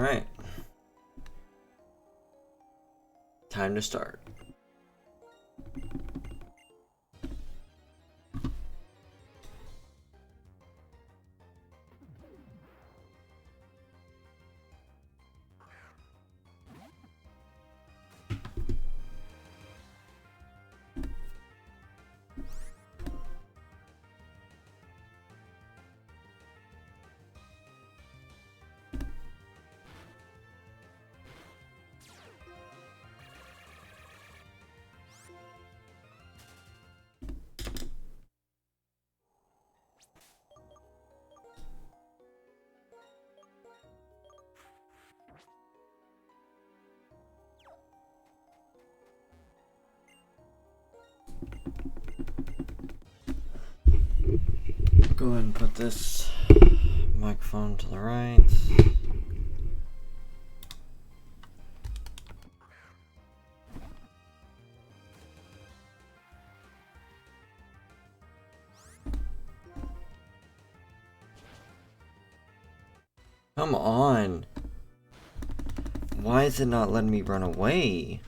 Alright. Time to start. Go ahead and put this microphone to the right. Come on. Why is it not letting me run away?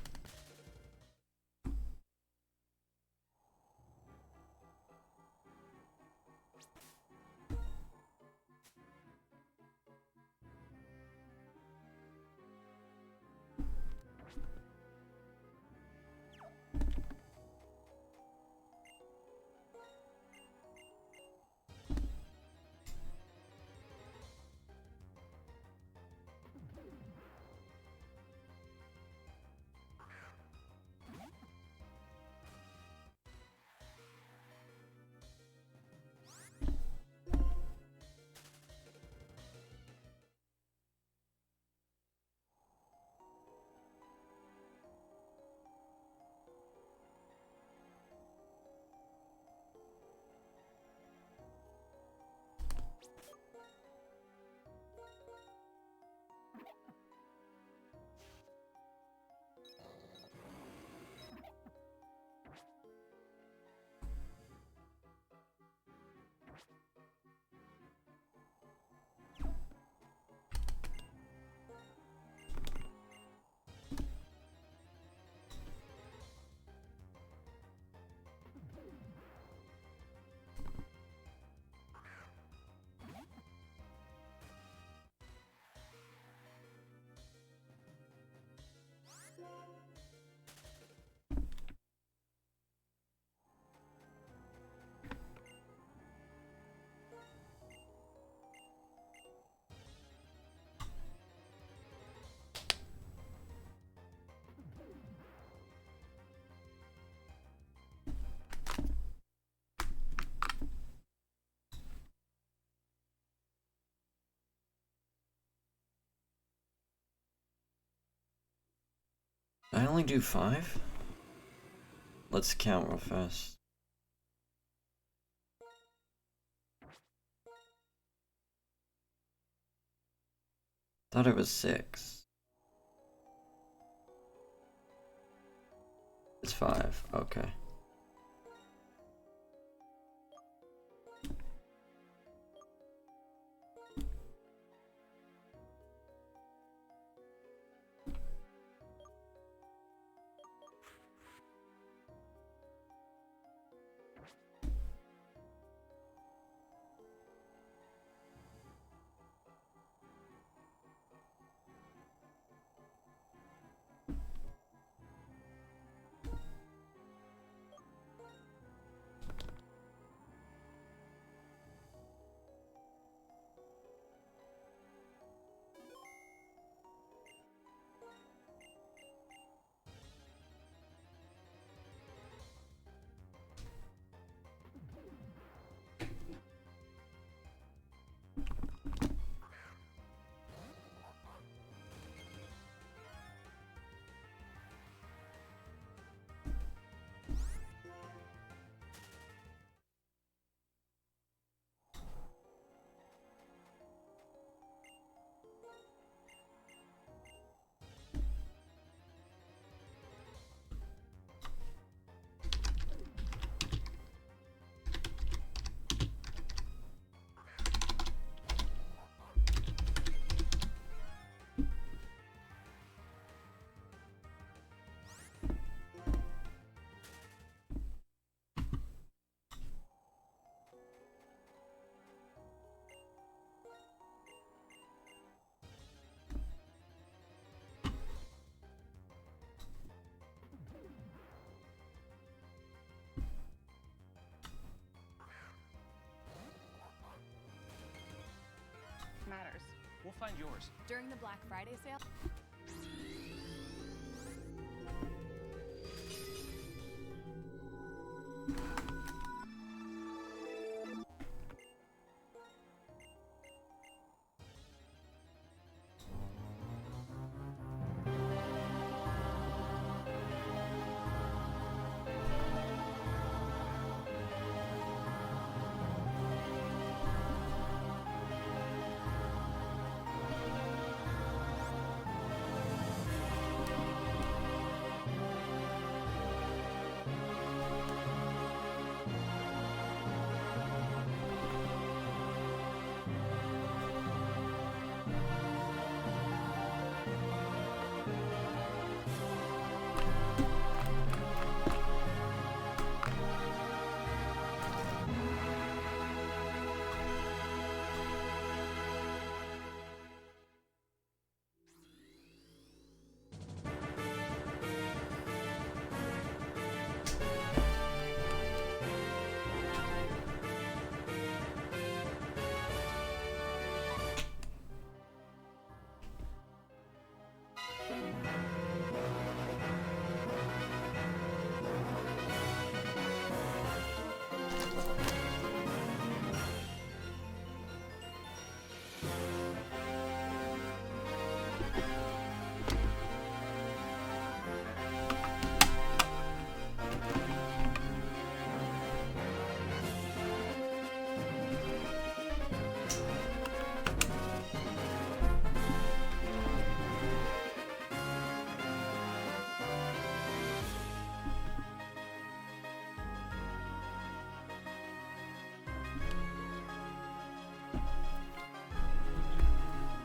I only do 5? Let's count real fast. Thought it was 6. It's 5, okay. find yours? During the Black Friday sale.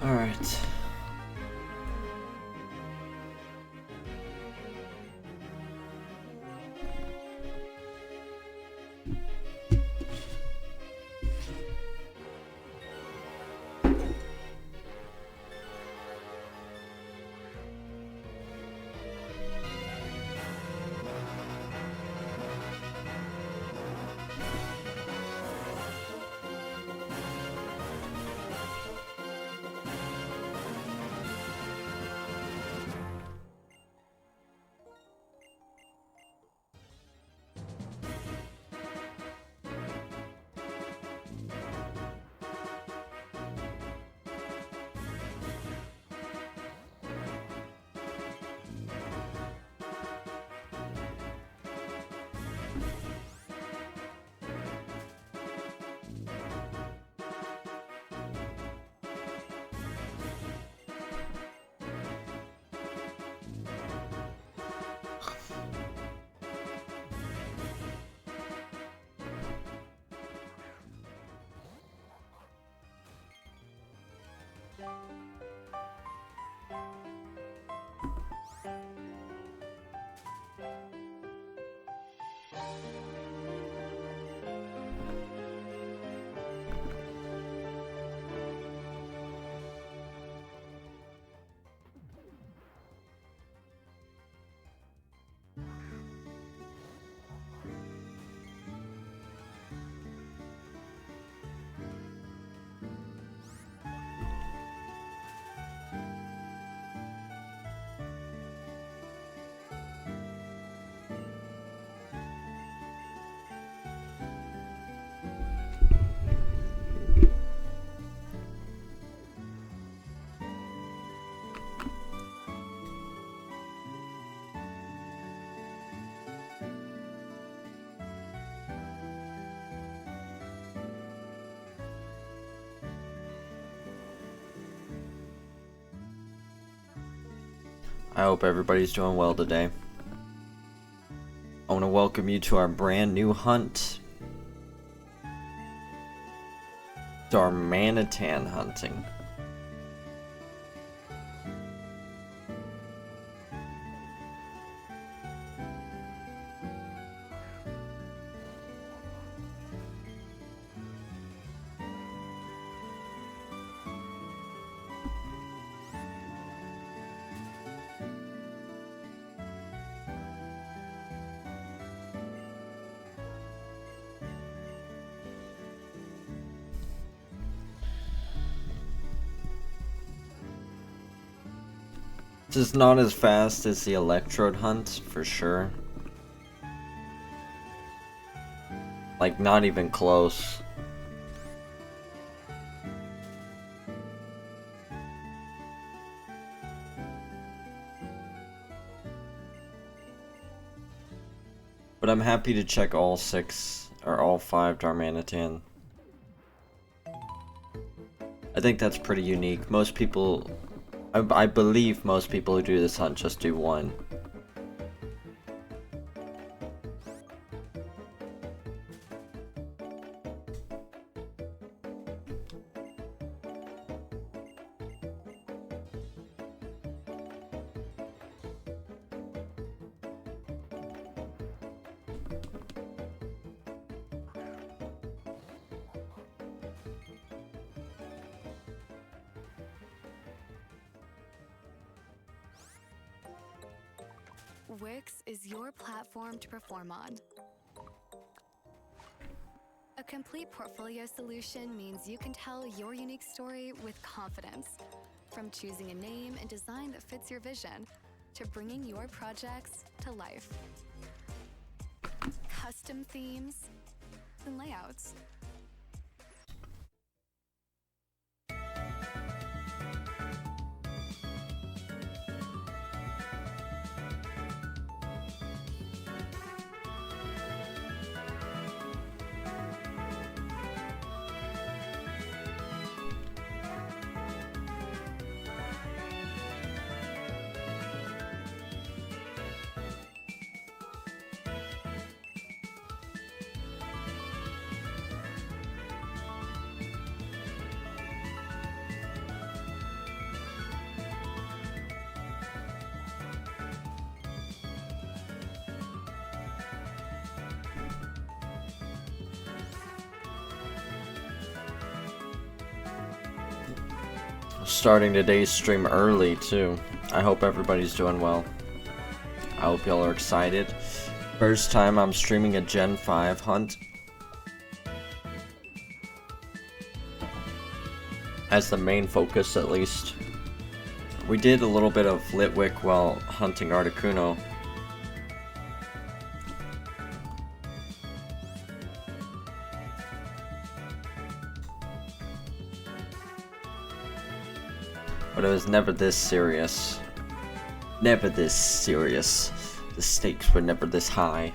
All right. I hope everybody's doing well today. I want to welcome you to our brand new hunt. To our Manatan hunting. This is not as fast as the electrode hunt, for sure. Like, not even close. But I'm happy to check all 6 or all 5 Darmanitan. I think that's pretty unique. Most people, I believe most people who do this hunt just do 1. Wix is your platform to perform on. A complete portfolio solution means you can tell your unique story with confidence. From choosing a name and design that fits your vision, to bringing your projects to life. Custom themes and layouts. Starting today's stream early too. I hope everybody's doing well. I hope y'all are excited. First time I'm streaming a Gen 5 hunt. As the main focus, at least. We did a little bit of Litwick while hunting Articuno. But it was never this serious. Never this serious. The stakes were never this high.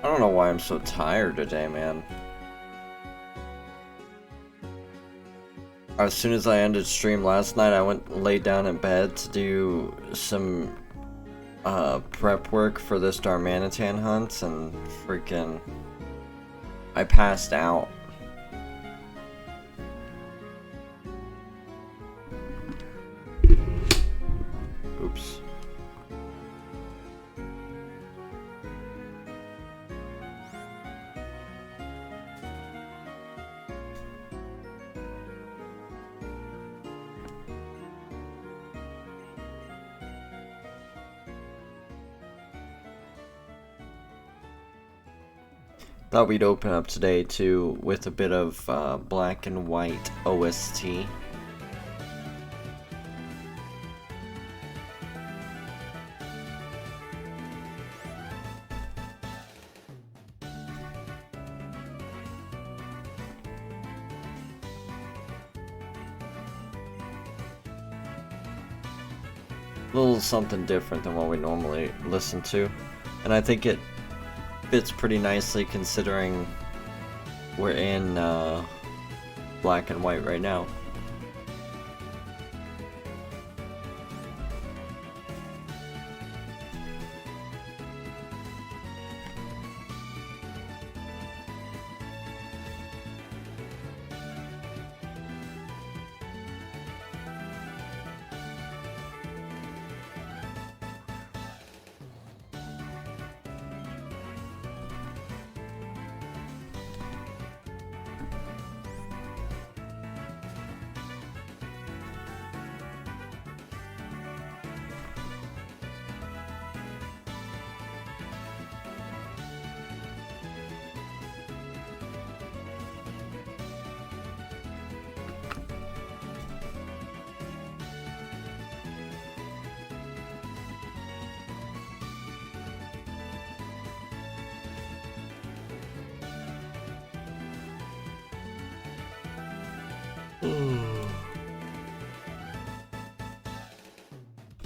I don't know why I'm so tired today, man. As soon as I ended stream last night, I went and laid down in bed to do some prep work for this Darmanitan hunt, and freaking I passed out. Oops. Thought we'd open up today too with a bit of black and white OST. A little something different than what we normally listen to. And I think it fits pretty nicely considering we're in black and white right now.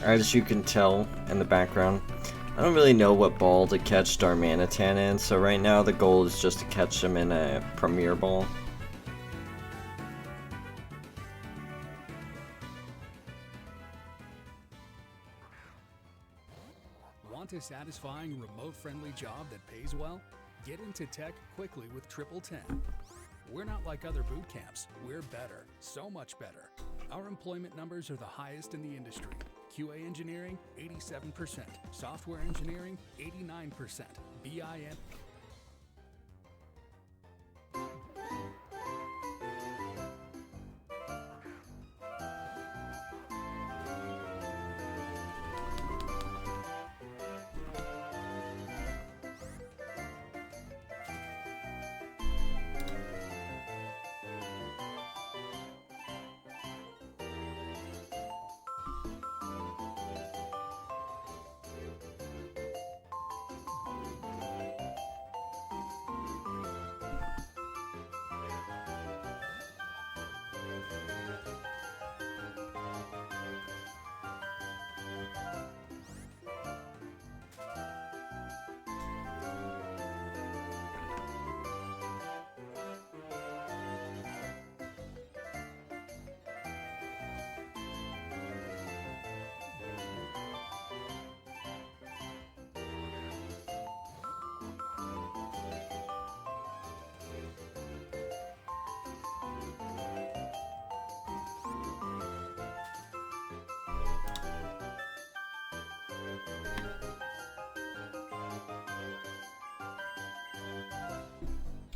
As you can tell in the background, I don't really know what ball to catch Darmanitan in, so right now the goal is just to catch him in a Premier Ball. Want a satisfying, remote-friendly job that pays well? Get into tech quickly with 1010. We're not like other boot camps. We're better, so much better. Our employment numbers are the highest in the industry. QA engineering, 87%. Software engineering, 89%. BIM.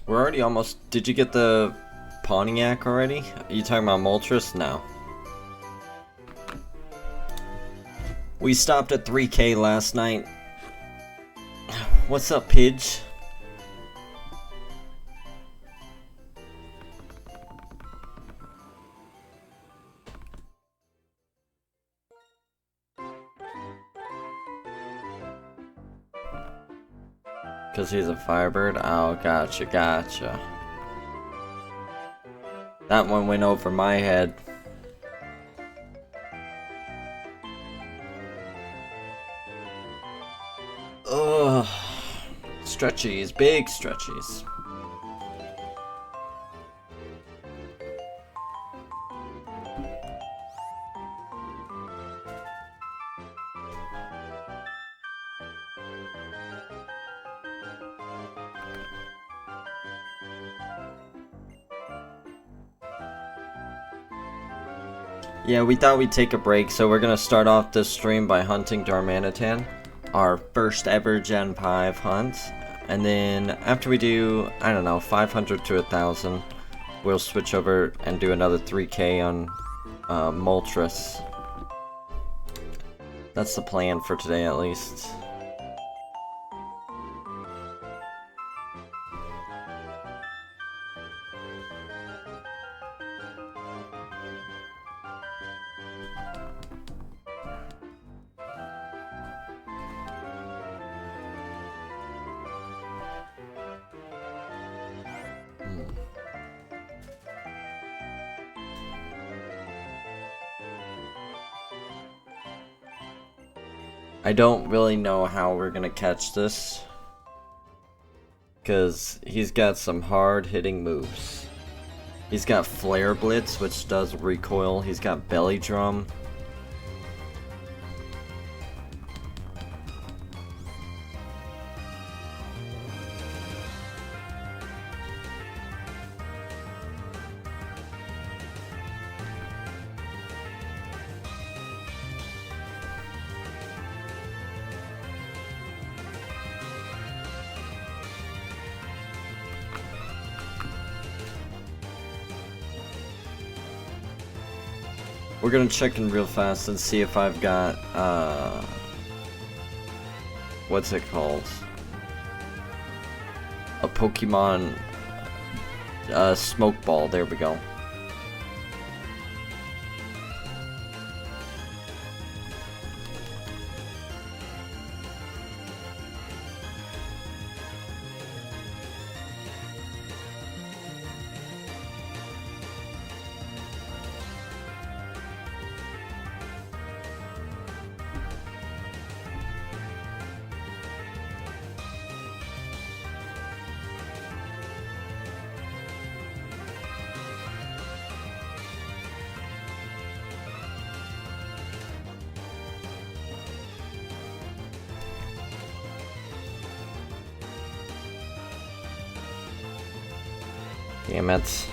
We're already almost... Did you get the Pontiac already? Are you talking about Moltres? No. We stopped at 3K last night. What's up, Pidge? Because he's a Firebird? Oh, gotcha, gotcha. That one went over my head. Ugh. Stretchies, big stretchies. Yeah, we thought we'd take a break, so we're gonna start off this stream by hunting Darmanitan, our first ever Gen 5 hunt, and then after we do, I don't know, 500 to 1,000, we'll switch over and do another 3K on Moltres. That's the plan for today, at least. I don't really know how we're gonna catch this. Because he's got some hard-hitting moves. He's got Flare Blitz, which does recoil. He's got Belly Drum. We're gonna check in real fast and see if I've got, what's it called? A Pokemon, Smoke Ball, there we go. Damn it.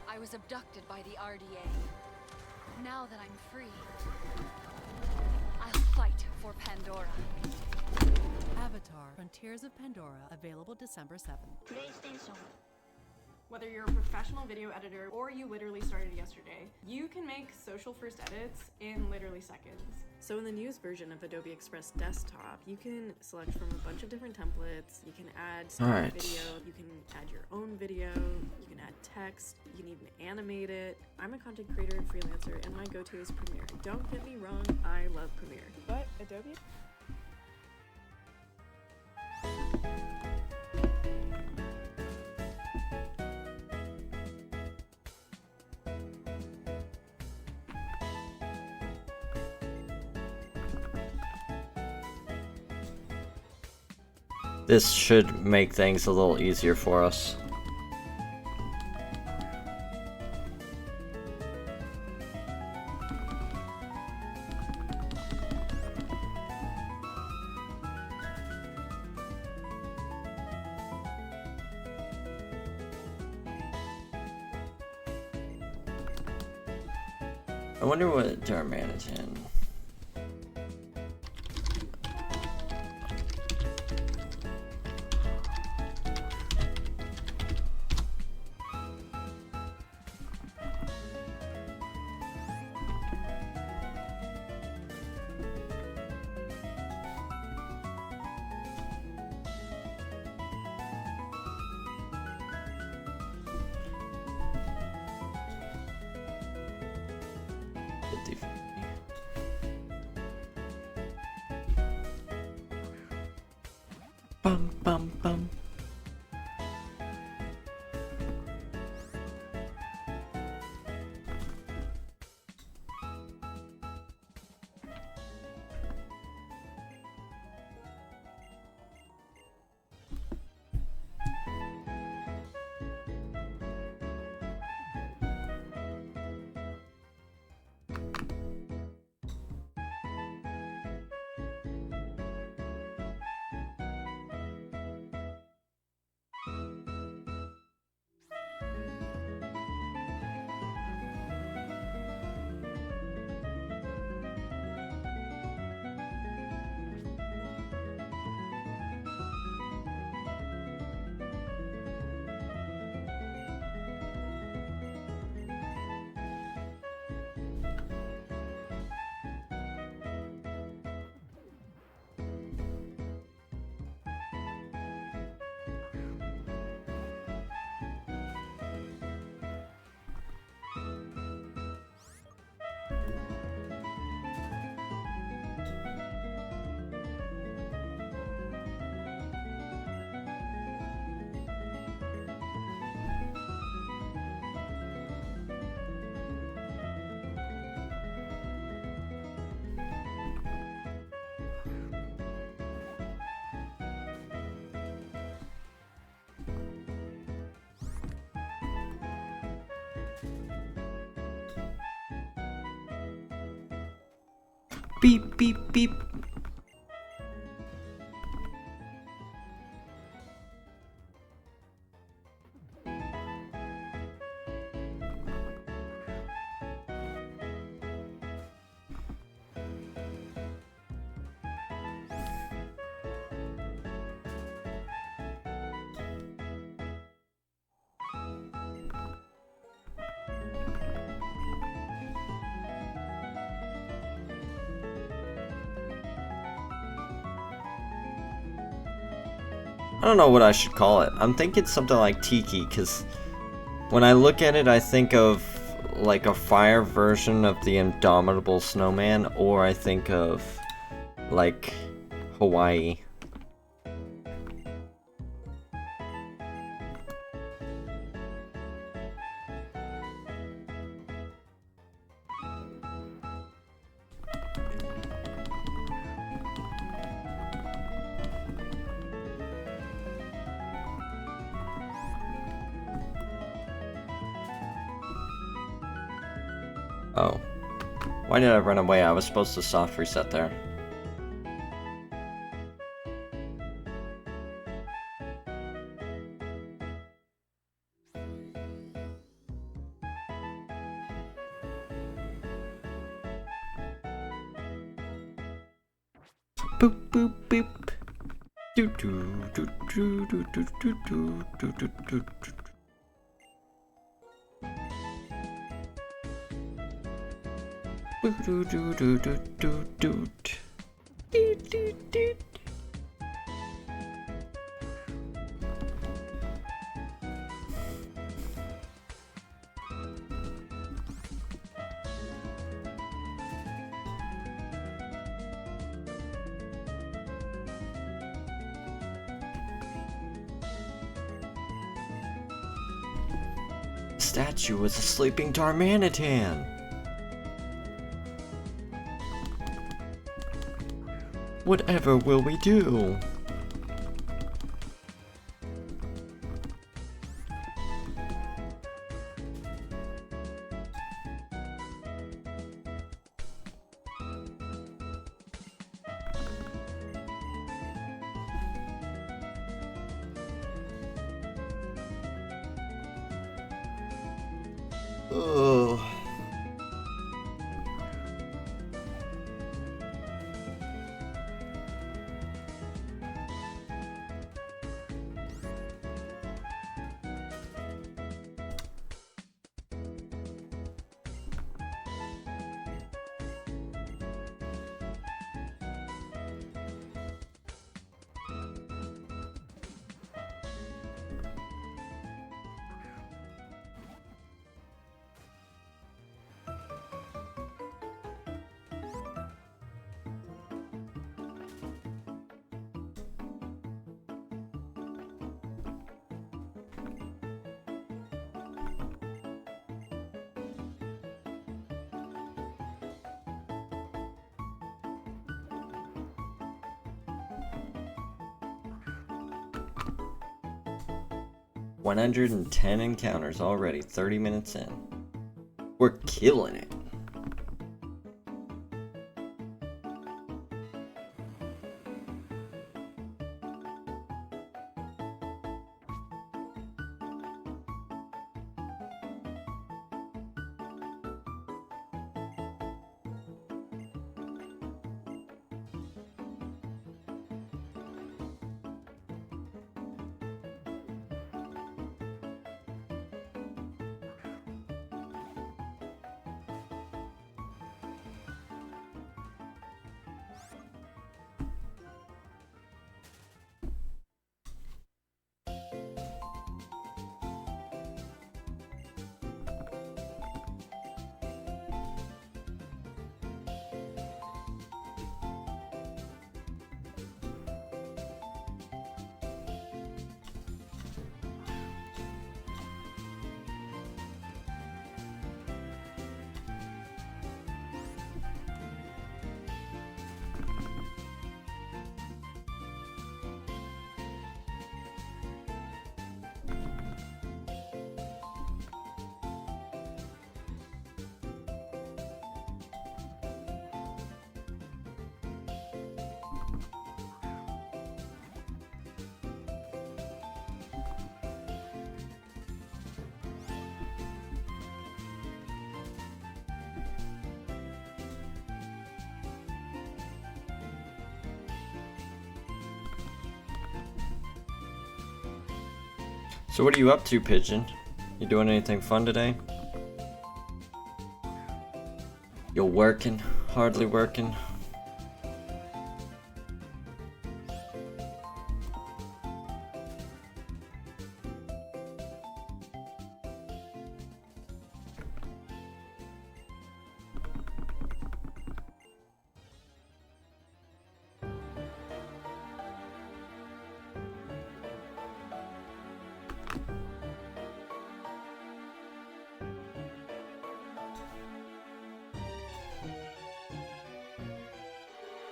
I was abducted by the RDA. Now that I'm free, I'll fight for Pandora. Avatar: Frontiers of Pandora, available December 7th. PlayStation. Whether you're a professional video editor or you literally started yesterday, you can make social first edits in literally seconds. So in the newest version of Adobe Express Desktop, you can select from a bunch of different templates. You can add Alright. video, you can add your own video, you can add text, you can even animate it. I'm a content creator and freelancer, and my go-to is Premiere. Don't get me wrong, I love Premiere. But Adobe? This should make things a little easier for us. I wonder what Darmanitan. Bum bum bum. Beep beep beep. I don't know what I should call it. I'm thinking something like Tiki, because when I look at it, I think of like a fire version of the Indomitable Snowman, or I think of like Hawaii. Oh. Why did I run away? I was supposed to soft reset there. Boop boop boop. Do do do do do do do do do do do do. Do do do do do do. Do do do. Statue was a sleeping Darmanitan. Whatever will we do? Ugh. 110 encounters already, 30 minutes in. We're killing it. So what are you up to, Pigeon? You doing anything fun today? You're working, hardly working.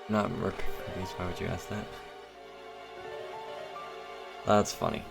Not ripping cookies, why would you ask that? That's funny.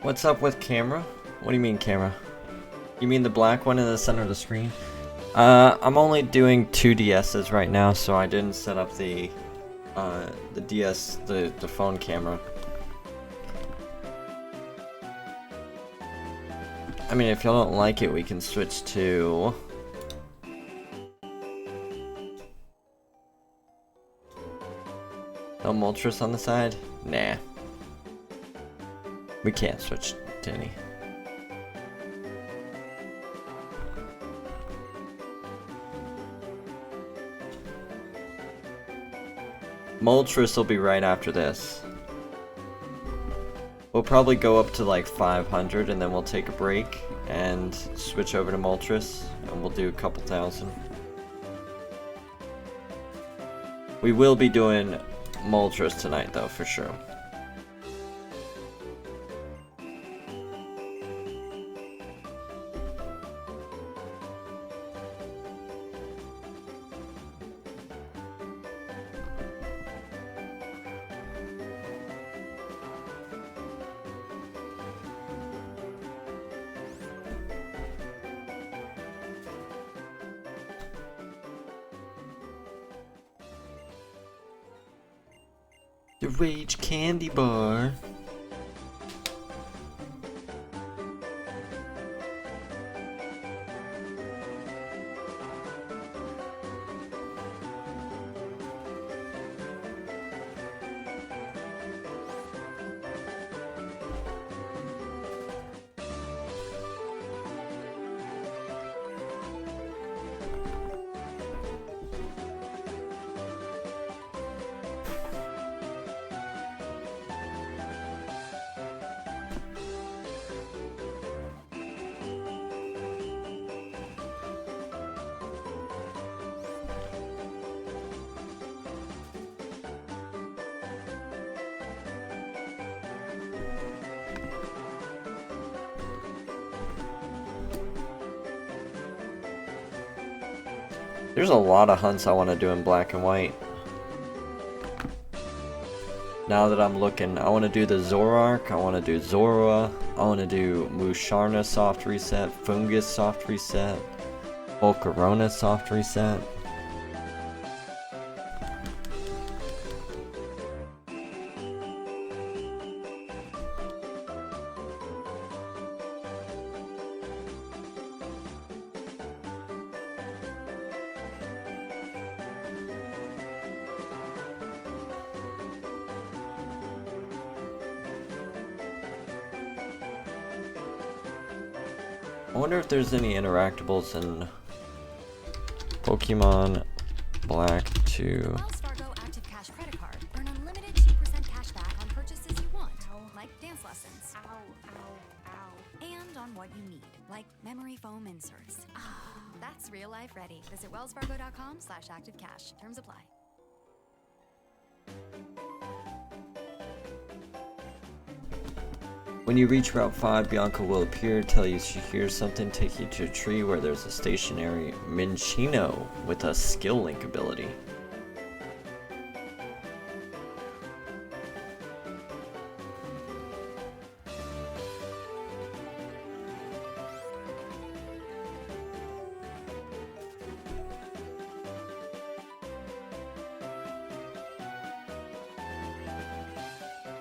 What's up with camera? What do you mean camera? You mean the black one in the center of the screen? I'm only doing 2 DS's right now, so I didn't set up the DS, the phone camera. I mean, if y'all don't like it, we can switch to... No Moltres on the side? Nah. We can't switch to any. Moltres will be right after this. We'll probably go up to like 500 and then we'll take a break and switch over to Moltres and we'll do a couple thousand. We will be doing Moltres tonight though, for sure. The Rage Candy Bar. There's a lot of hunts I want to do in black and white. Now that I'm looking, I want to do the Zoroark, I want to do Zorua, I want to do Musharna soft reset, Fungus soft reset, Volcarona soft reset. I wonder if there's any interactables in Pokemon Black 2. Wells Fargo Active Cash credit card. Earn unlimited 2% cash back on purchases you want, like dance lessons. Ow, ow, ow. And on what you need, like memory foam inserts. That's real life ready. Visit wellsfargo.com/activecash. Terms apply. When you reach Route 5, Bianca will appear, tell you she hears something, take you to a tree where there's a stationary Minccino with a skill link ability.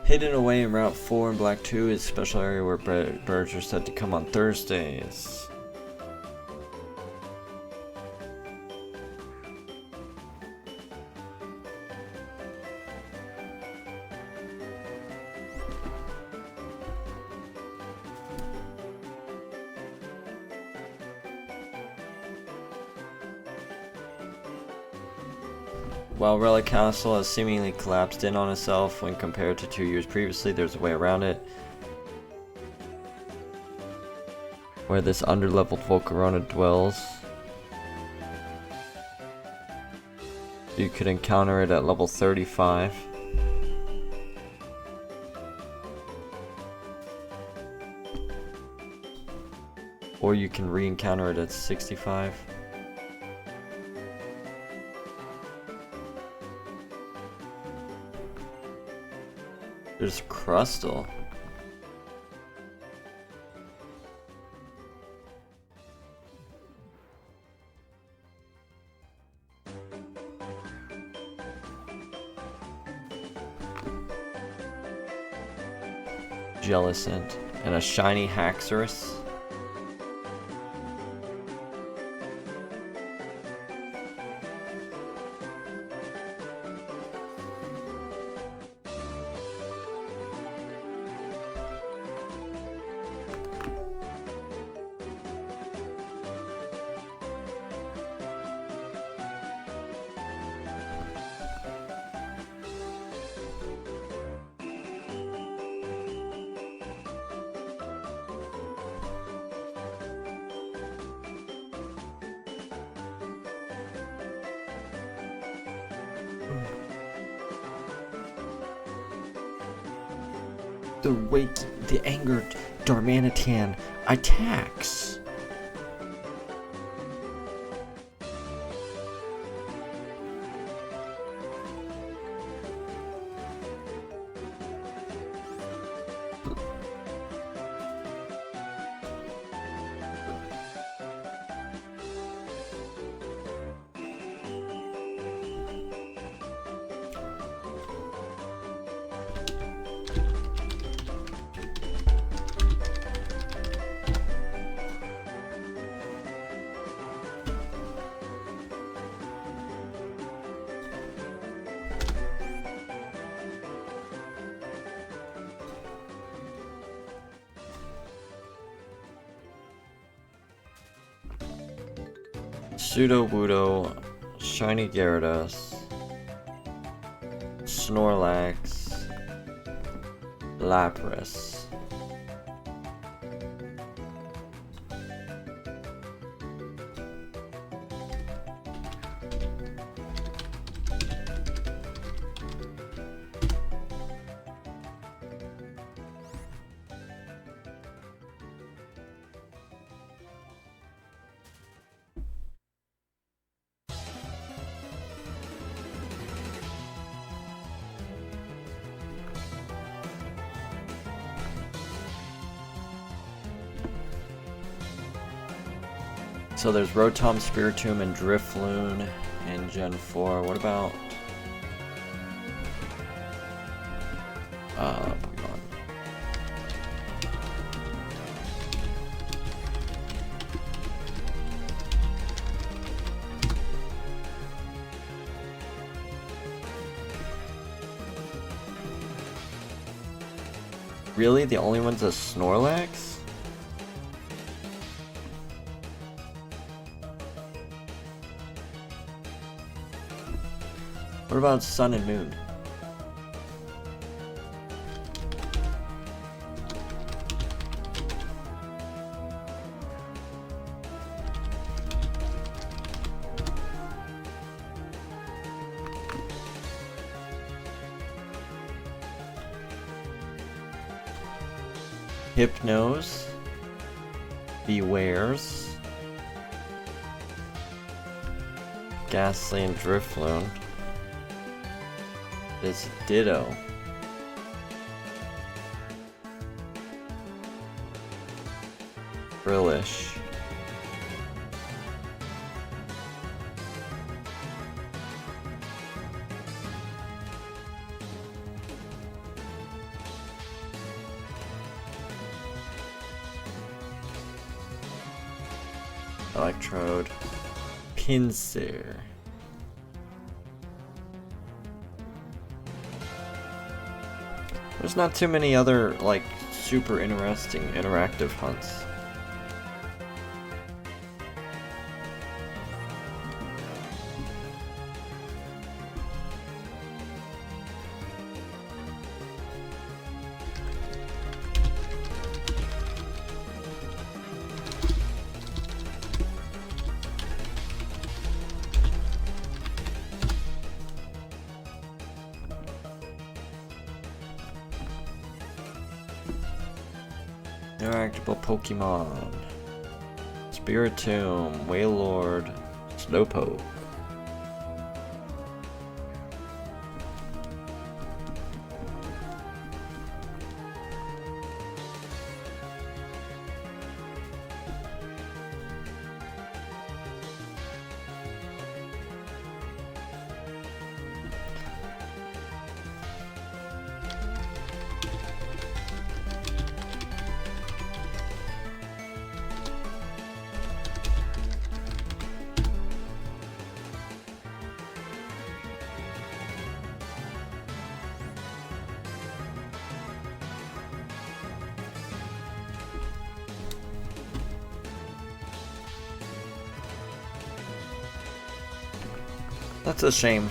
Hidden away in Route 4 in Black 2 is a special area where birds are said to come on Thursdays. While Relic Castle has seemingly collapsed in on itself when compared to 2 years previously, there's a way around it. Where this underleveled Volcarona dwells. You could encounter it at level 35. Or you can re-encounter it at 65. There's Crustle. Jellicent and a shiny Haxorus. The angered Darmanitan attacks. Sudowoodo, Shiny Gyarados, Snorlax, Lapras. So there's Rotom, Spiritomb, and Drifloon in Gen 4. What about Pokemon? Really? The only one's a Snorlax? What about Sun and Moon? Hypnos, Bewares, Ghastly and Drifloon. This Ditto. Brillish. Electrode. Pinsir. There's not too many other, like, super interesting interactive hunts. Interactable Pokemon. Spiritomb, Wailord, Slowpoke. That's a shame.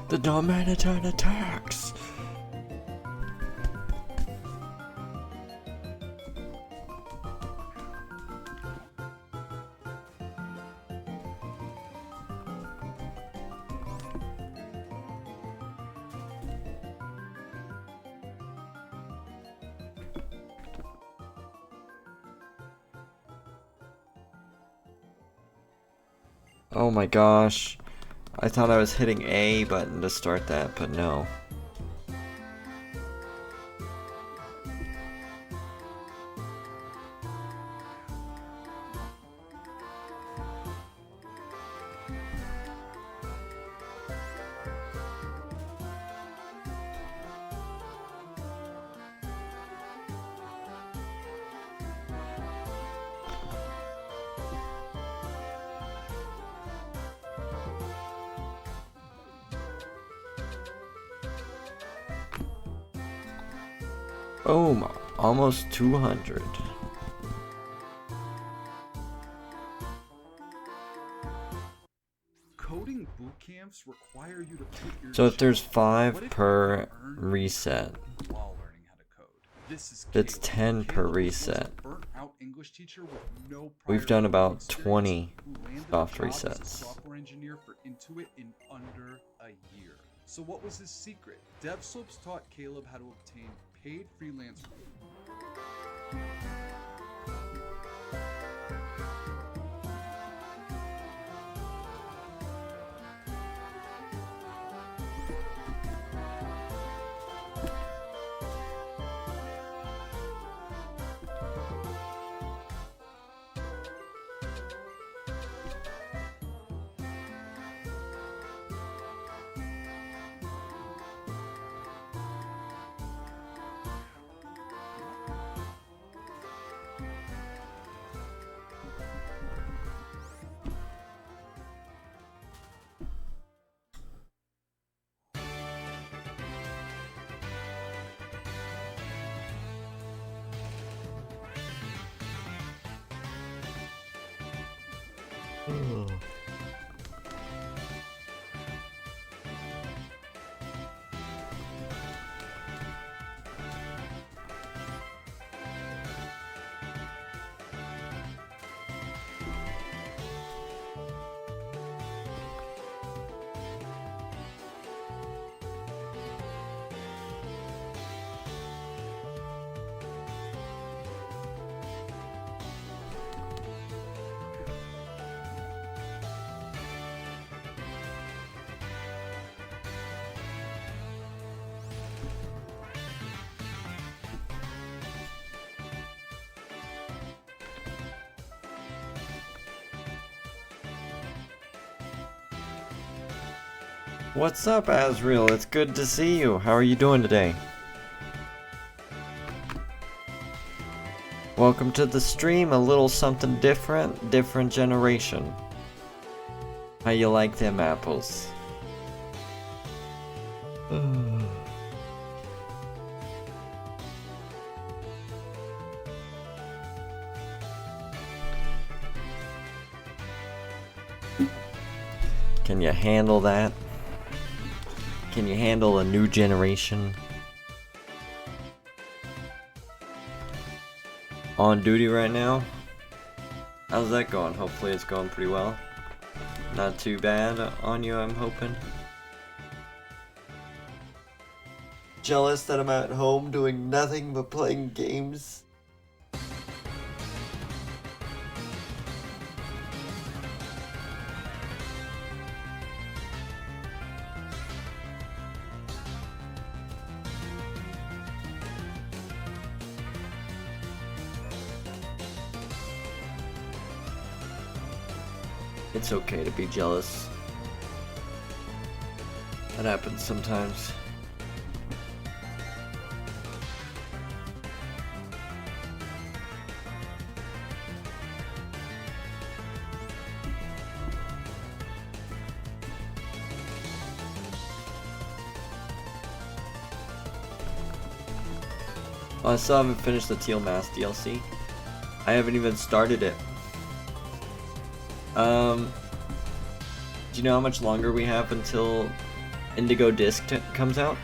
The Dominaton attacks! Oh my gosh. I thought I was hitting A button to start that, but no. Boom! Almost 200. Coding boot camps require you to put your So if there's job. 5 What if per you earn reset, while learning how to code? This is that's Caleb. 10 per Caleb was reset. a burnt-out English teacher with no We've prior done about experience 20 who landed a soft job as a resets. software engineer for Intuit in under a year. So what was his secret? DevSlopes taught Caleb how to obtain paid freelance. What's up, Azriel? It's good to see you. How are you doing today? Welcome to the stream, a little something different, different generation. How you like them apples? Can you handle that? Can you handle a new generation? On duty right now? How's that going? Hopefully it's going pretty well. Not too bad on you, I'm hoping. Jealous that I'm at home doing nothing but playing games. It's okay to be jealous. That happens sometimes. Oh, I still haven't finished the Teal Mask DLC. I haven't even started it. Do you know how much longer we have until Indigo Disc comes out.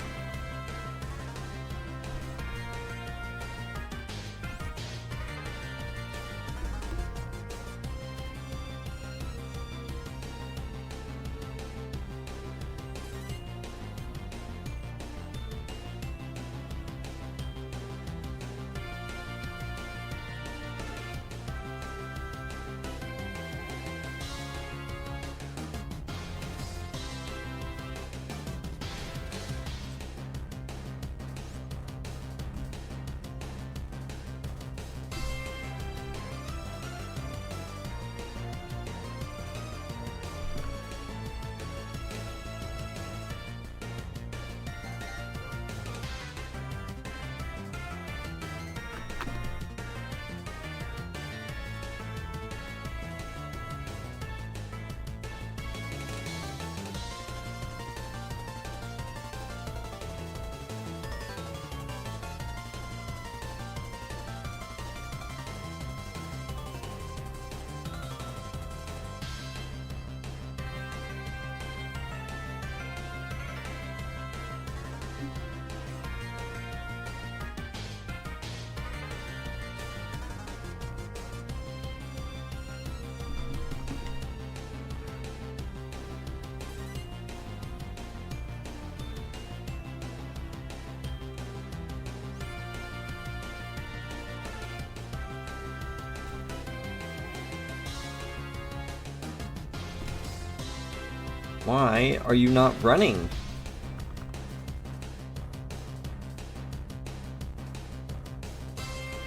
Why are you not running?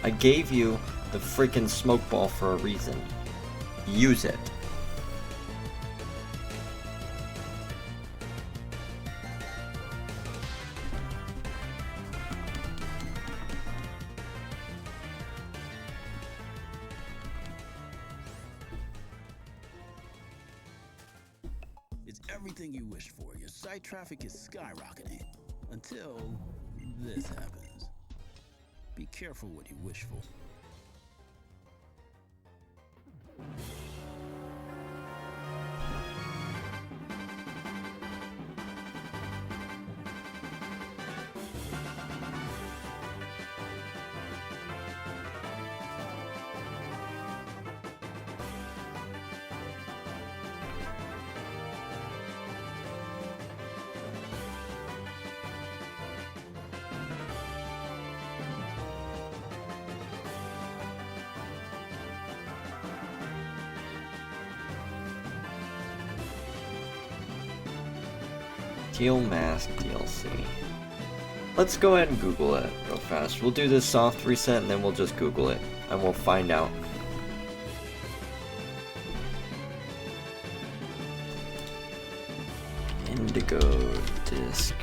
I gave you the freaking smoke ball for a reason. Use it. It's everything you wished for. Your site traffic is skyrocketing. Until this happens. Be careful what you wish for. Teal Mask DLC. Let's go ahead and Google it real fast. We'll do this soft reset and then we'll just Google it and we'll find out. Indigo Disc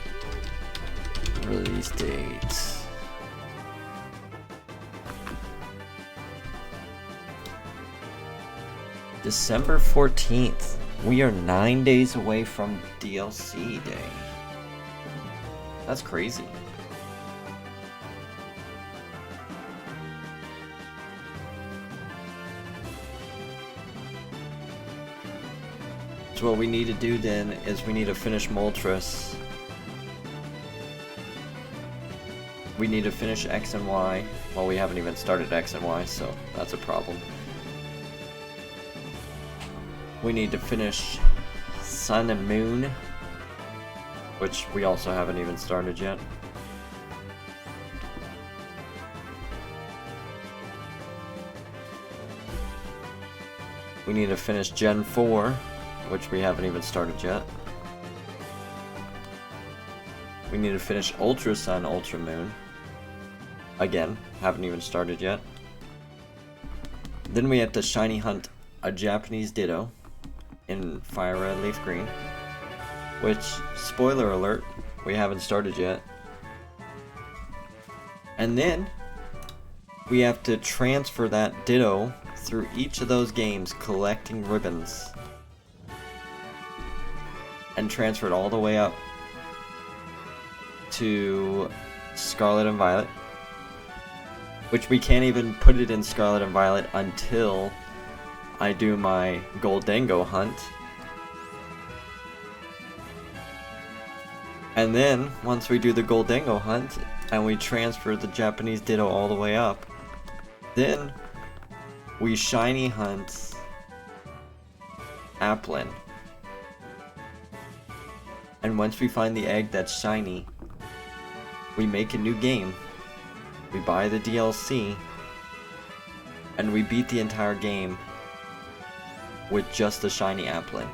release date. December 14th. We are 9 days away from DLC day. That's crazy. So what we need to do then is we need to finish Moltres. We need to finish X and Y. Well, we haven't even started X and Y, so that's a problem. We need to finish Sun and Moon, which we also haven't even started yet. We need to finish Gen 4, which we haven't even started yet. We need to finish Ultra Sun, Ultra Moon. Again, haven't even started yet. Then we have to shiny hunt a Japanese Ditto in Fire Red Leaf Green, which, spoiler alert, we haven't started yet. And then we have to transfer that Ditto through each of those games, collecting ribbons, and transfer it all the way up to Scarlet and Violet, which we can't even put it in Scarlet and Violet until I do my Goldengo hunt. And then, once we do the Goldango hunt, and we transfer the Japanese Ditto all the way up, then we shiny hunt Applin. And once we find the egg that's shiny, we make a new game. We buy the DLC, and we beat the entire game with just a shiny Applin.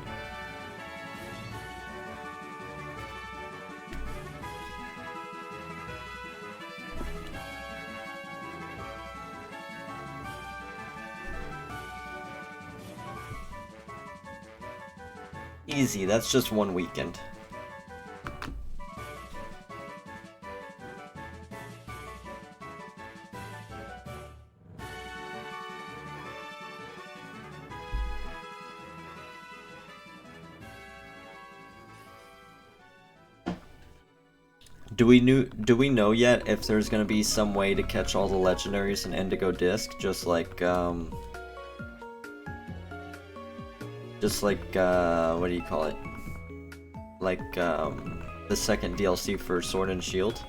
Easy, that's just one weekend. Do we know yet if there's gonna be some way to catch all the legendaries in Indigo Disc, just like what do you call it? Like the second DLC for Sword and Shield?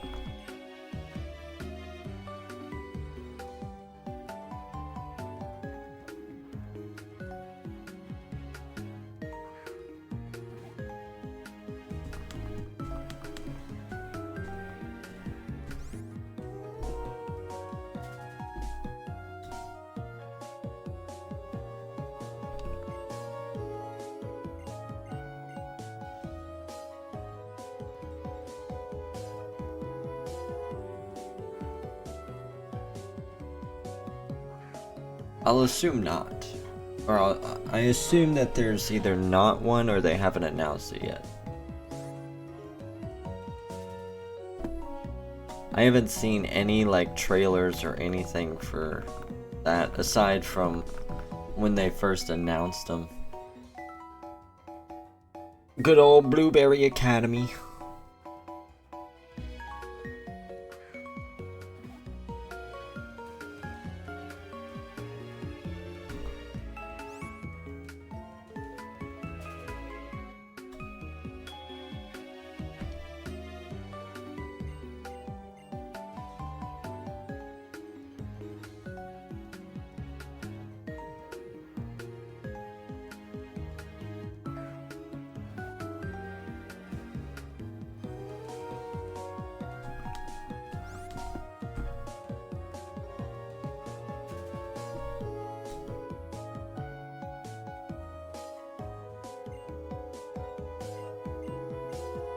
I'll assume not. Or I assume that there's either not one or they haven't announced it yet. I haven't seen any like trailers or anything for that aside from when they first announced them. Good old Blueberry Academy.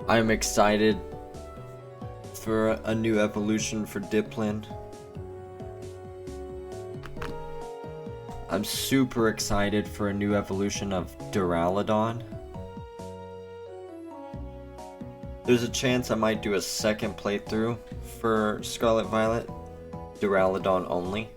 I'm excited for a new evolution for Diplin. I'm super excited for a new evolution of Duraludon. There's a chance I might do a second playthrough for Scarlet Violet, Duraludon only.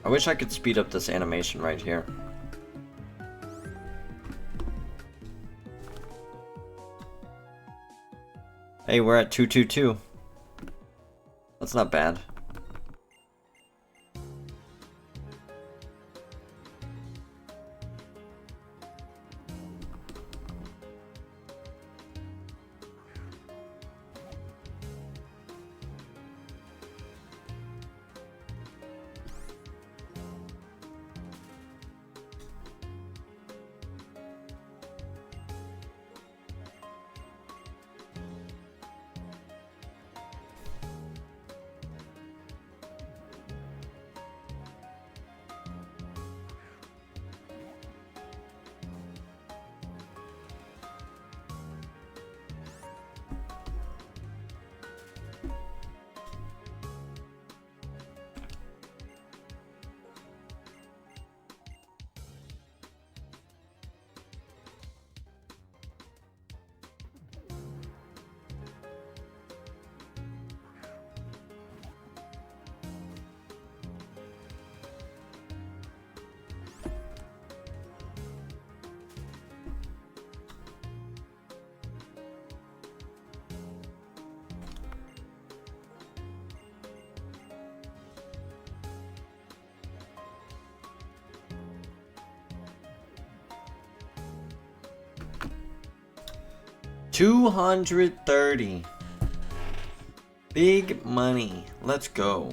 I wish I could speed up this animation right here. Hey, we're at 222. That's not bad. 230. Big money. Let's go.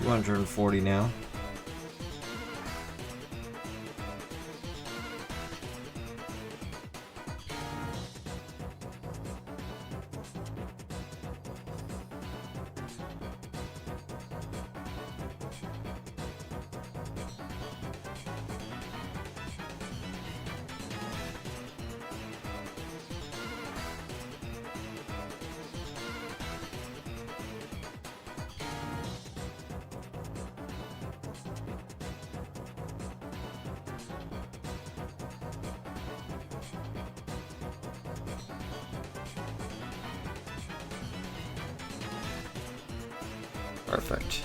$240 now. Perfect.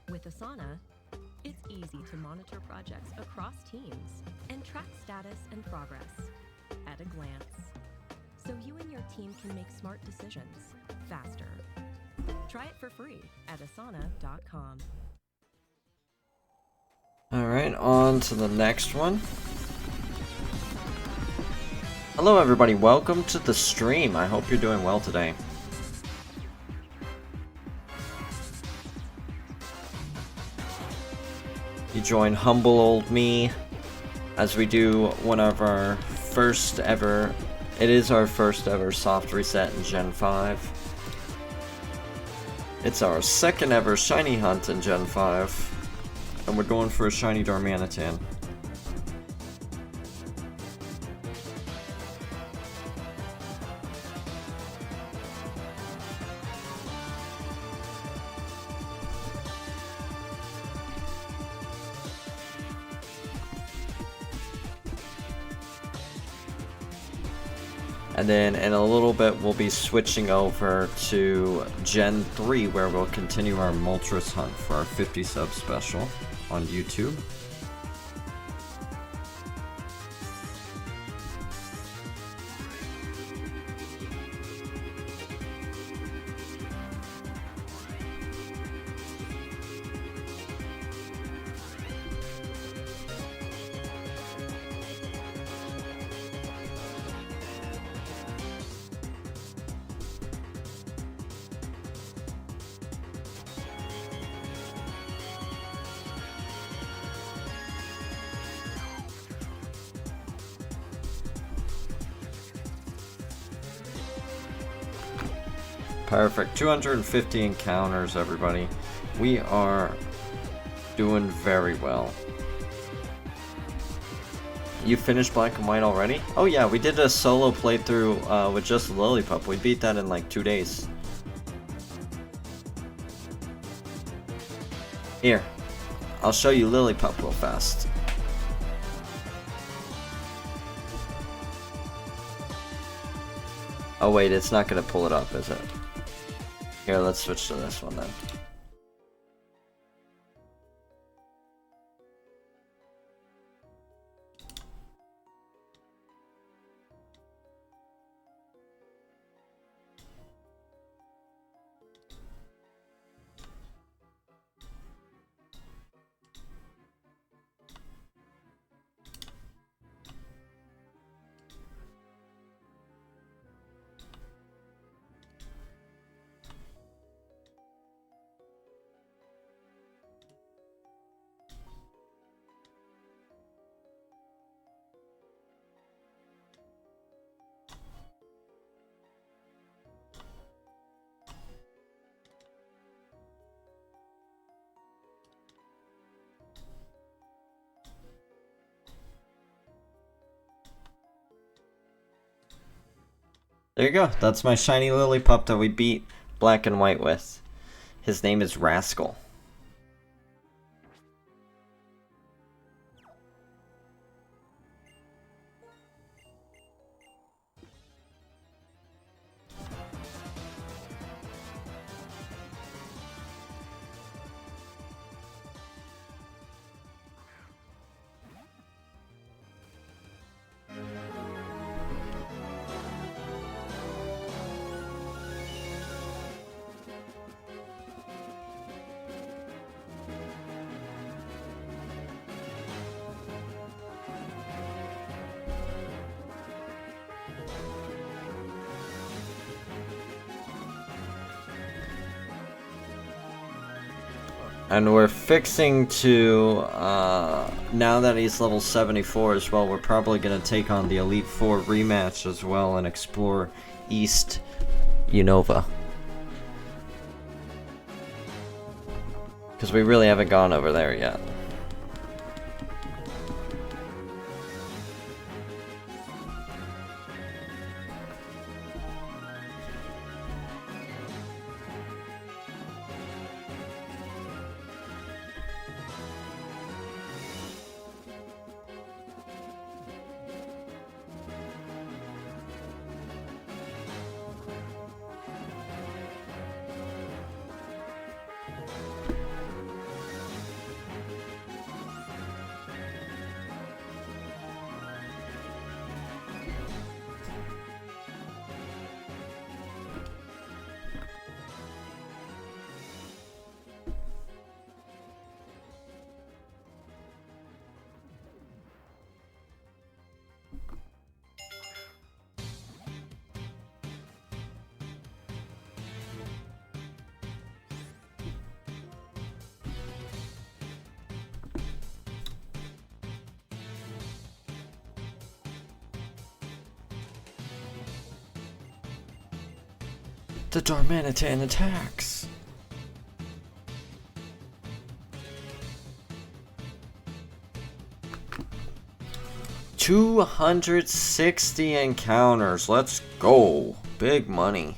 With Asana, it's easy to monitor projects across teams and track status and progress at a glance, so you and your team can make smart decisions faster. Try it for free at asana.com. Alright, on to the next one. Hello everybody, welcome to the stream. I hope you're doing well today. You join humble old me as we do one of our first ever, it is our first ever soft reset in Gen 5. It's our second ever shiny hunt in Gen 5, and we're going for a shiny Darmanitan. And then in a little bit, we'll be switching over to Gen 3, where we'll continue our Moltres hunt for our 50 sub special on YouTube. Perfect. 250 encounters, everybody. We are doing very well. You finished Black and White already? Oh yeah, we did a solo playthrough with just Lillipup. We beat that in like 2 days. Here, I'll show you Lillipup real fast. Oh wait, it's not gonna pull it up, is it? Here, let's switch to this one then. There you go. That's my shiny Lillipup that we beat Black and White with. His name is Rascal. And we're fixing to, now that he's level 74 as well, we're probably going to take on the Elite Four rematch as well and explore East Unova. Because we really haven't gone over there yet. The Darmanitan attacks. $260 encounters. Let's go. Big money.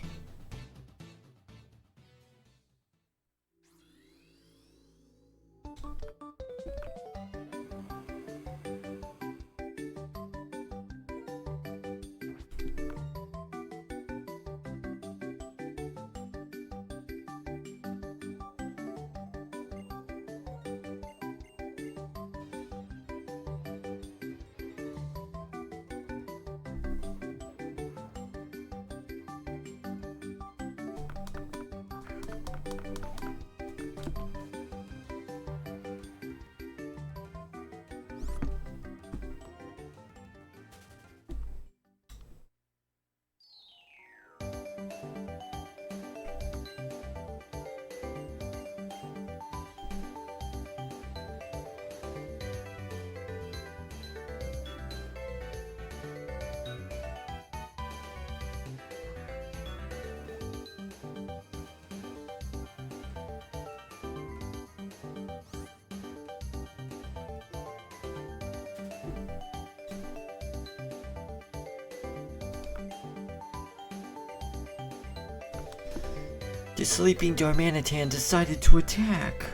The sleeping Darmanitan decided to attack.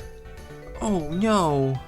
Oh no!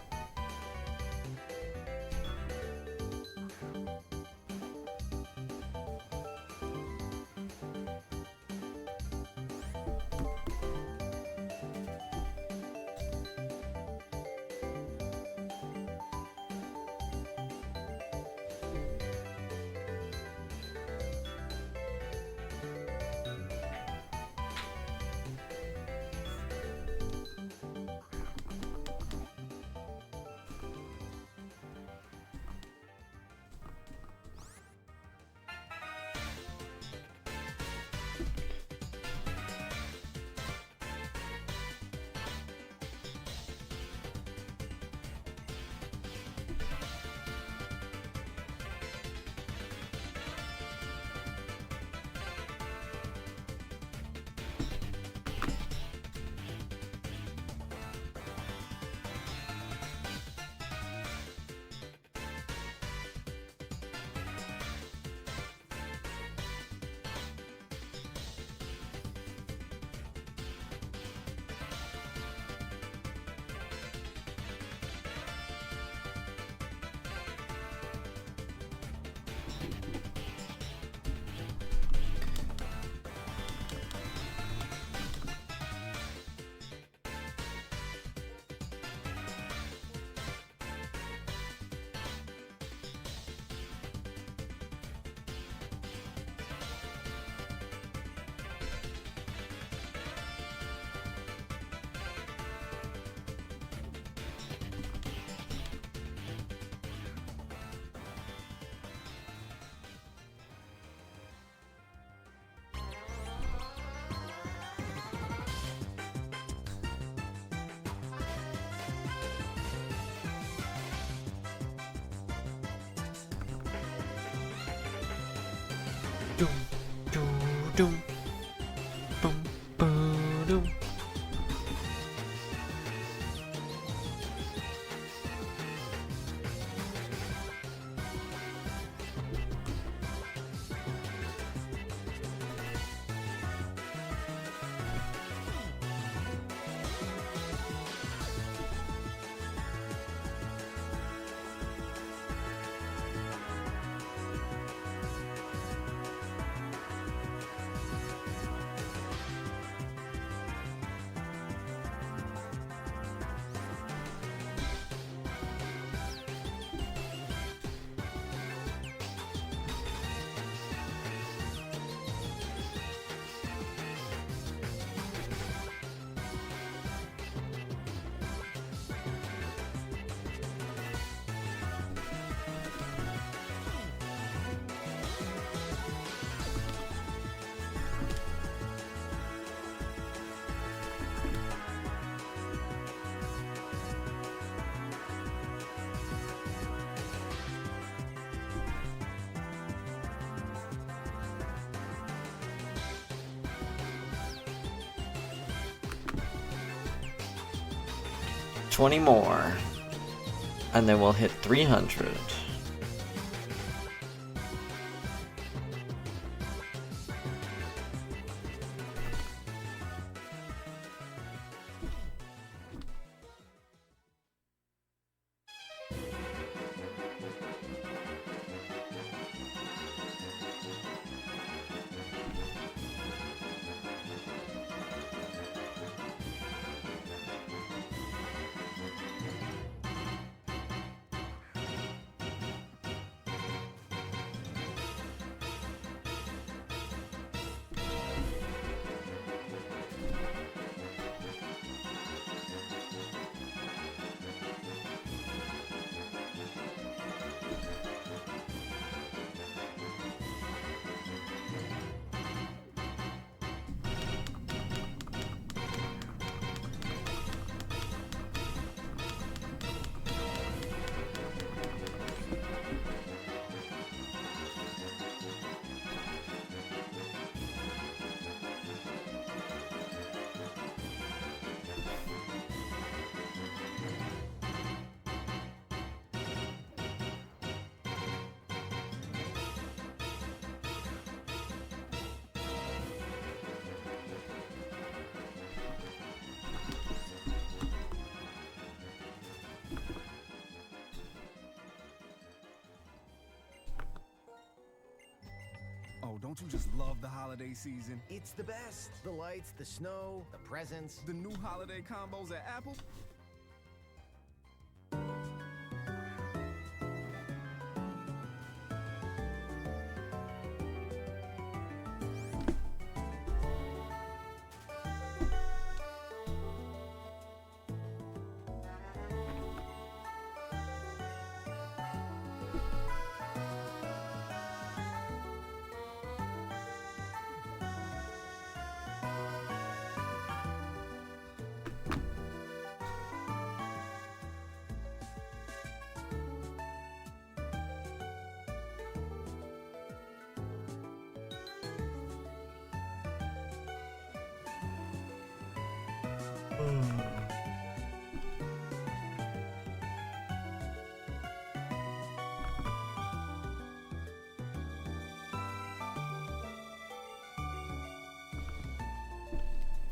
Doom, doom, doom, boom, boom, doom. $20 more, and then we'll hit 300. Oh, don't you just love the holiday season? It's the best. The lights, the snow, the presents. The new holiday combos at Apple?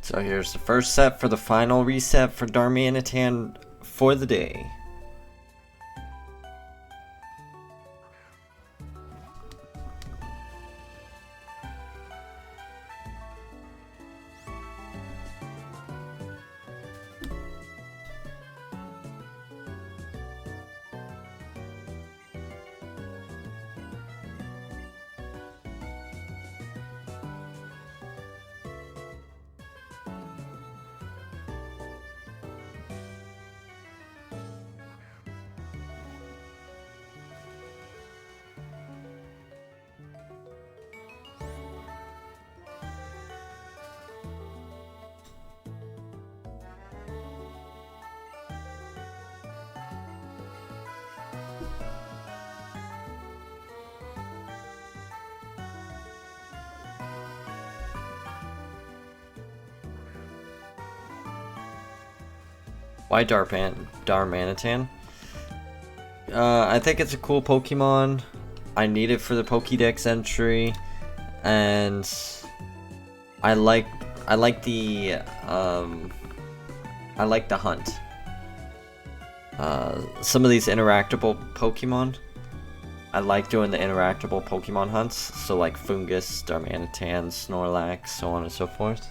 So here's the first set for the final reset for Darmanitan for the day. Why Darmanitan? I think it's a cool Pokemon. I need it for the Pokédex entry, and I like the hunt. Some of these interactable Pokemon, I like doing the interactable Pokemon hunts. So like Fungus, Darmanitan, Snorlax, so on and so forth.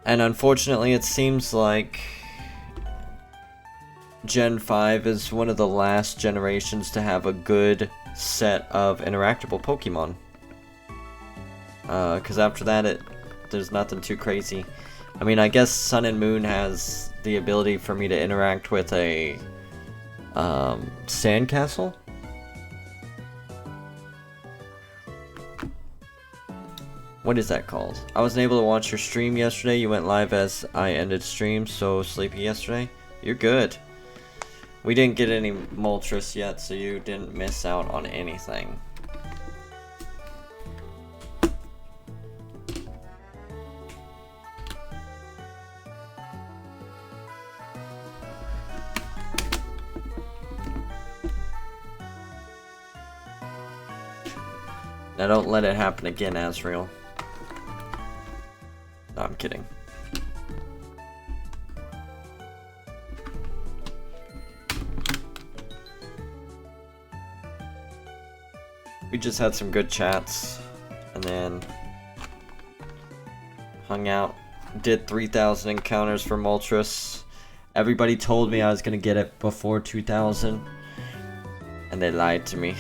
And unfortunately, it seems like Gen 5 is one of the last generations to have a good set of interactable Pokemon. Because after that, there's nothing too crazy. I mean, I guess Sun and Moon has the ability for me to interact with a sandcastle. What is that called? I wasn't able to watch your stream yesterday. You went live as I ended stream, so sleepy yesterday. You're good. We didn't get any Moltres yet, so you didn't miss out on anything. Now don't let it happen again, Azrael. No, I'm kidding. We just had some good chats, and then hung out, did 3,000 encounters for Moltres. Everybody told me I was gonna get it before 2,000, and they lied to me.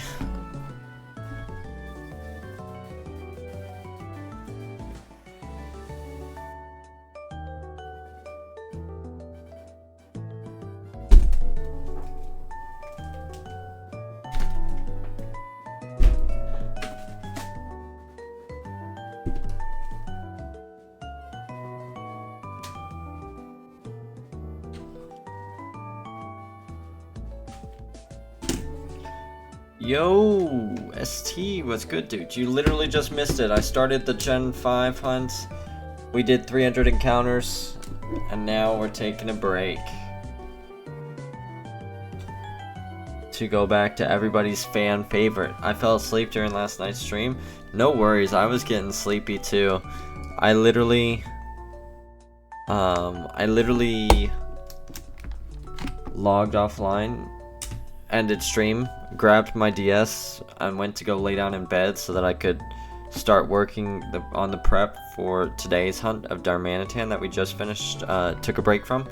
Yo, ST, what's good, dude? You literally just missed it. I started the Gen 5 hunt. We did 300 encounters, and now we're taking a break to go back to everybody's fan favorite. I fell asleep during last night's stream. No worries, I was getting sleepy too. I literally logged offline ended stream, grabbed my DS, and went to go lay down in bed so that I could start working on the prep for today's hunt of Darmanitan that we just finished, took a break from.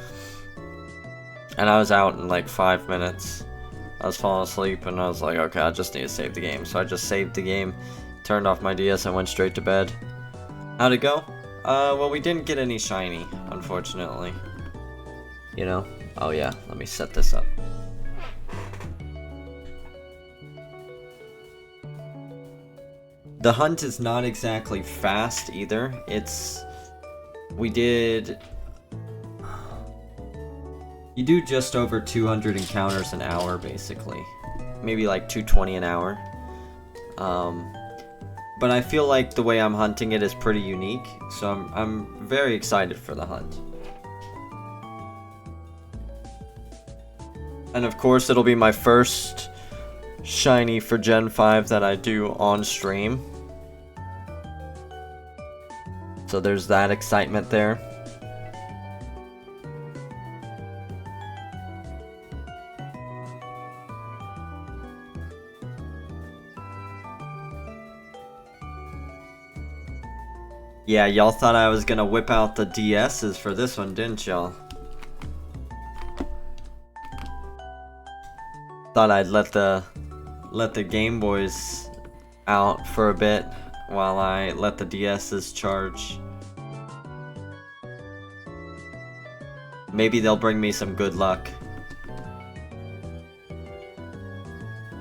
And I was out in like 5 minutes. I was falling asleep and I was like, okay, I just need to save the game. So I just saved the game, turned off my DS, and went straight to bed. How'd it go? Well, we didn't get any shiny, unfortunately. You know? Oh yeah, let me set this up. The hunt is not exactly fast either. You do just over 200 encounters an hour, basically. Maybe like 220 an hour. But I feel like the way I'm hunting it is pretty unique, so I'm very excited for the hunt. And of course, it'll be my first shiny for Gen 5 that I do on stream. So there's that excitement there. Yeah, y'all thought I was gonna whip out the DSs for this one, didn't y'all? Thought I'd let the Game Boys out for a bit while I let the DSs charge. Maybe they'll bring me some good luck.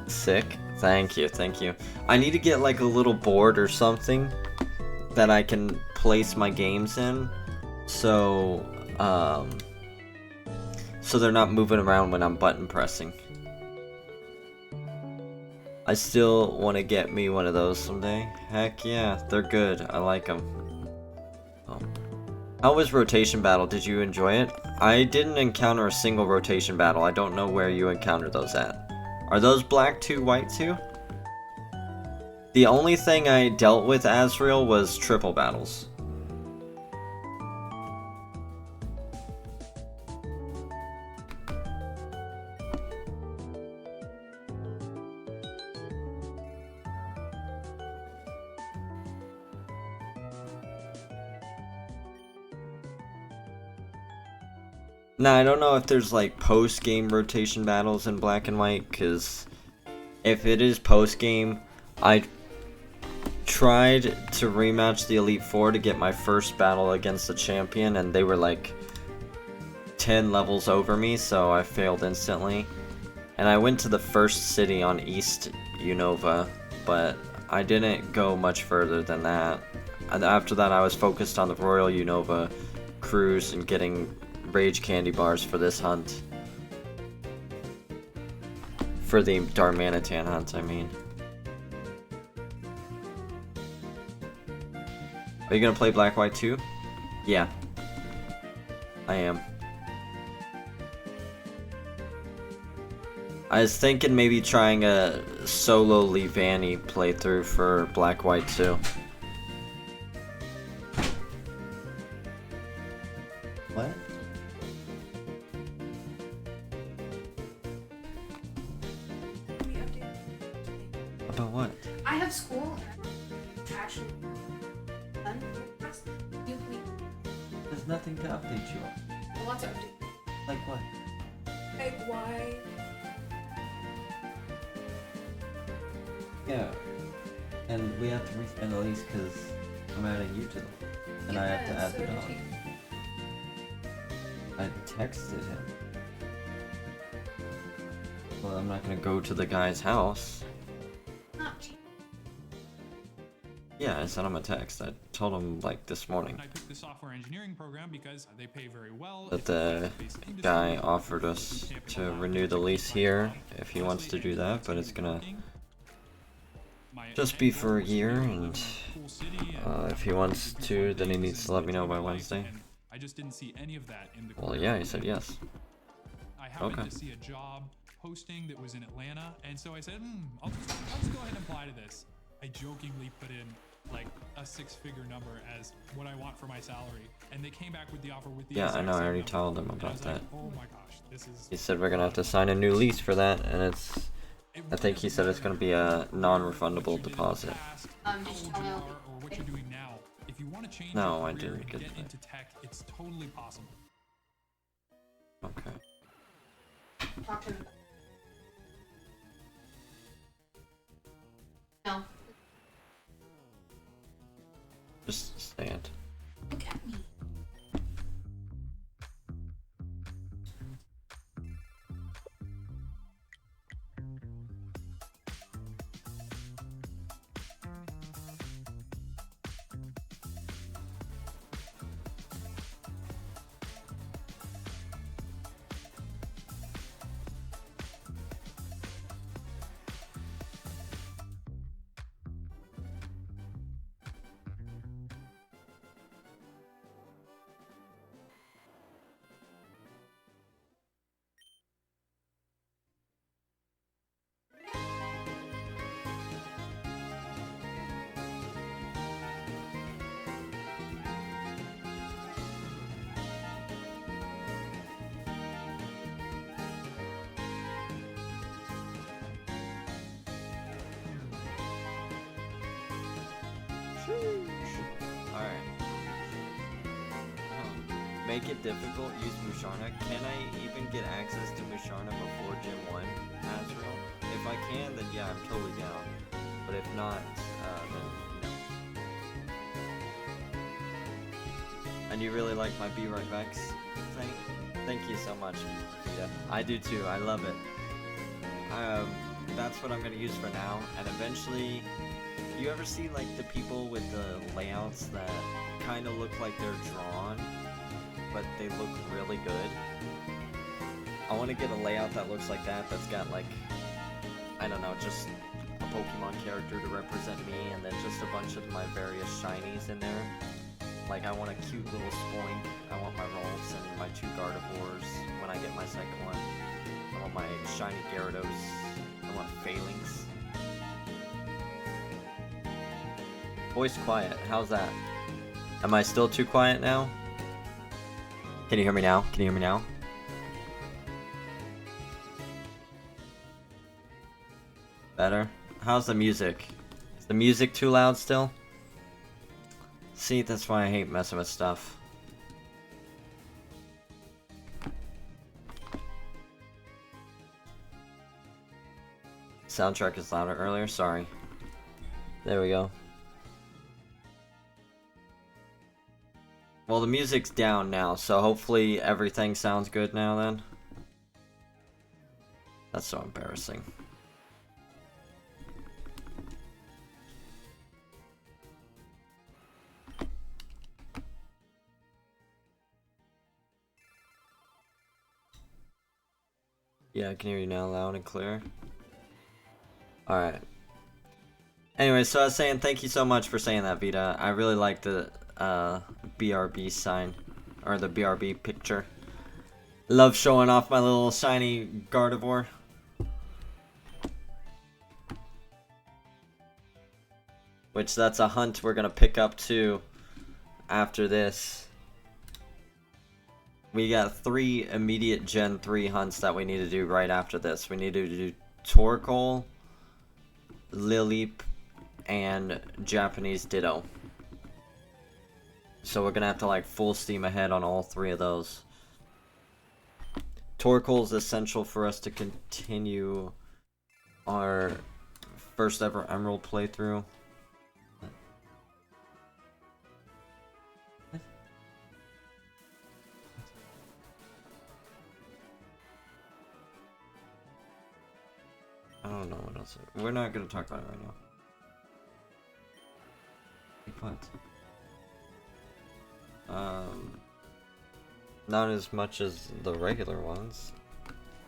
Sick. Thank you, thank you. I need to get like a little board or something that I can place my games in, so they're not moving around when I'm button pressing. I still want to get me one of those someday. Heck yeah, they're good. I like them. Oh. How was rotation battle? Did you enjoy it? I didn't encounter a single rotation battle. I don't know where you encountered those at. Are those black 2, white 2? The only thing I dealt with Azrael was triple battles. Now, I don't know if there's like post-game rotation battles in black and white, because if it is post-game, I tried to rematch the Elite Four to get my first battle against the champion, and they were like 10 levels over me, so I failed instantly. And I went to the first city on East Unova, but I didn't go much further than that. And after that, I was focused on the Royal Unova cruise and getting Rage Candy Bars for this hunt. For the Darmanitan hunt, I mean. Are you gonna play Black White too? Yeah. I am. I was thinking maybe trying a solo Levani playthrough for Black White 2. What? About what? I have school. Actually, done. You please. There's nothing to update you on. What's update? Like what? Like why? Yeah. And we have to respend the lease because I'm adding you to them. And I have to add the dog. I texted him. Well, I'm not gonna go to the guy's house. Yeah, I sent him a text. I told him like this morning. I picked the software engineering program because they pay very well. That the guy offered us to renew the lease here if he wants to do that, but it's gonna just be for a year, and if he wants to, then he needs to let me know by Wednesday. I just didn't see any of that in the Well, yeah, he said yes. I happened to see a job posting that was in Atlanta, and so I said, let's go ahead and apply to this. I jokingly put in like a six-figure number as what I want for my salary, and they came back with the offer with the Yeah, I exact know. I same already number. told him And I about was that. like, oh my gosh, this is. He said we're gonna have to sign a new lease for that, and it's. I think he said it's gonna be a non-refundable deposit. Did you tell me? Or what you're doing now. If you want to change No, your I career didn't and get get that. into tech, it's totally possible. Okay. Talk to him. No. Just stand. Look at me. Alright. Make it difficult, use Musharna. Can I even get access to Musharna before Gym 1 Azrael? If I can, then yeah, I'm totally down. But if not, then no. And you really like my Be Right Vex thing? Thank you so much, Vita. I do too, I love it. That's what I'm gonna use for now, and eventually, you ever see like the people with the layouts that kind of look like they're drawn, but they look really good? I want to get a layout that looks like that, that's got like, I don't know, just a Pokemon character to represent me, and then just a bunch of my various shinies in there. Like, I want a cute little Spoink, I want my Rolls and my 2 Gardevoirs when I get my second one. I want my shiny Gyarados, I want Phalanx. Voice quiet, how's that? Am I still too quiet now? Can you hear me now? Can you hear me now? Better? How's the music? Is the music too loud still? See, that's why I hate messing with stuff. Soundtrack is louder earlier, sorry. There we go. Well, the music's down now, so hopefully everything sounds good now then. That's so embarrassing. Yeah, I can hear you now loud and clear. Alright. Anyway, so I was saying thank you so much for saying that, Vita. I really like the BRB sign, or the BRB picture. Love showing off my little shiny Gardevoir. Which that's a hunt we're gonna pick up too after this. We got 3 immediate Gen 3 hunts that we need to do right after this. We need to do Torkoal, Lileep, and Japanese Ditto. So we're gonna have to like full steam ahead on all 3 of those. Torkoal is essential for us to continue our first ever Emerald playthrough. I don't know what else. We're not gonna talk about it right now. What? Not as much as the regular ones.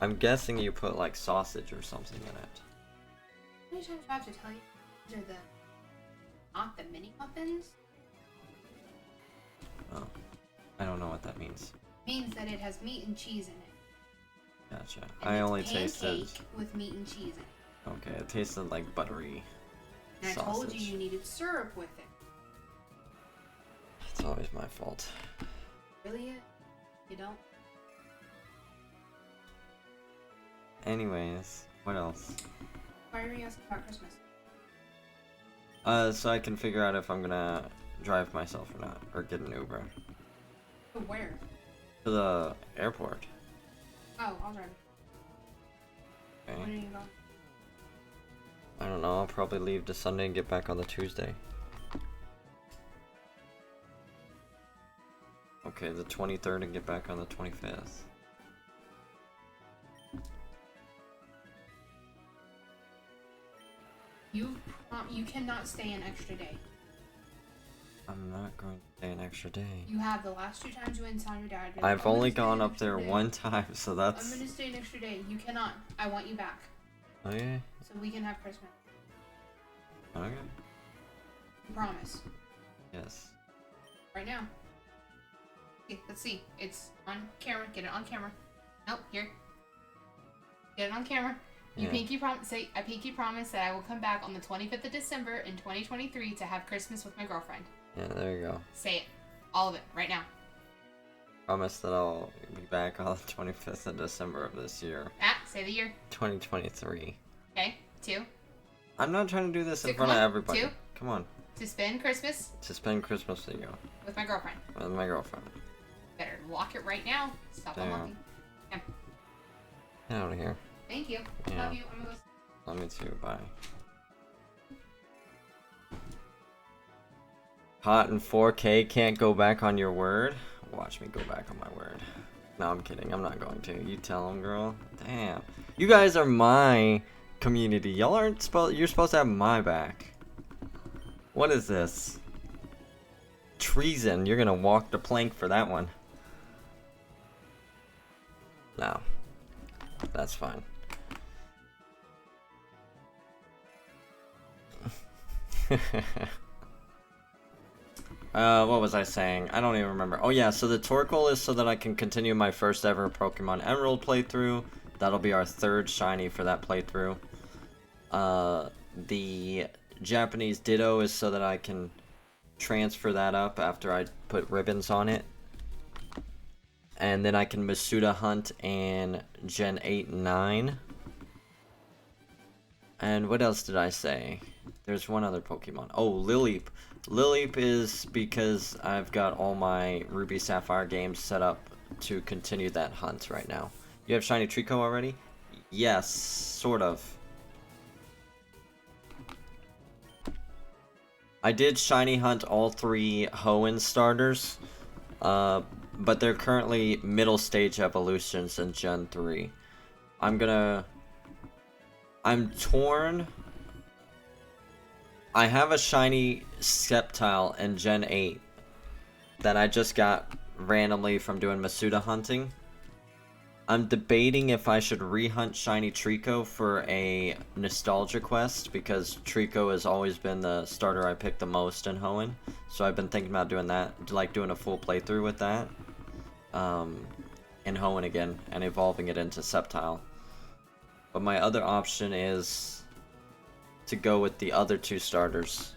I'm guessing you put like sausage or something in it. How many times do I have to tell you? These are the not the mini muffins. Oh, I don't know what that means. It means that it has meat and cheese in it. Gotcha. And I it's only tasted. pancake with meat and cheese in it. Okay, it tasted like buttery And sausage. I told you you needed syrup with it. It's always my fault. Really? You don't? Anyways, what else? Why are you asking about Christmas? So I can figure out if I'm gonna drive myself or not, or get an Uber. To where? To the airport. Oh, I'll drive. Okay. When are you going? I don't know, I'll probably leave the Sunday and get back on the Tuesday. Okay, the 23rd and get back on the 25th. You cannot stay an extra day. I'm not going to stay an extra day. You have the last 2 times you went and saw your dad. You're I've "I'm only gonna stay gone an up extra there day. one time, so that's... I'm gonna stay an extra day. You cannot. I want you back. Okay. So we can have Christmas. Okay. Promise. Yes. Right now. Okay, let's see. It's on camera. Get it on camera. Nope, here. Get it on camera. You Yeah. pinky promise. I pinky promise that I will come back on the 25th of December in 2023 to have Christmas with my girlfriend. Yeah, there you go. Say it. All of it. Right now. Promise that I'll be back on the 25th of December of this year. Say the year. 2023. Okay. 2. I'm not trying to do this in Come front of on, everybody. 2. Come on. To spend Christmas To spend Christmas with you. with my girlfriend. With my girlfriend. Better lock it right now. Stop Damn. unlocking. Okay. Get out of here. Thank you. Yeah. Love you. I'm gonna go. Love me too. Bye. Hot in 4K, can't go back on your word? Watch me go back on my word. No, I'm kidding. I'm not going to. You tell him, girl. Damn. You guys are my community. Y'all aren't supposed... You're supposed to have my back. What is this? Treason. You're gonna walk the plank for that one. No. That's fine. What was I saying? I don't even remember. Oh yeah, so the Torkoal is so that I can continue my first ever Pokemon Emerald playthrough. That'll be our 3rd shiny for that playthrough. The Japanese Ditto is so that I can transfer that up after I put ribbons on it. And then I can Masuda hunt in Gen 8 and 9. And what else did I say? There's one other Pokemon. Oh, Lileep. Lileep is because I've got all my Ruby Sapphire games set up to continue that hunt right now. You have Shiny Trico already? Yes, sort of. I did Shiny Hunt all 3 Hoenn starters, but they're currently middle stage evolutions in Gen 3. I'm torn. I have a shiny Sceptile in Gen 8 that I just got randomly from doing Masuda hunting. I'm debating if I should rehunt shiny Trico for a nostalgia quest because Trico has always been the starter I picked the most in Hoenn. So I've been thinking about doing that, like doing a full playthrough with that in Hoenn again and evolving it into Sceptile. But my other option is to go with the other 2 starters.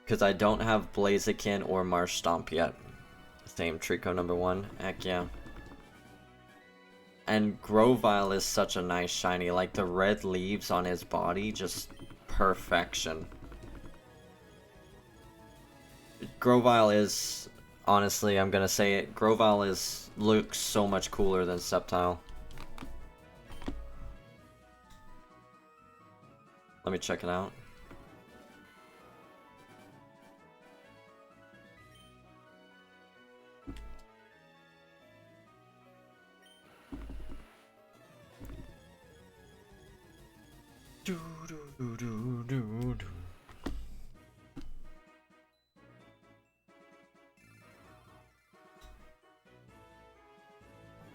Because I don't have Blaziken or Marshtomp yet. Same Trico number 1. Heck yeah. And Grovyle is such a nice shiny. Like the red leaves on his body, just perfection. Grovyle is, honestly, I'm gonna say it. Grovyle looks so much cooler than Sceptile. Let me check it out.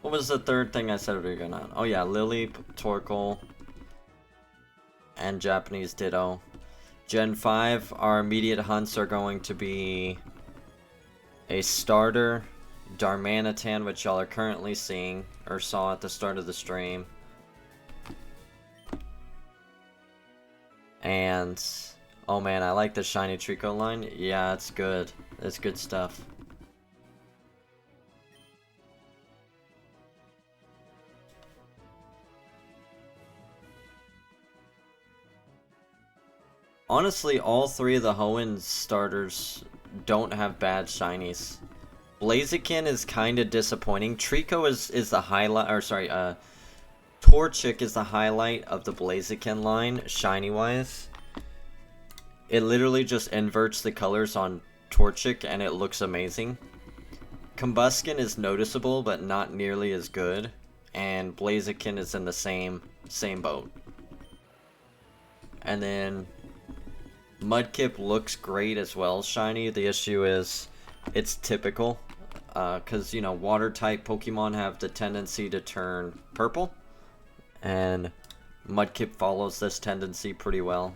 What was the 3rd thing I said we were gonna? Oh yeah, Lileep, Torkoal, and Japanese Ditto. Gen 5, our immediate hunts are going to be a starter, Darmanitan, which y'all are currently seeing, or saw at the start of the stream. And Oh man, I like the shiny Trico line. Yeah, it's good. It's good stuff. Honestly, all three of the Hoenn starters don't have bad shinies. Blaziken is kind of disappointing. Trico is the highlight, or sorry, Torchic is the highlight of the Blaziken line, shiny-wise. It literally just inverts the colors on Torchic and it looks amazing. Combusken is noticeable, but not nearly as good. And Blaziken is in the same boat. And then Mudkip looks great as well, shiny. The issue is it's typical. Because, you know, water-type Pokemon have the tendency to turn purple. And Mudkip follows this tendency pretty well.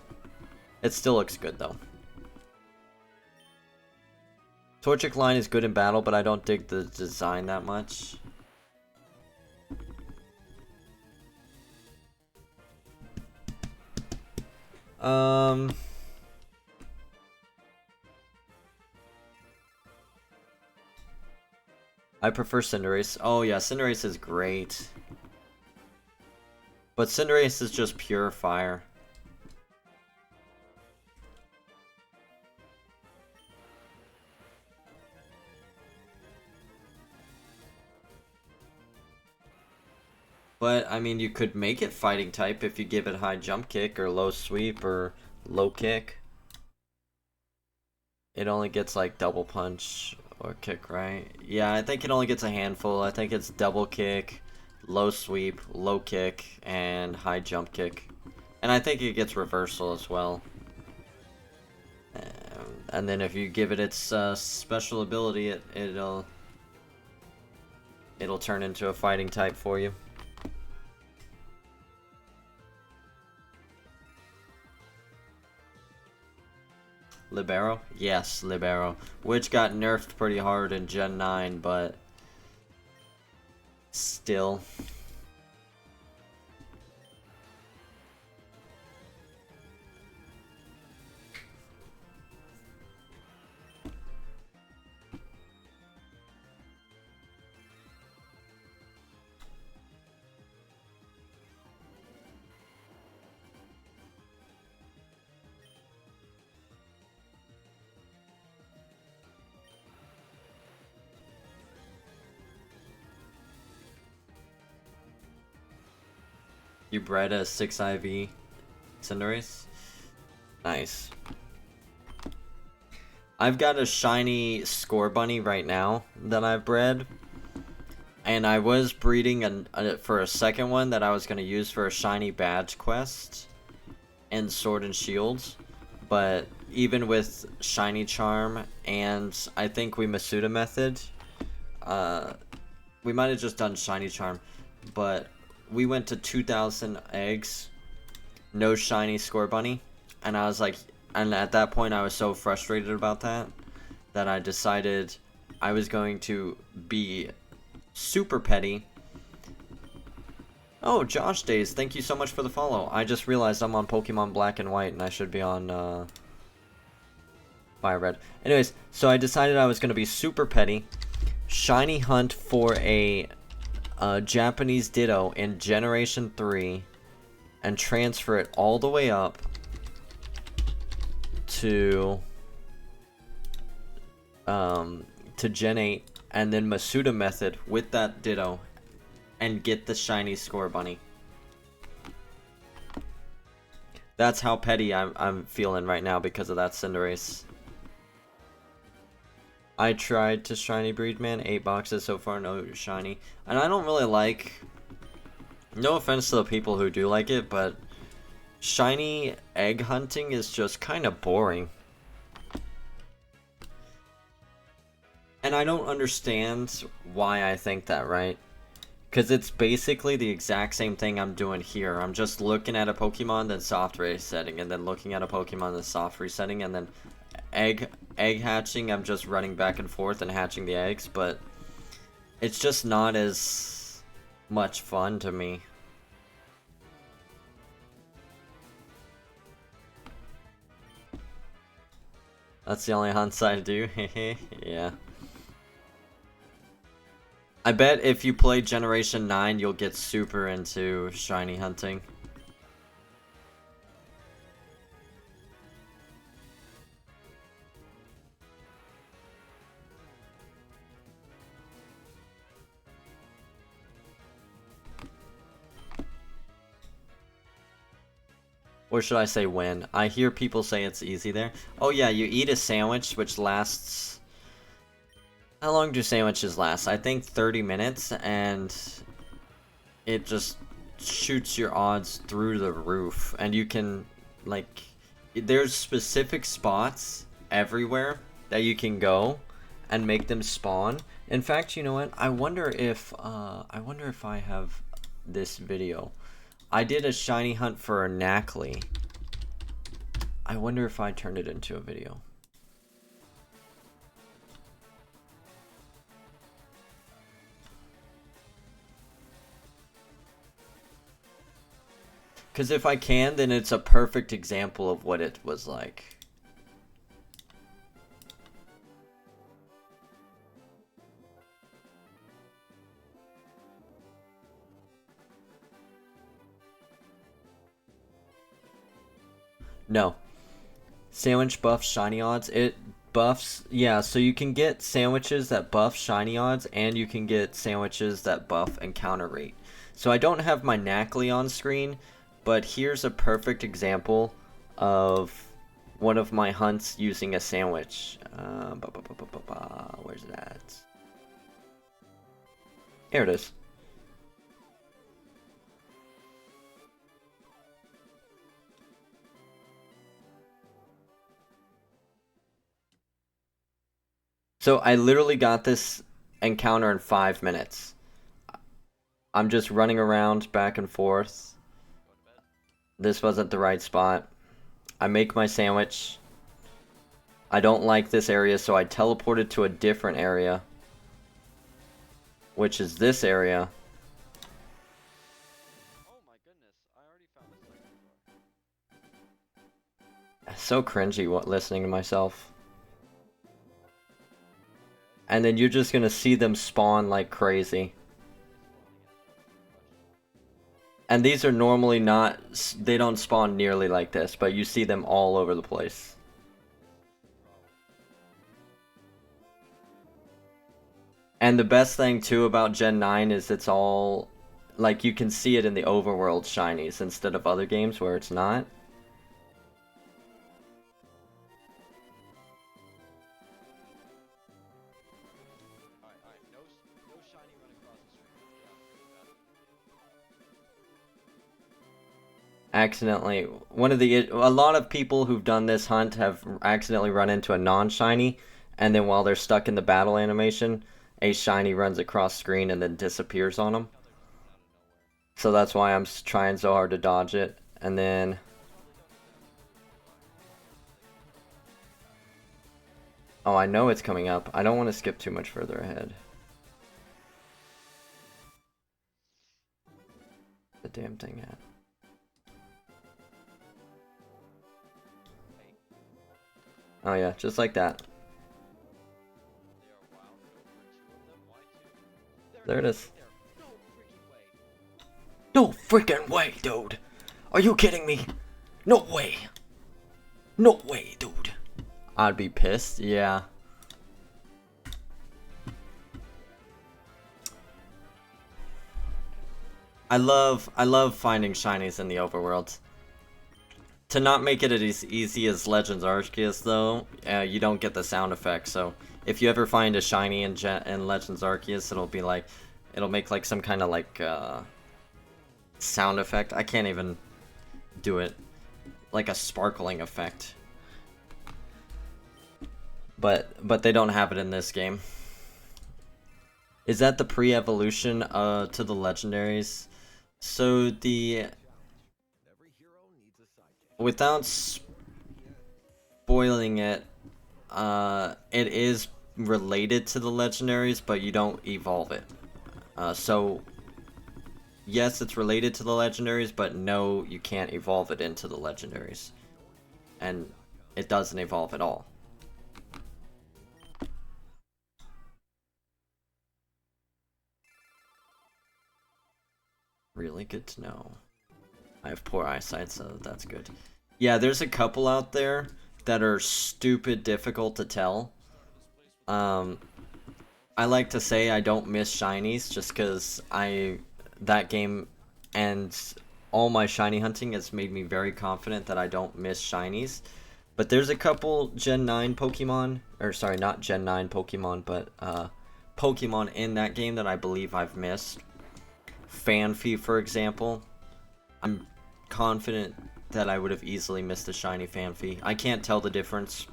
It still looks good, though. Torchic line is good in battle, but I don't dig the design that much. I prefer Cinderace. Oh yeah, Cinderace is great. But Cinderace is just pure fire. But, I mean, you could make it fighting type if you give it high jump kick or low sweep or low kick. It only gets like double punch or kick, right? Yeah, I think it only gets a handful. I think it's double kick, low sweep, low kick, and high jump kick. And I think it gets reversal as well. And then if you give it its special ability, it'll turn into a fighting type for you. Libero? Yes, Libero. Which got nerfed pretty hard in Gen 9, but still. You bred a 6 IV Cinderace? Nice. I've got a shiny Scorbunny right now that I've bred. And I was breeding for a second one that I was going to use for a shiny badge quest in Sword and Shield. But even with shiny charm and I think we Masuda method, we might have just done shiny charm, but we went to 2,000 eggs, no shiny Scorbunny, and I was like, and at that point I was so frustrated about that I decided I was going to be super petty. Oh, Josh Days, thank you so much for the follow. I just realized I'm on Pokemon Black and White and I should be on Fire Red. Anyways, so I decided I was going to be super petty, shiny hunt for a Japanese Ditto in Generation 3 and transfer it all the way up to Gen 8 and then Masuda method with that Ditto and get the shiny Scorbunny. That's how petty I'm feeling right now because of that Cinderace. I tried to shiny breed, man. 8 boxes so far, no shiny. And I don't really like... No offense to the people who do like it, but shiny egg hunting is just kind of boring. And I don't understand why I think that, right? Because it's basically the exact same thing I'm doing here. I'm just looking at a Pokemon, then soft resetting, and then looking at a Pokemon, then soft resetting, and then egg hatching. I'm just running back and forth and hatching the eggs, but it's just not as much fun to me. That's the only hunts I do. Yeah. I bet if you play Generation 9, you'll get super into shiny hunting. Or should I say when? I hear people say it's easy there. Oh yeah, you eat a sandwich which lasts... How long do sandwiches last? I think 30 minutes, and it just shoots your odds through the roof. And you can, like... There's specific spots everywhere that you can go and make them spawn. In fact, you know what? I wonder if I have this video. I did a shiny hunt for a Knackley. I wonder if I turned it into a video. Because if I can, then it's a perfect example of what it was like. No. Sandwich buffs shiny odds. It buffs, yeah, so you can get sandwiches that buff shiny odds, and you can get sandwiches that buff encounter rate. So I don't have my Knackley on screen, but here's a perfect example of one of my hunts using a sandwich. Where's it at? Here it is. So I literally got this encounter in 5 minutes. I'm just running around back and forth. This wasn't the right spot. I make my sandwich. I don't like this area, so I teleported to a different area, which is this area. So cringy listening to myself. And then you're just gonna see them spawn like crazy. And these are normally not, they don't spawn nearly like this, but you see them all over the place. And the best thing too about Gen 9 is it's all, like you can see it in the overworld shinies instead of other games where it's not. Accidentally, a lot of people who've done this hunt have accidentally run into a non-shiny, and then while they're stuck in the battle animation, a shiny runs across screen and then disappears on them. So that's why I'm trying so hard to dodge it. And then oh, I know it's coming up. I don't want to skip too much further ahead. The damn thing at. Oh yeah, just like that. There it is. No freaking way, dude. Are you kidding me? No way. No way, dude. I'd be pissed, yeah. I love finding shinies in the overworld. To not make it as easy as Legends Arceus, though, you don't get the sound effect. So if you ever find a shiny in Legends Arceus, it'll make like some kind of like sound effect. I can't even do it, like a sparkling effect. But they don't have it in this game. Is that the pre-evolution to the legendaries? So without spoiling it, it is related to the legendaries, but you don't evolve it. So yes, it's related to the legendaries, but no, you can't evolve it into the legendaries. And it doesn't evolve at all. good to know. I have poor eyesight, so that's good. Yeah, there's a couple out there that are stupid difficult to tell. I like to say I don't miss shinies just because that game and all my shiny hunting has made me very confident that I don't miss shinies. But there's a couple Gen 9 Pokemon, or sorry, not Gen 9 Pokemon, but Pokemon in that game that I believe I've missed. Fanfi, for example. I'm confident that I would have easily missed a shiny Fanfi. I can't tell the difference.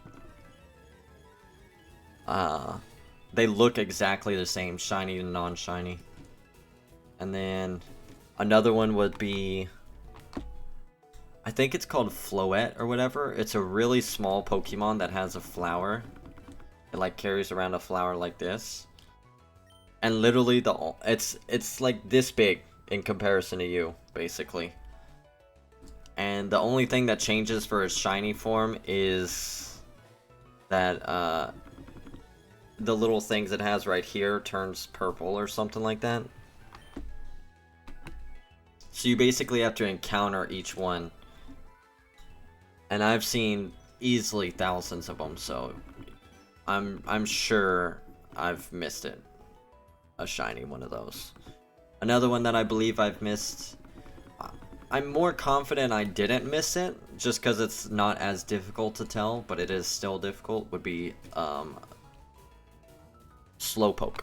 They look exactly the same, shiny and non-shiny. And then another one would be, I think it's called Floette or whatever. It's a really small Pokemon that has a flower. It like carries around a flower like this. And literally it's like this big in comparison to you, basically. And the only thing that changes for its shiny form is that the little things it has right here turns purple or something like that. So you basically have to encounter each one. And I've seen easily thousands of them, so I'm sure I've missed it. A shiny one of those. Another one that I believe I've missed, I'm more confident I didn't miss it, just because it's not as difficult to tell, but it is still difficult, would be Slowpoke.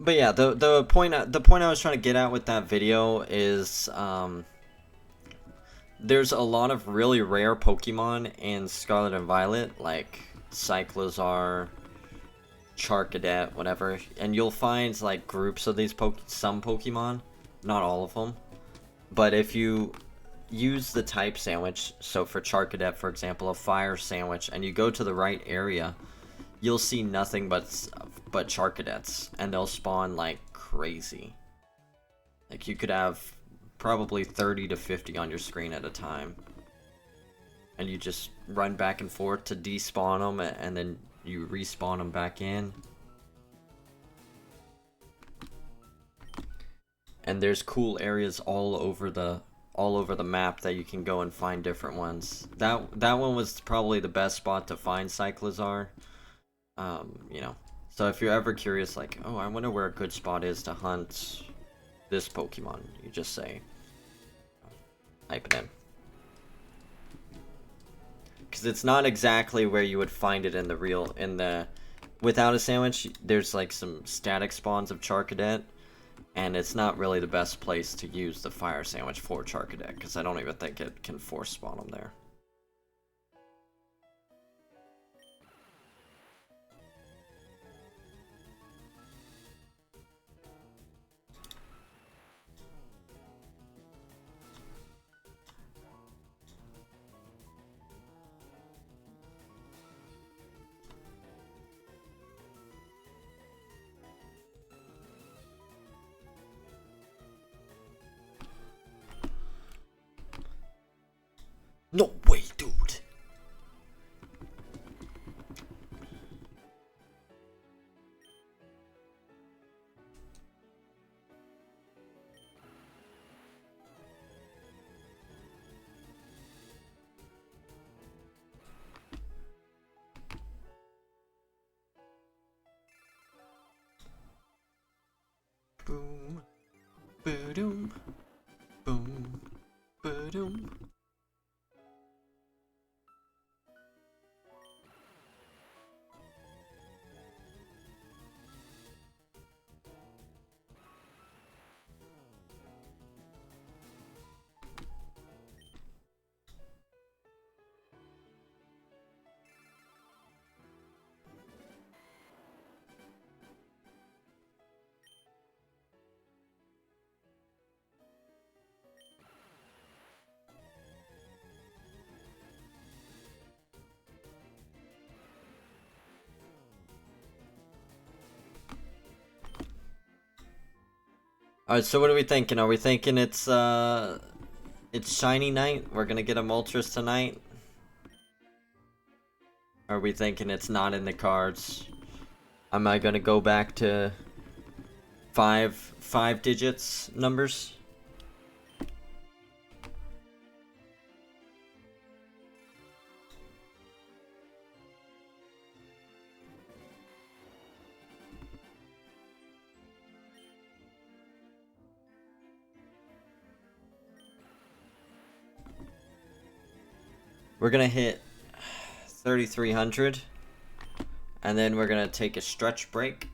But yeah, the point I was trying to get at with that video is there's a lot of really rare Pokemon in Scarlet and Violet, like Cyclizar, Charcadet, whatever, and you'll find like groups of these some Pokemon, not all of them. But if you use the type sandwich, so for Charcadet, for example, a fire sandwich, and you go to the right area, you'll see nothing but Charcadets, and they'll spawn like crazy. Like you could have probably 30 to 50 on your screen at a time. And you just run back and forth to despawn them, and then you respawn them back in. And there's cool areas all over the map that you can go and find different ones. That one was probably the best spot to find Cyclizar. You know, so if you're ever curious, like, oh, I wonder where a good spot is to hunt this Pokemon, you just say, type it in. Because it's not exactly where you would find it in the without a sandwich. There's like some static spawns of Charcadet. And it's not really the best place to use the fire sandwich for Charcadet, because I don't even think it can force spawn them there. No way, dude. Boom, ba-doom, boom, ba-doom. Alright, so what are we thinking? Are we thinking it's shiny night? We're gonna get a Moltres tonight? Are we thinking it's not in the cards? Am I gonna go back to five digits numbers? We're gonna hit 3,300, and then we're gonna take a stretch break.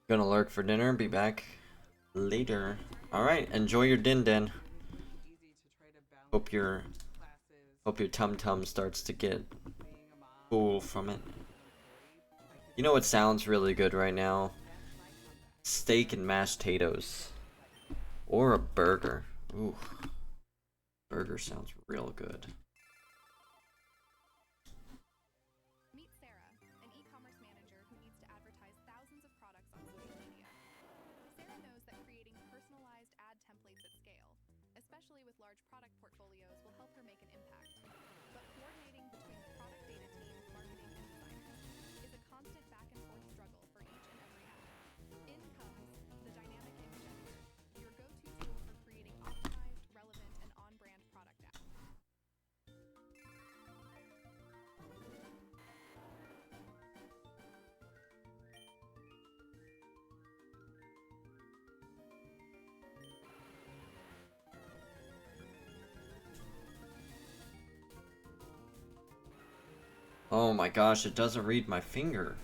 Gonna lurk for dinner, be back later. Alright, enjoy your din. Hope your tum tum starts to get full from it. You know what sounds really good right now? Steak and mashed potatoes. Or a burger. Ooh. Burger sounds real good. Oh my gosh, it doesn't read my finger.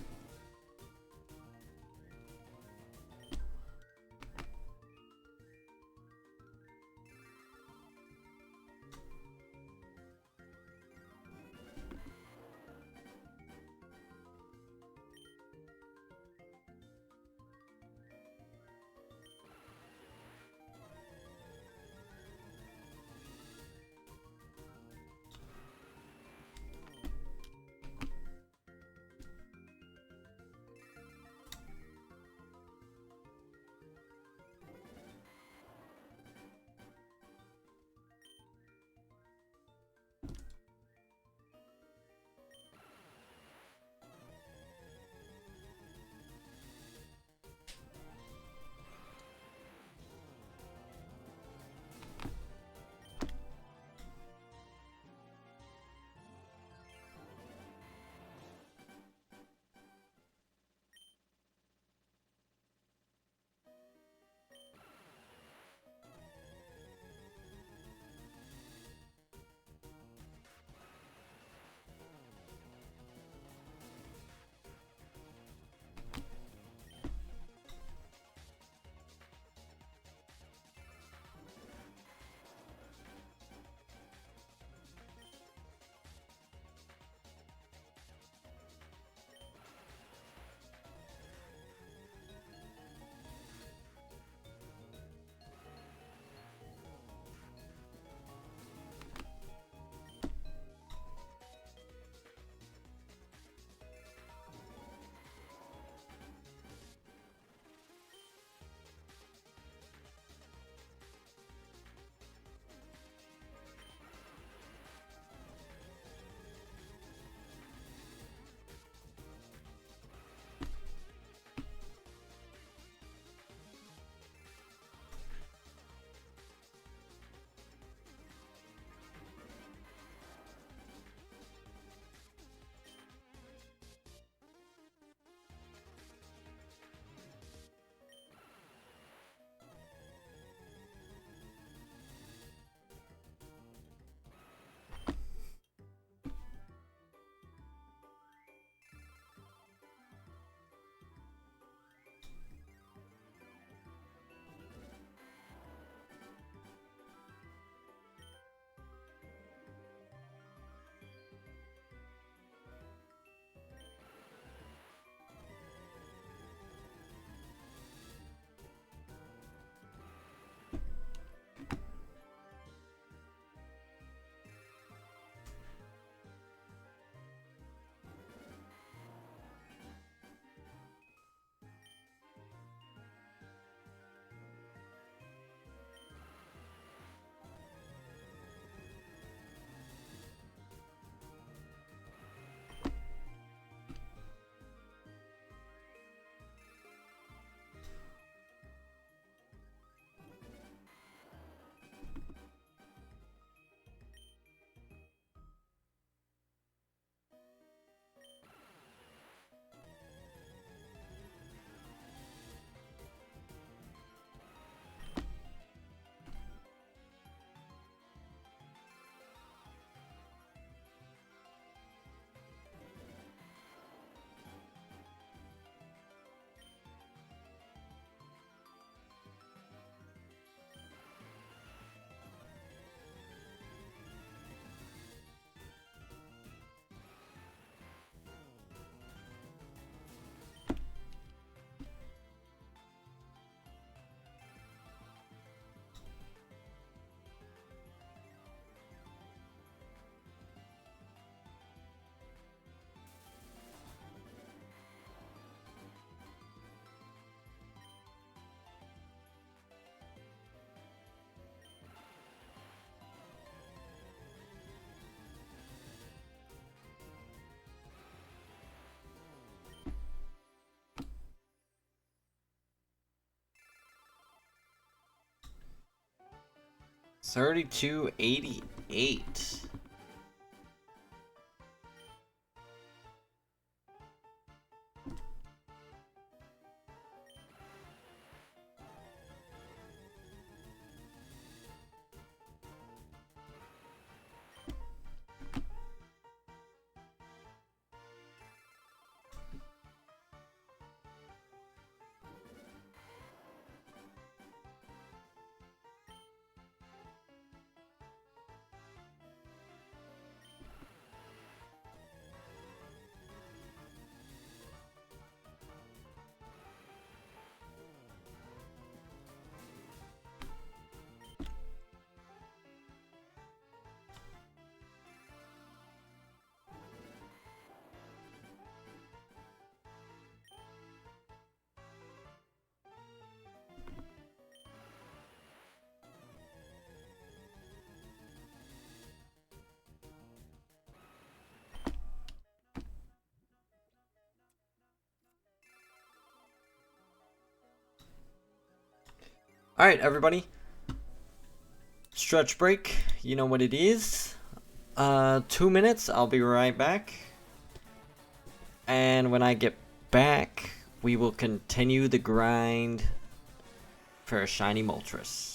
3288. Alright, everybody. Stretch break. You know what it is. 2 minutes. I'll be right back. And when I get back, we will continue the grind for a shiny Moltres.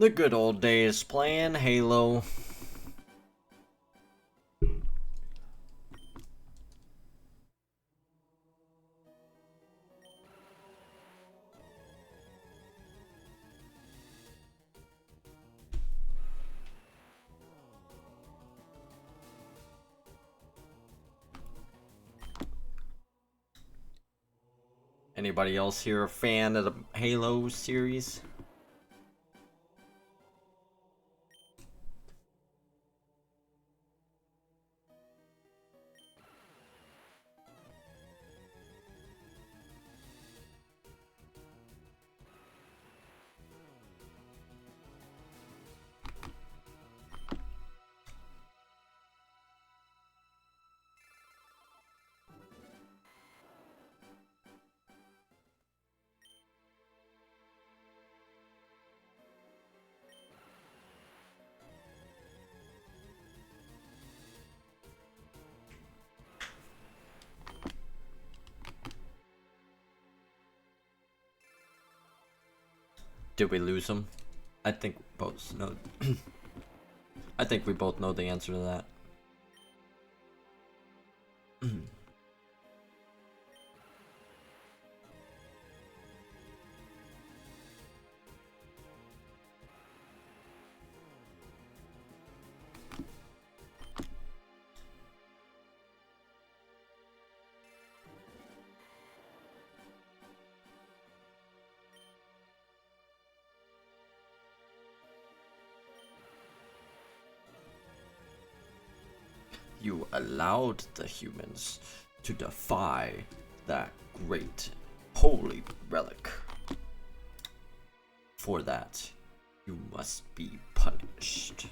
The good old days playing Halo. Anybody else here a fan of the Halo series? Did we lose him? I think both know. I think we both know the answer to that. You allowed the humans to defy that great holy relic. For that, you must be punished.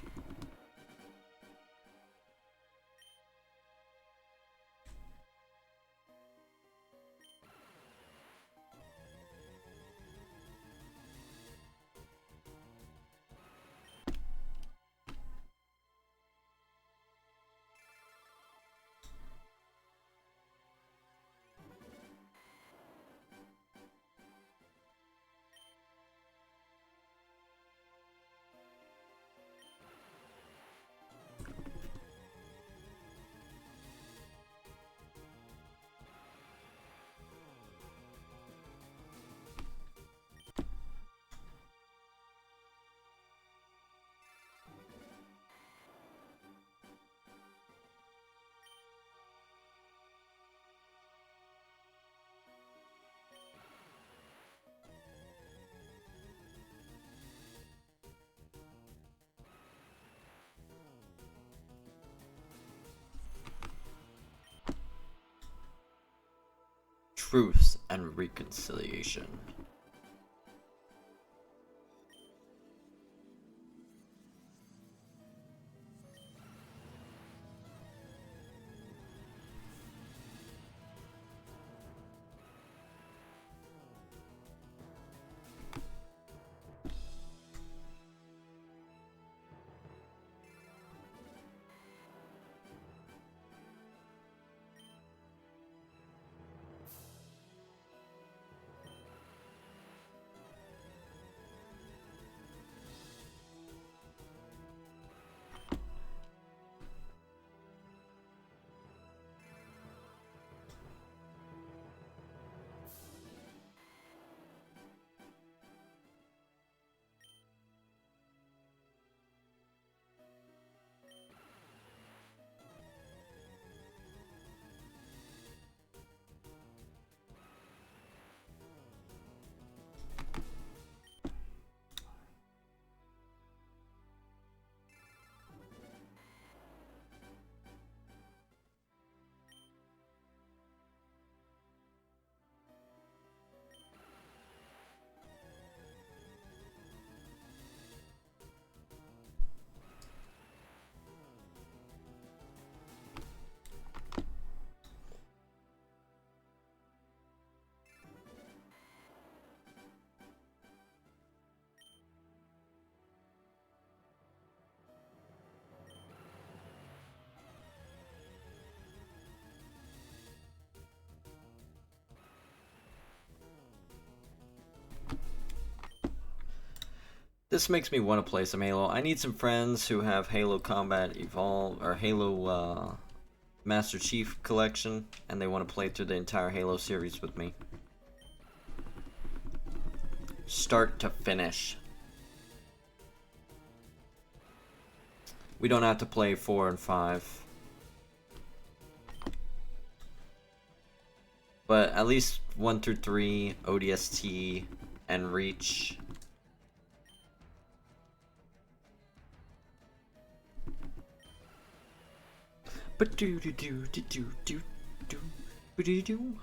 Truth and reconciliation. This makes me want to play some Halo. I need some friends who have Halo Combat Evolve or Halo Master Chief Collection, and they want to play through the entire Halo series with me. Start to finish. We don't have to play 4 and 5. But at least 1 through 3, ODST, and Reach. But do do do do do do do do do.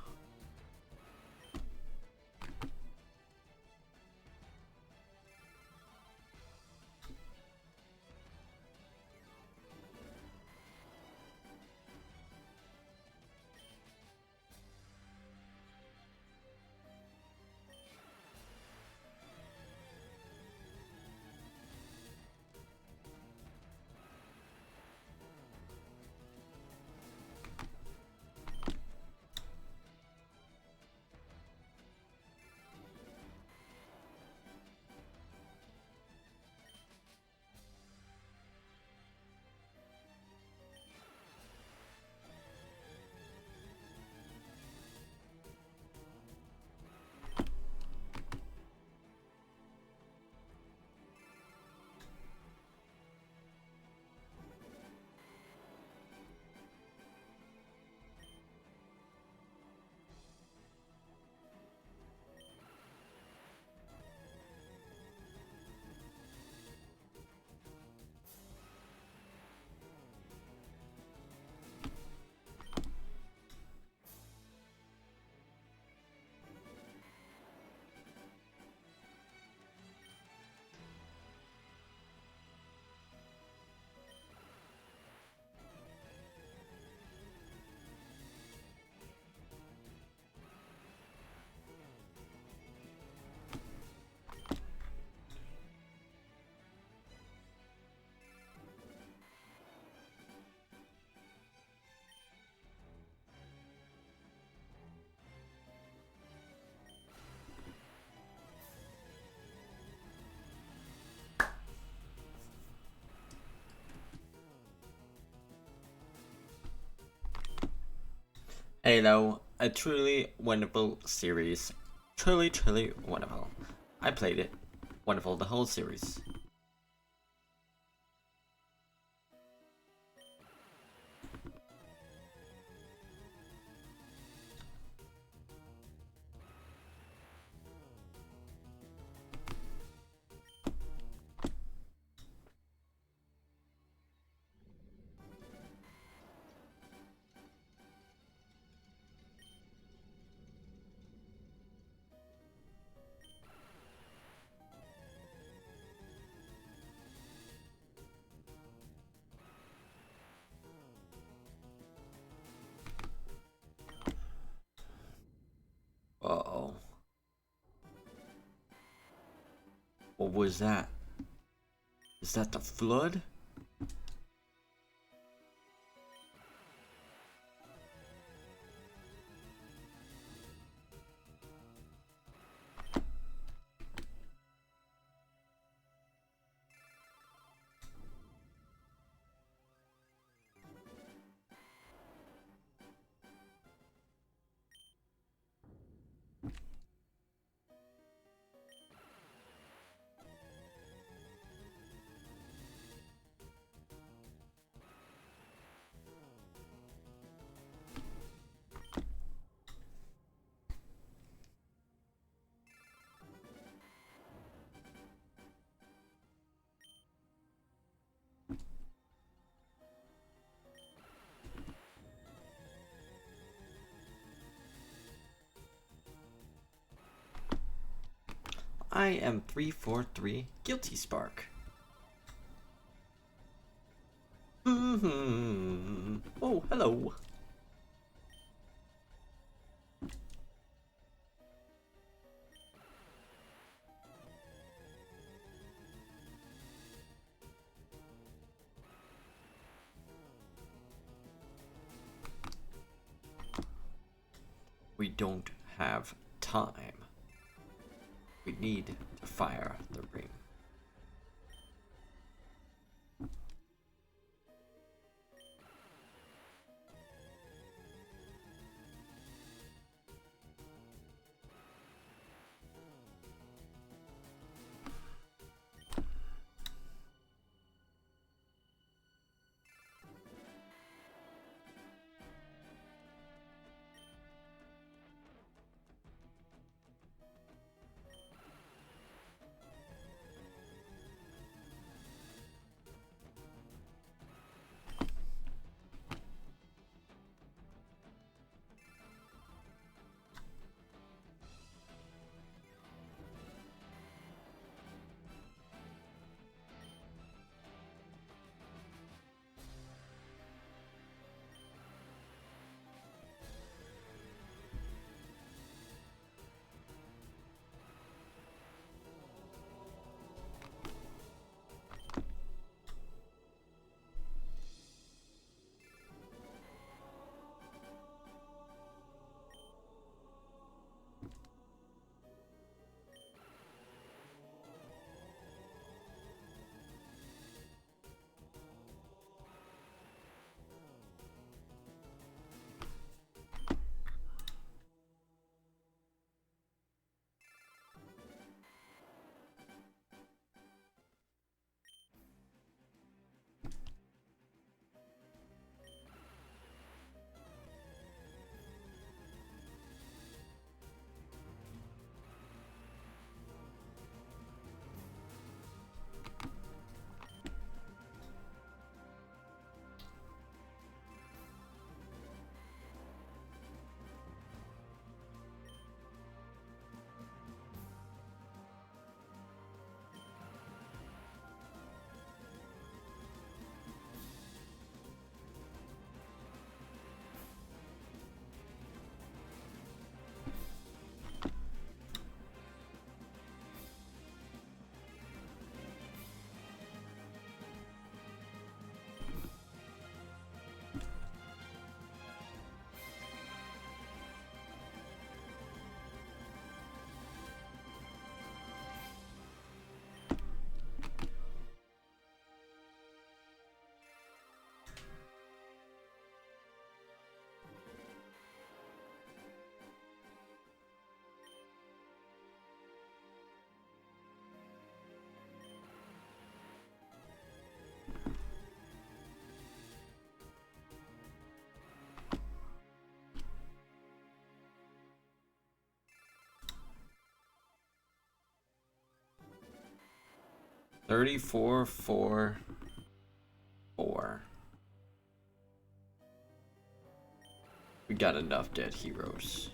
Halo, a truly wonderful series. Truly, truly wonderful. I played it. Wonderful, the whole series. Uh-oh. What was that? Is that the flood? I am 343 Guilty Spark. Oh, hello. We don't have time. We need to fire the ring. 34, 4, 4. We got enough dead heroes.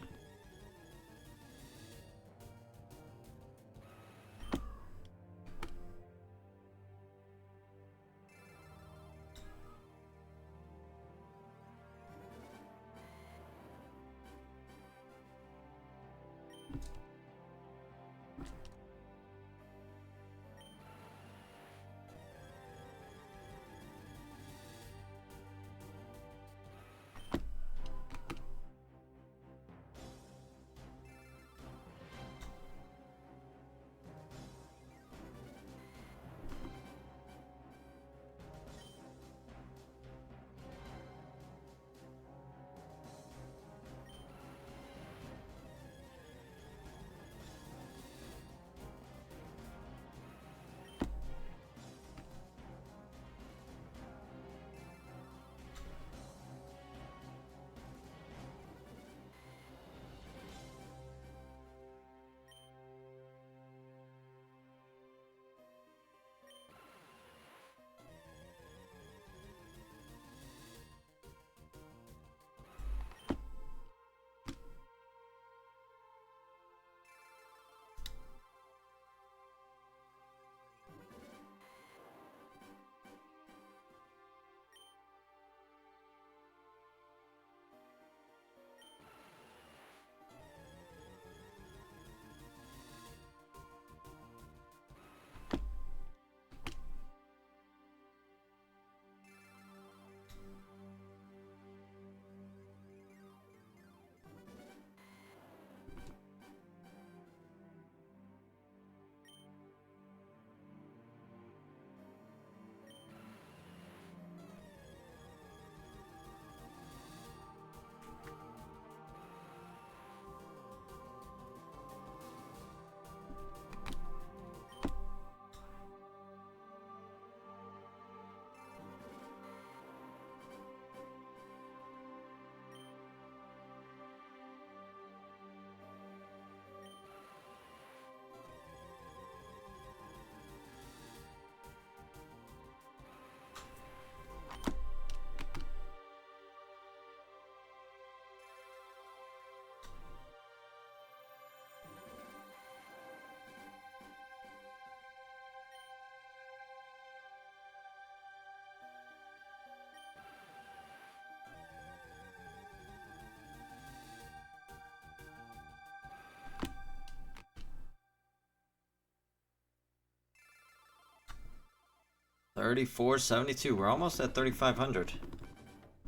$34.72. We're almost at 3,500.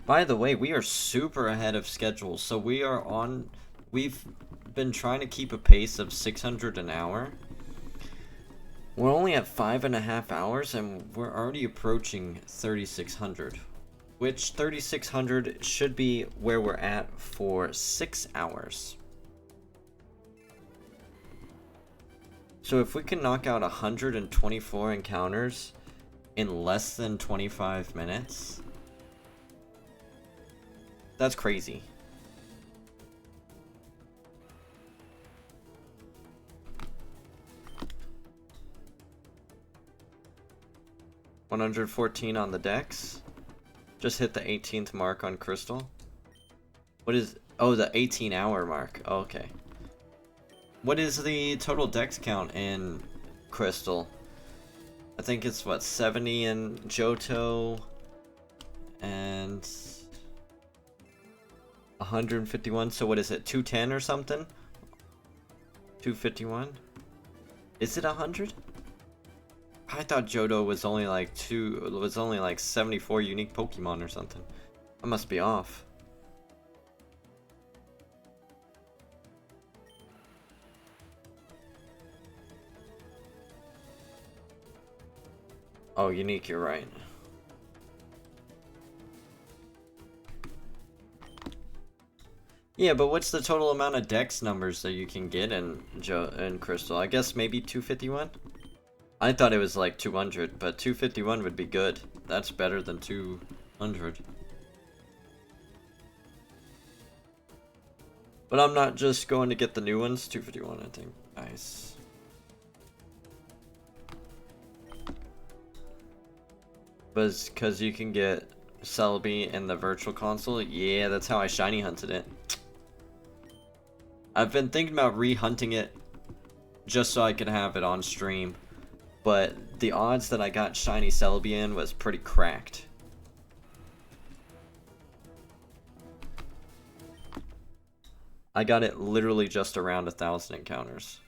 By the way, we are super ahead of schedule. So we are on. We've been trying to keep a pace of 600 an hour. We're only at 5.5 hours, and we're already approaching 3,600. Which 3,600 should be where we're at for 6 hours. So if we can knock out 124 encounters in less than 25 minutes, that's crazy. $114 on the dex. Just hit the 18th mark on Crystal. What is... Oh, the 18-hour mark. Oh, okay. What is the total dex count in Crystal? I think it's, what, 70 in Johto, and 151, so what is it, 210 or something? 251? Is it 100? I thought Johto was only like 74 unique Pokemon or something. I must be off. Oh, unique, you're right. Yeah, but what's the total amount of dex numbers that you can get in Crystal? I guess maybe 251? I thought it was like 200, but 251 would be good. That's better than 200. But I'm not just going to get the new ones. 251, I think. Nice. Was because you can get Celebi in the Virtual Console. Yeah, that's how I shiny hunted it. I've been thinking about re-hunting it just so I could have it on stream, but the odds that I got shiny Celebi in was pretty cracked. I got it literally just around 1,000 encounters.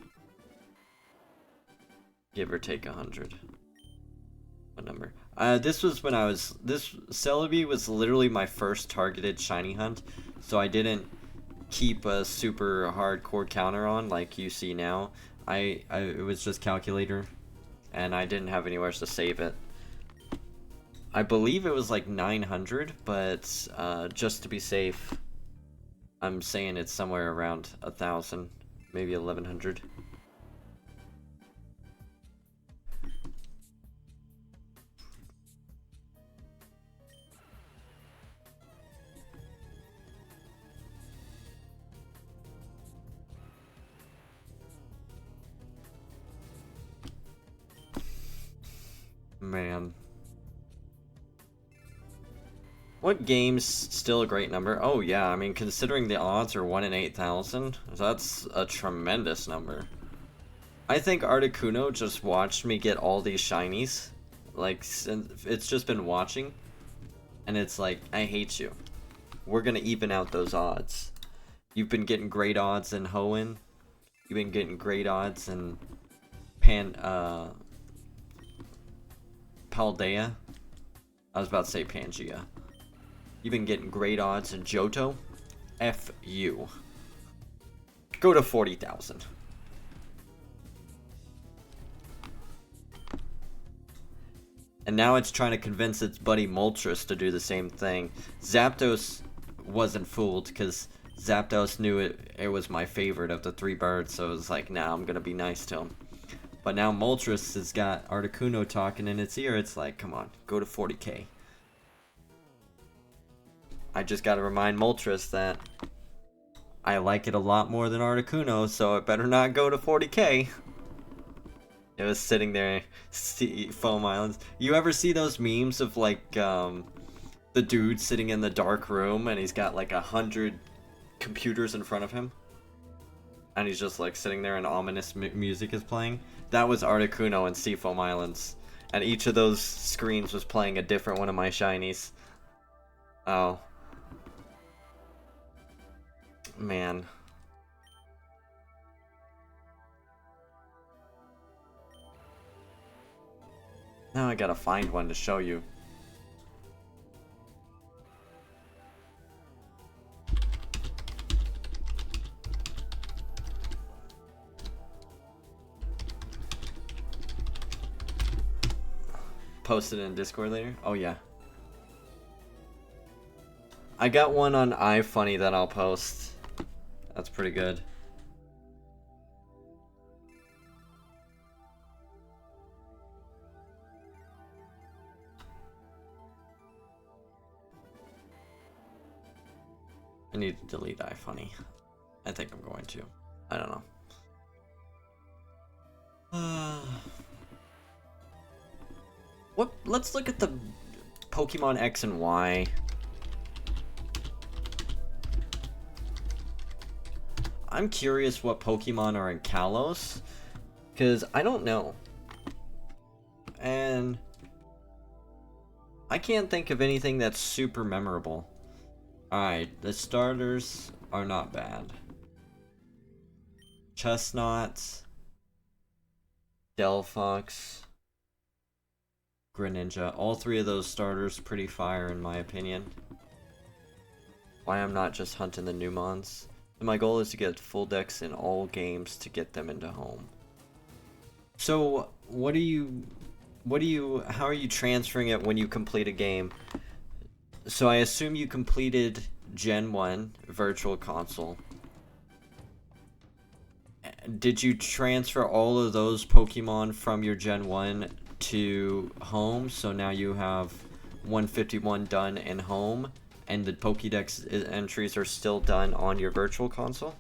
Give or take 100. What number? This was when this Celebi was literally my first targeted shiny hunt, so I didn't keep a super hardcore counter on like you see now. It was just calculator, and I didn't have anywhere to save it. I believe it was like 900, but just to be safe, I'm saying it's somewhere around 1,000, maybe 1,100. Man. What game's still a great number? Oh yeah, I mean, considering the odds are 1 in 8,000, that's a tremendous number. I think Articuno just watched me get all these shinies. Like, it's just been watching. And it's like, I hate you. We're gonna even out those odds. You've been getting great odds in Hoenn. You've been getting great odds in Paldea. I was about to say Pangea. You've been getting great odds in Johto. F you. Go to 40,000. And now it's trying to convince its buddy Moltres to do the same thing. Zapdos wasn't fooled because Zapdos knew it was my favorite of the 3 birds, so it was like, nah, I'm gonna be nice to him. But now Moltres has got Articuno talking in its ear. It's like, come on, go to 40k. I just gotta remind Moltres that I like it a lot more than Articuno, so it better not go to 40k. It was sitting there, Foam Islands. You ever see those memes of like the dude sitting in the dark room and he's got like 100 computers in front of him? And he's just like sitting there and ominous music is playing? That was Articuno and Seafoam Islands. And each of those screens was playing a different one of my shinies. Oh. Man. Now I gotta find one to show you. Post it in Discord later? Oh yeah. I got one on iFunny that I'll post. That's pretty good. I need to delete iFunny. I think I'm going to. I don't know. What? Let's look at the Pokemon X and Y. I'm curious what Pokemon are in Kalos, because I don't know. And I can't think of anything that's super memorable. Alright, the starters are not bad. Chestnut, Delphox, Greninja. All 3 of those starters pretty fire in my opinion. Why I'm not just hunting the Numons. My goal is to get full decks in all games to get them into home. So, how are you transferring it when you complete a game? So I assume you completed Gen 1 Virtual Console. Did you transfer all of those Pokemon from your Gen 1 to home? So now you have 151 done in home, and the Pokédex entries are still done on your Virtual Console?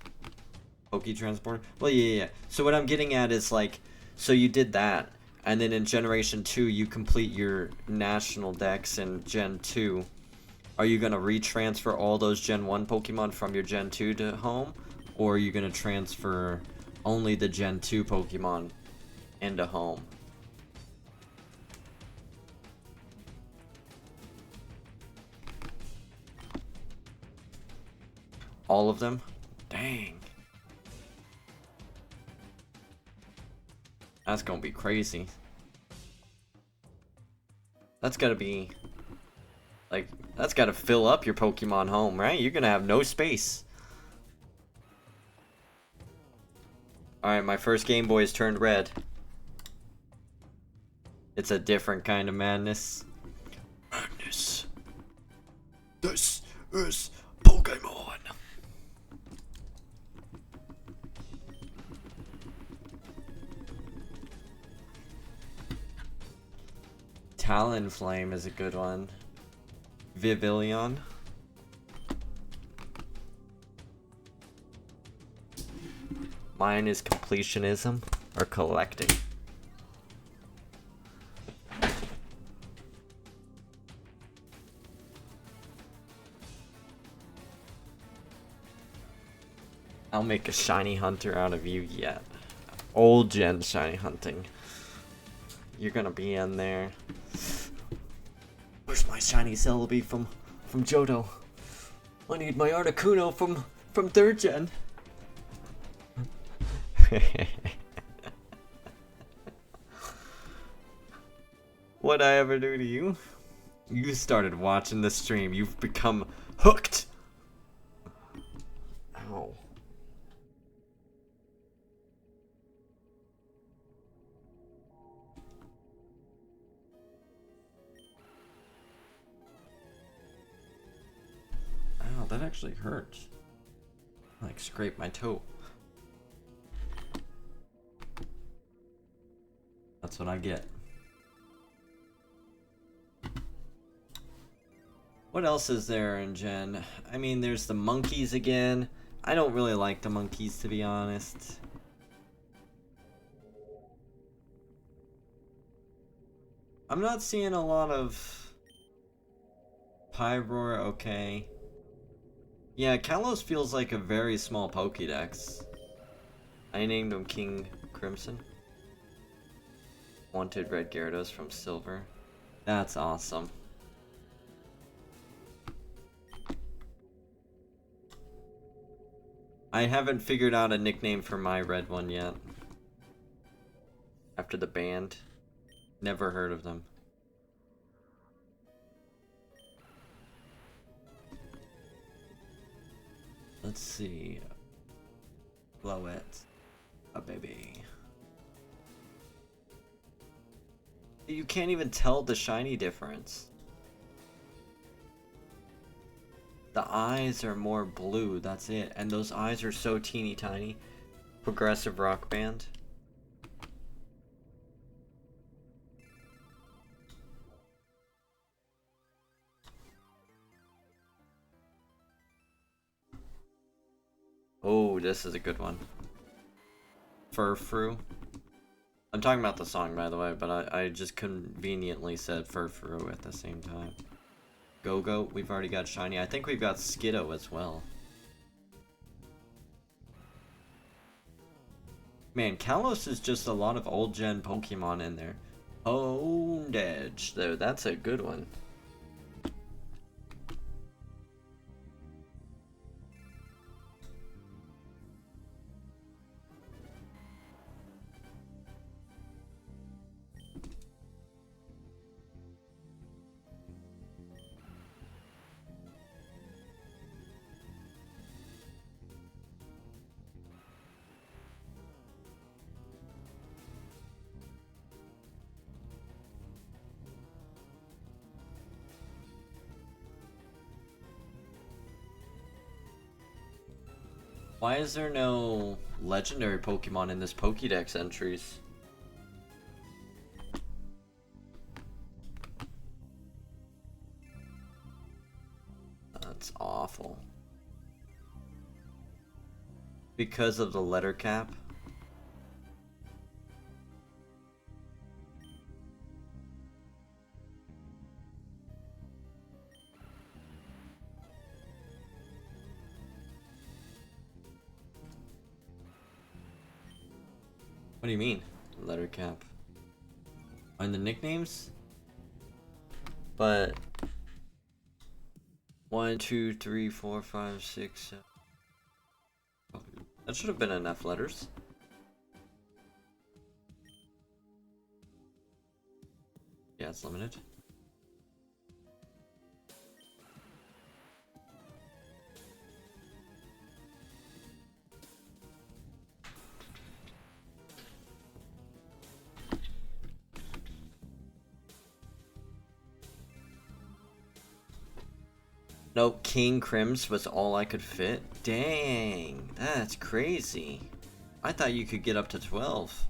Poké Transporter? Well, yeah. So what I'm getting at is like, so you did that, And then in Generation 2, you complete your national dex in Gen 2. Are you going to retransfer all those Gen 1 Pokemon from your Gen 2 to home? Or are you going to transfer only the Gen 2 Pokemon into home? All of them? Dang. That's gonna be crazy. That's gotta be... like, that's gotta fill up your Pokemon home, right? You're gonna have no space. Alright, my first Game Boy has turned red. It's a different kind of madness. Madness. This is Pokemon. Talonflame is a good one. Vivillon. Mine is completionism or collecting. I'll make a shiny hunter out of you yet. Old gen shiny hunting. You're gonna be in there. Where's my shiny Celebi from Johto? I need my Articuno from 3rd gen. What'd I ever do to you? You started watching the stream. You've become hooked. Ow. Ow, that actually hurts. Like, scrape my toe. That's what I get. What else is there in Gen? I mean, there's the monkeys again. I don't really like the monkeys, to be honest. I'm not seeing a lot of Pyroar, okay. Yeah, Kalos feels like a very small Pokédex. I named him King Crimson. Wanted red Gyarados from Silver. That's awesome. I haven't figured out a nickname for my red one yet. After the band. Never heard of them. Let's see. Blow it. A baby. You can't even tell the shiny difference. The eyes are more blue, that's it. And those eyes are so teeny tiny. Progressive Rock Band. Oh, this is a good one. Furfrou. I'm talking about the song, by the way, but I just conveniently said Furfrou at the same time. Go-Go, we've already got shiny. I think we've got Skiddo as well. Man, Kalos is just a lot of old gen Pokemon in there. Edge, though, that's a good one. Why is there no legendary Pokemon in this Pokédex entries? That's awful. Because of the letter cap? do you mean? Letter cap. And the nicknames? But 1, 2, 3, 4, 5, 6, 7. Oh, that should have been enough letters. Yeah, it's limited. Nope, King Crims was all I could fit. Dang, that's crazy. I thought you could get up to 12.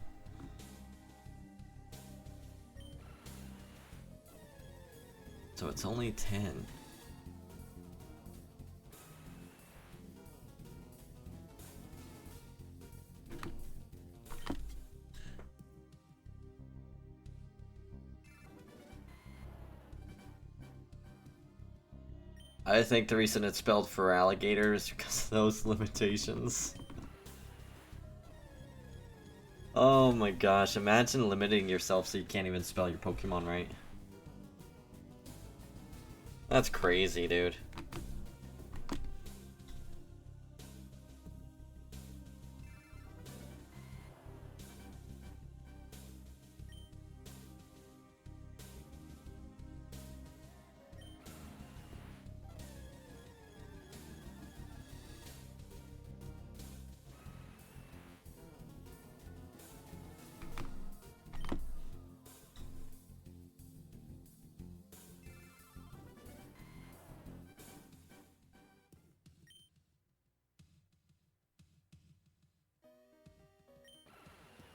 So it's only 10. I think the reason it's spelled for alligator is because of those limitations. Oh my gosh, imagine limiting yourself so you can't even spell your Pokemon right. That's crazy, dude.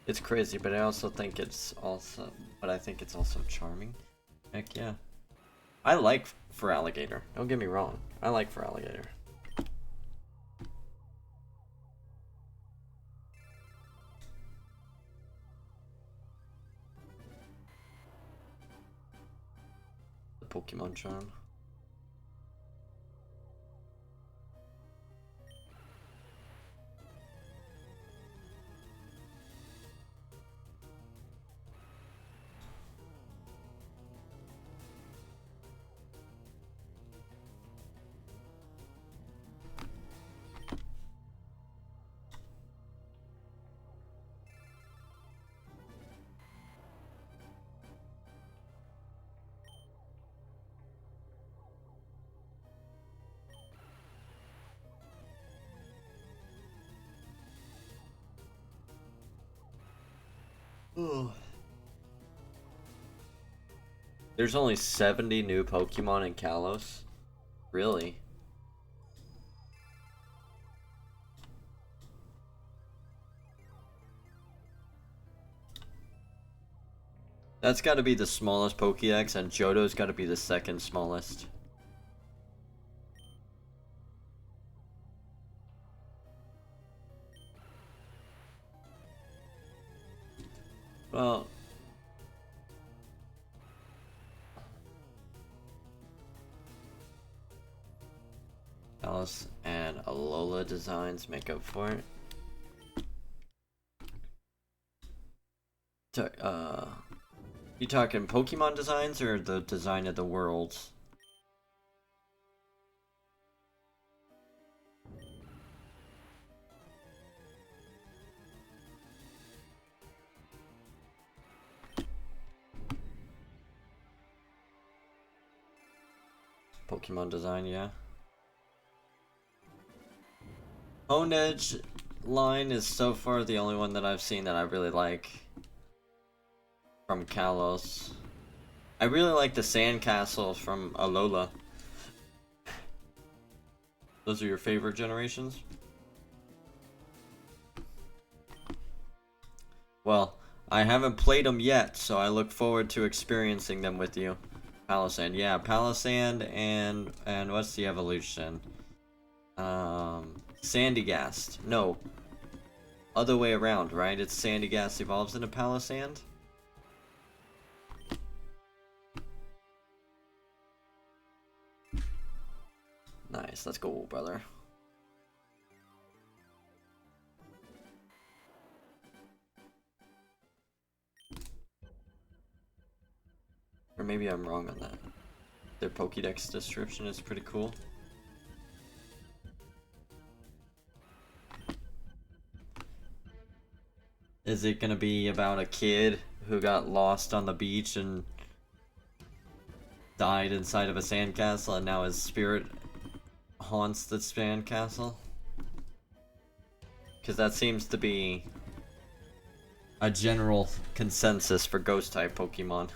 It's crazy, but I also think it's also, I think it's also charming. Heck yeah. I like for alligator. Don't get me wrong. I like for alligator. The Pokemon charm. Ugh. There's only 70 new Pokemon in Kalos? Really? That's gotta be the smallest Pokédex, and Johto's gotta be the second smallest. Well... Alice and Alola designs make up for it. You talking Pokemon designs or the design of the worlds? Pokemon design, yeah. Honed Edge line is so far the only one that I've seen that I really like. From Kalos. I really like the Sandcastle from Alola. Those are your favorite generations? Well, I haven't played them yet, so I look forward to experiencing them with you. Palisand, yeah, Palisand and what's the evolution? Sandygast. No. Other way around, right? It's Sandygast evolves into Palisand? Nice, let's go, brother. Or maybe I'm wrong on that. Their Pokédex description is pretty cool. Is it gonna be about a kid who got lost on the beach and died inside of a sandcastle and now his spirit haunts the sandcastle? Because that seems to be a general consensus for ghost-type Pokemon.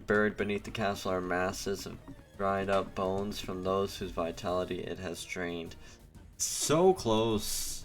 Buried beneath the castle are masses of dried up bones from those whose vitality it has drained. So close.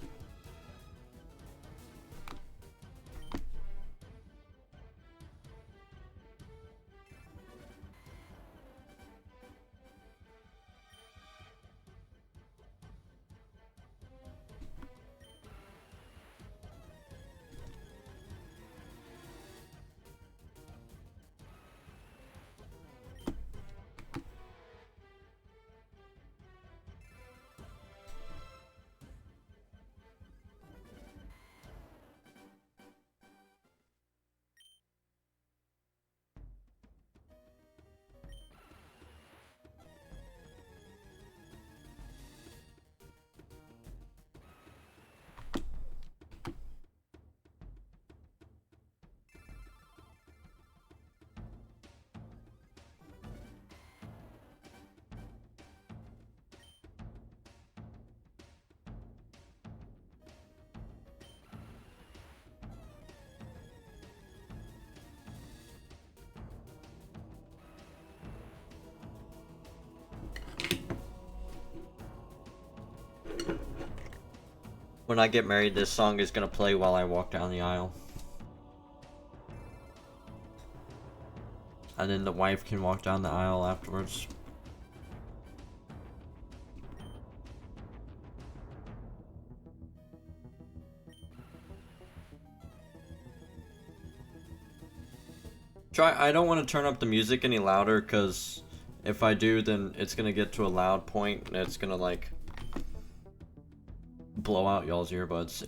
When I get married, this song is gonna play while I walk down the aisle. And then the wife can walk down the aisle afterwards. I don't want to turn up the music any louder, because if I do, then it's gonna get to a loud point and it's gonna like blow out y'all's earbuds.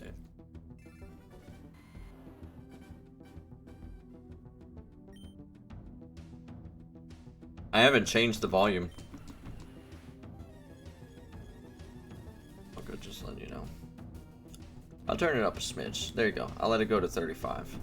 I haven't changed the volume. Okay, just letting you know. I'll turn it up a smidge. There you go. I'll let it go to 35.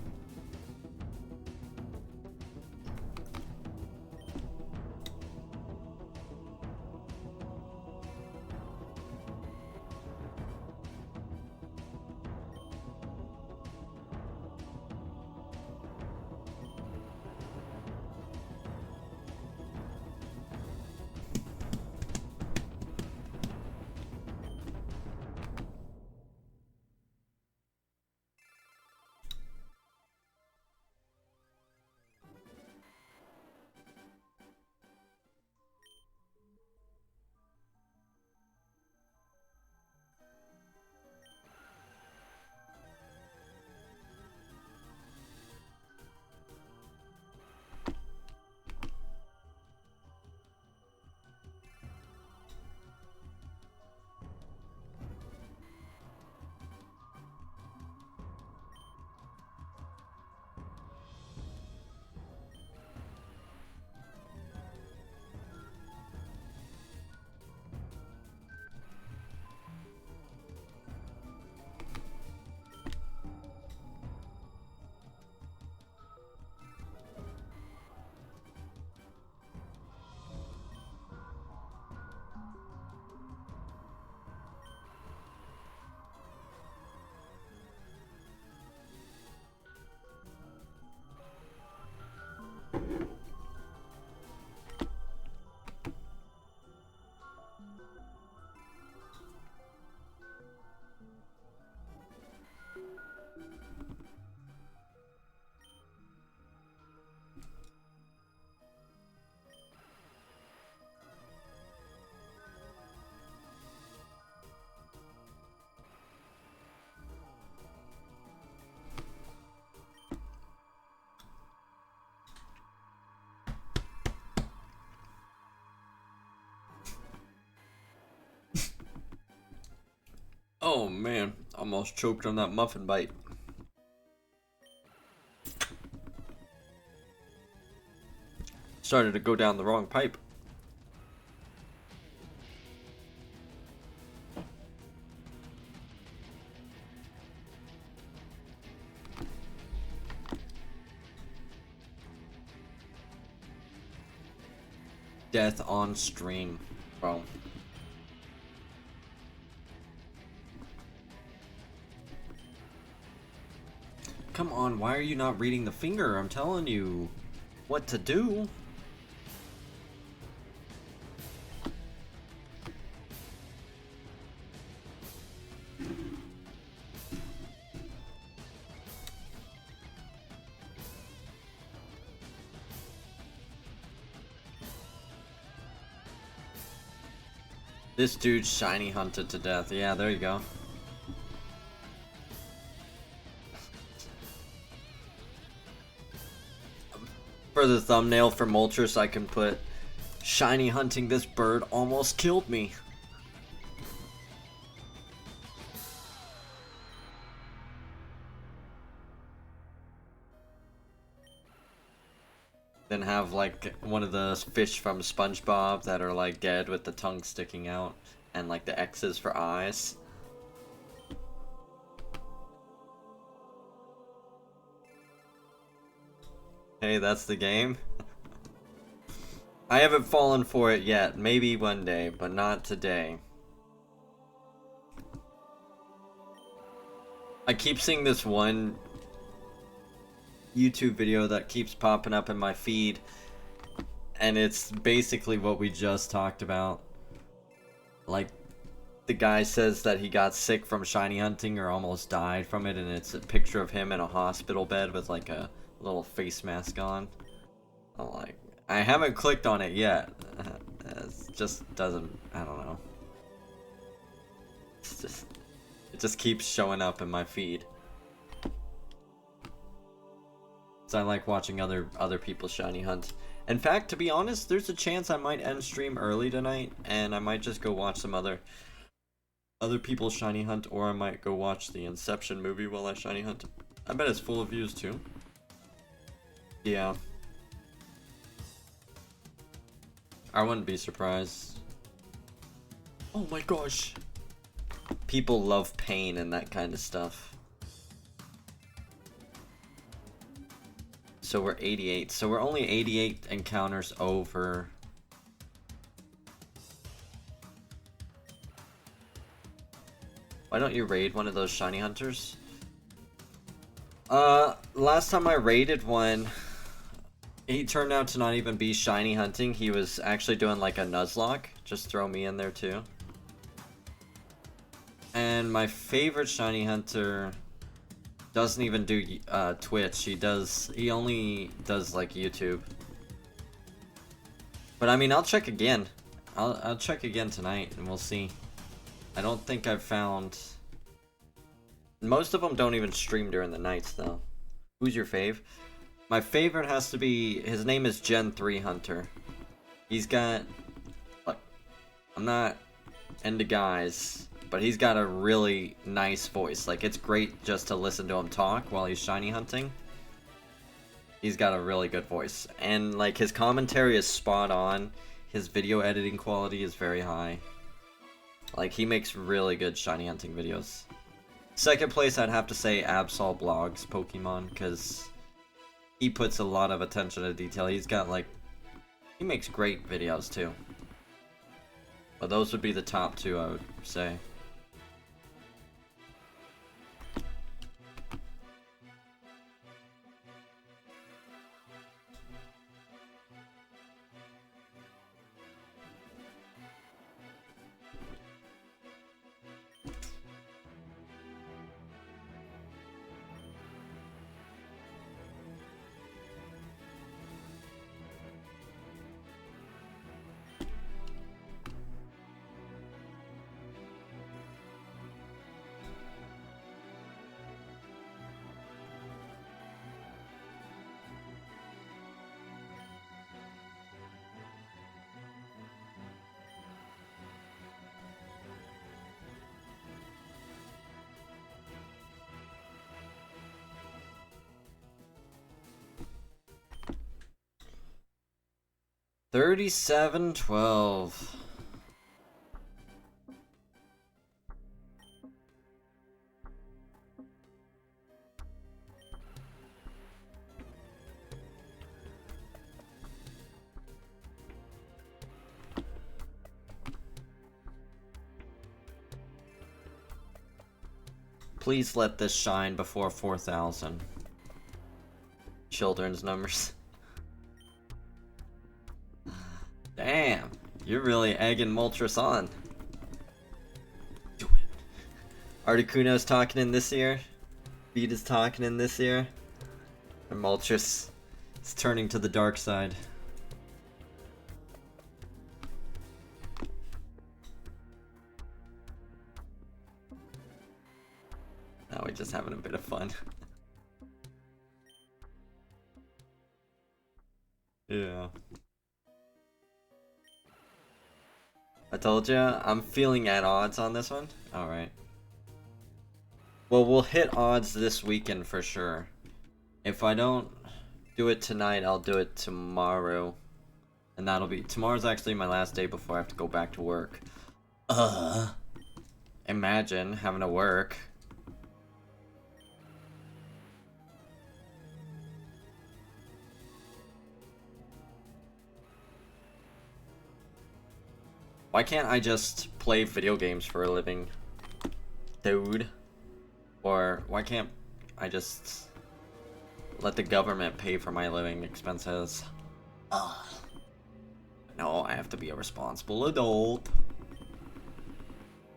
Oh man, almost choked on that muffin bite. Started to go down the wrong pipe. Death on stream, bro. Come on, why are you not reading the finger? I'm telling you what to do. This dude's shiny hunted to death. Yeah, there you go. For the thumbnail for Moltres, I can put shiny hunting this bird almost killed me. Then have like one of the fish from SpongeBob that are like dead with the tongue sticking out and like the X's for eyes. Hey, that's the game. I haven't fallen for it yet. Maybe one day, but not today. I keep seeing this one YouTube video that keeps popping up in my feed, and it's basically what we just talked about. Like, the guy says that he got sick from shiny hunting or almost died from it, and it's a picture of him in a hospital bed with like a little face mask on. I'm like, I haven't clicked on it yet. It just doesn't, I don't know. It just keeps showing up in my feed. So I like watching other people shiny hunt. In fact, to be honest, there's a chance I might end stream early tonight, and I might just go watch some other people shiny hunt, or I might go watch the Inception movie while I shiny hunt. I bet it's full of views too. Yeah. I wouldn't be surprised. Oh my gosh. People love pain and that kind of stuff. So we're 88. So we're only 88 encounters over. Why don't you raid one of those shiny hunters? Last time I raided one, he turned out to not even be shiny hunting. He was actually doing like a Nuzlocke. Just throw me in there too. And my favorite shiny hunter doesn't even do Twitch. He only does like YouTube. But I mean, I'll check again. I'll check again tonight and we'll see. I don't think I've found. Most of them don't even stream during the nights though. Who's your fave? My favorite has to be, his name is Gen 3 Hunter. He's got, look, I'm not into guys, but he's got a really nice voice. Like, it's great just to listen to him talk while he's shiny hunting. He's got a really good voice. And, like, his commentary is spot on. His video editing quality is very high. Like, he makes really good shiny hunting videos. Second place, I'd have to say Absol Blogs Pokemon, because he puts a lot of attention to detail. He's got, like, he makes great videos, too. But those would be the top two, I would say. 37-12. Please let this shine before 4,000. Children's numbers. Damn, you're really egging Moltres on. Do it. Articuno's talking in this ear. Beat is talking in this ear. And Moltres is turning to the dark side. Now we're just having a bit of fun. Yeah. I told you, I'm feeling at odds on this one. Alright. Well, we'll hit odds this weekend for sure. If I don't do it tonight, I'll do it tomorrow. And that'll be... Tomorrow's actually my last day before I have to go back to work. Imagine having to work. Why can't I just play video games for a living, dude? Or why can't I just let the government pay for my living expenses? No, I have to be a responsible adult.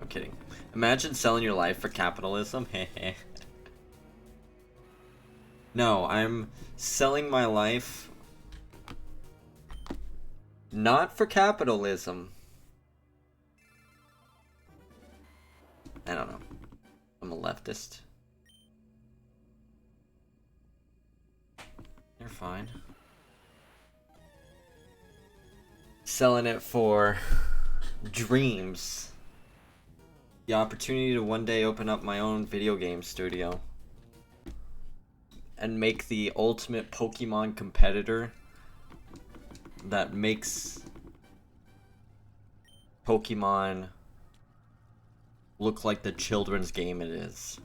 I'm kidding. Imagine selling your life for capitalism. No, I'm selling my life not for capitalism. I don't know. I'm a leftist. You're fine. Selling it for dreams. The opportunity to one day open up my own video game studio. And make the ultimate Pokemon competitor that makes Pokemon look like the children's game it is.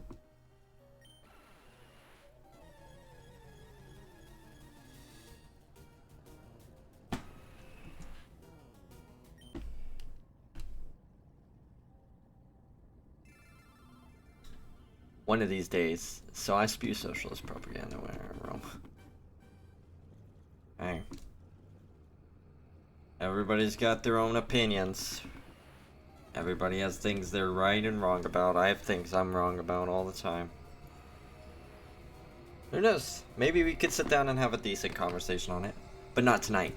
One of these days. So I spew socialist propaganda where I roam. Hey. Everybody's got their own opinions. Everybody has things they're right and wrong about. I have things I'm wrong about all the time. Who knows? Maybe we could sit down and have a decent conversation on it. But not tonight.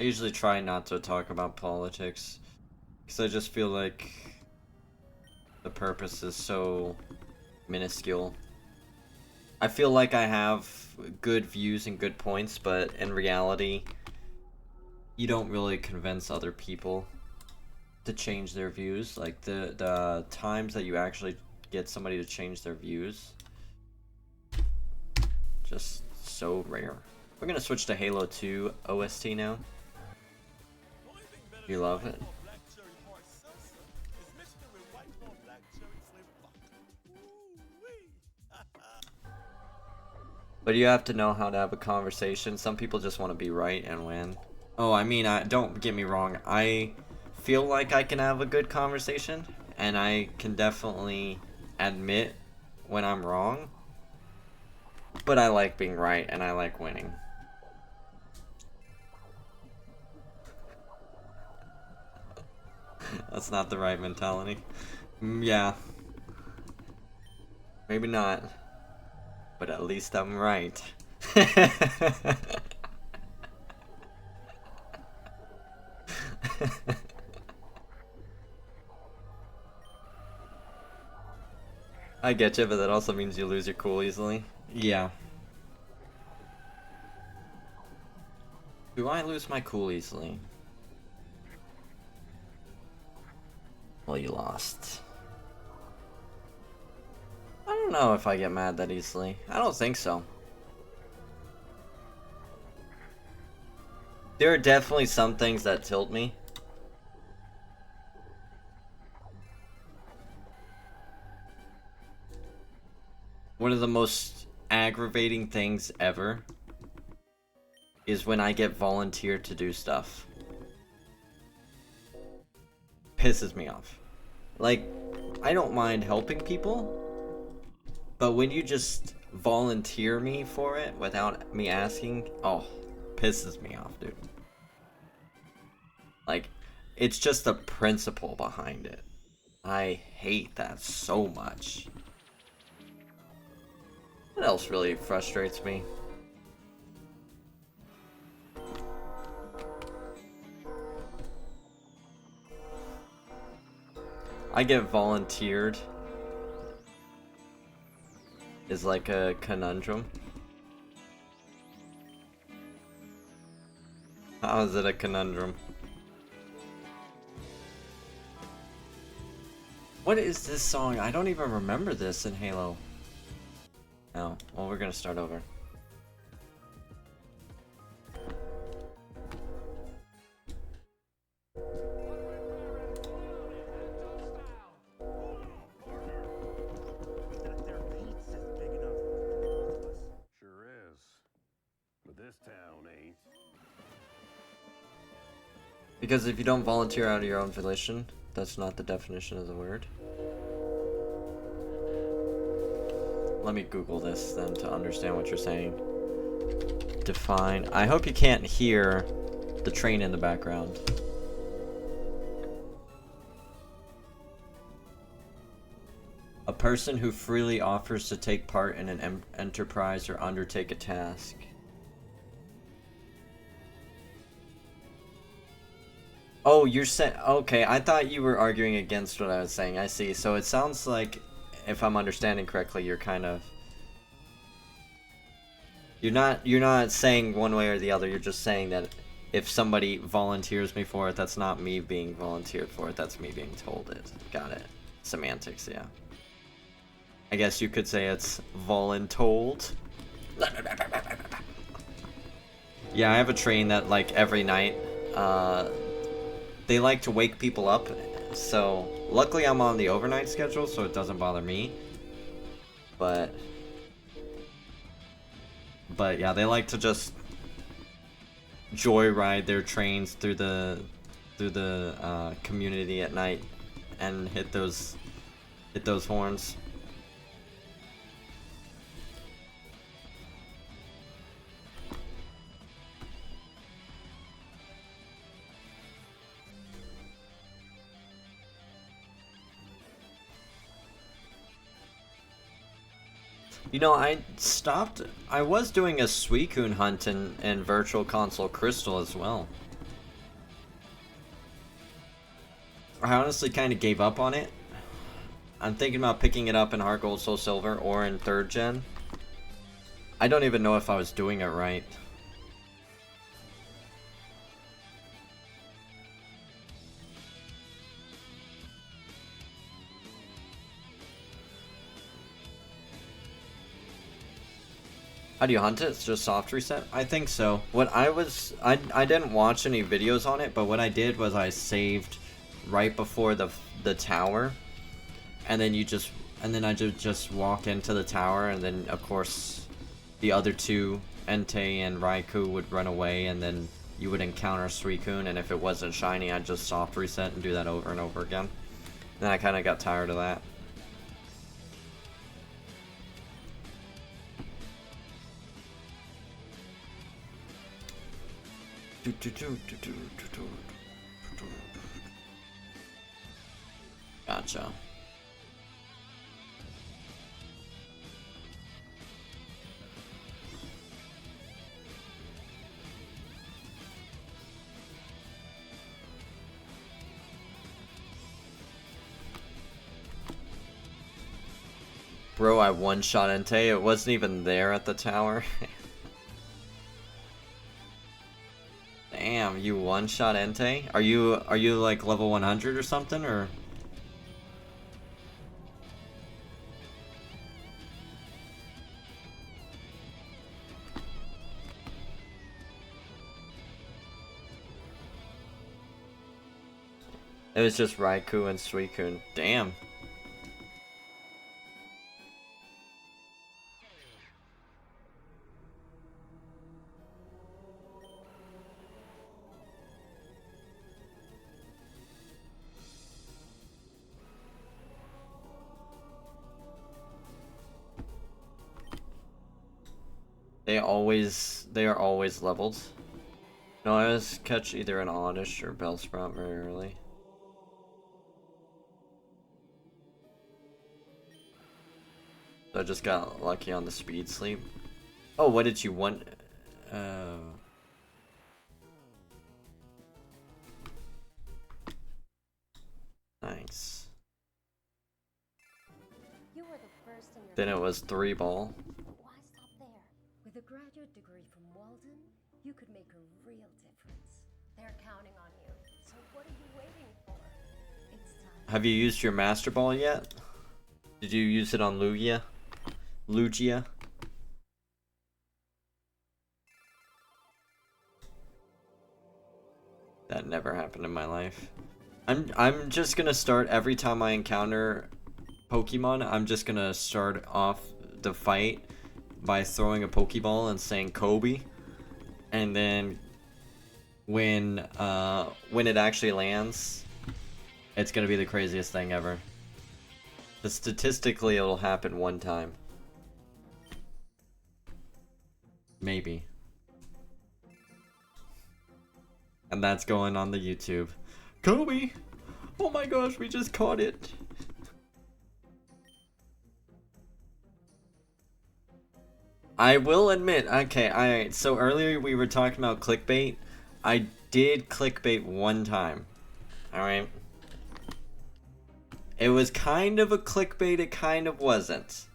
I usually try not to talk about politics. Because I just feel like the purpose is so minuscule. I feel like I have good views and good points, but in reality, you don't really convince other people to change their views. Like, the times that you actually get somebody to change their views, just so rare. We're gonna switch to Halo 2 OST now. You love it? But you have to know how to have a conversation. Some people just want to be right and win. Oh, I mean, don't get me wrong. I feel like I can have a good conversation, and I can definitely admit when I'm wrong. But I like being right, and I like winning. That's not the right mentality. Yeah. Maybe not. But at least I'm right. I get you, but that also means you lose your cool easily. Yeah. Do I lose my cool easily? Well, you lost. don't know if I get mad that easily. I don't think so. There are definitely some things that tilt me. One of the most aggravating things ever is when I get volunteered to do stuff. Pisses me off. Like, I don't mind helping people, but when you just volunteer me for it without me asking, oh, pisses me off, dude. Like, it's just the principle behind it. I hate that so much. What else really frustrates me? I get volunteered is like a conundrum. How is it a conundrum? What is this song? I don't even remember this in Halo. Oh, well, we're gonna start over. Sure is. But this town ain't. Because if you don't volunteer out of your own volition, that's not the definition of the word. Let me Google this then to understand what you're saying. Define. I hope you can't hear the train in the background. A person who freely offers to take part in an enterprise or undertake a task. Oh, you're saying... Okay, I thought you were arguing against what I was saying. I see. So it sounds like, if I'm understanding correctly, you're kind of... You're not saying one way or the other. You're just saying that if somebody volunteers me for it, that's not me being volunteered for it. That's me being told it. Got it. Semantics, yeah. I guess you could say it's voluntold. Yeah, I have a train that, like, every night, they like to wake people up, so luckily I'm on the overnight schedule, so it doesn't bother me. But yeah, they like to just joyride their trains through the community at night and hit those horns. You know, I was doing a Suicune hunt in Virtual Console Crystal as well. I honestly kind of gave up on it. I'm thinking about picking it up in Heart Gold Soul Silver or in 3rd gen. I don't even know if I was doing it right. How do you hunt it? It's just soft reset? I think so. I didn't watch any videos on it, but what I did was I saved right before the tower, and then I just walk into the tower, and then of course the other two, Entei and Raikou, would run away, and then you would encounter Suicune, and if it wasn't shiny, I'd just soft reset and do that over and over again. Then I kind of got tired of that. Gotcha. Bro, I one-shot Entei. It wasn't even there at the tower. Damn, you one-shot Entei? Are you like level 100 or something, or? It was just Raikou and Suicune. Damn. They are always leveled. No, I always catch either an Oddish or Bellsprout very early. So I just got lucky on the speed sleep. Oh, what did you want? Nice. You were the first in your Then it was 3-ball. Why stop there? With a graduate degree from Walden, you could make a real difference. They're counting on you. So what are you waiting for? It's time. Have you used your Master Ball yet? Did you use it on Lugia? Lugia? That never happened in my life. I'm just gonna start every time I encounter Pokemon, I'm just gonna start off the fight by throwing a Pokeball and saying Kobe. And then when it actually lands, it's gonna be the craziest thing ever. But statistically it'll happen one time. Maybe. And that's going on the YouTube. Kobe! Oh my gosh, we just caught it! I will admit, okay, alright, so earlier we were talking about clickbait. I did clickbait one time. Alright? It was kind of a clickbait, it kind of wasn't.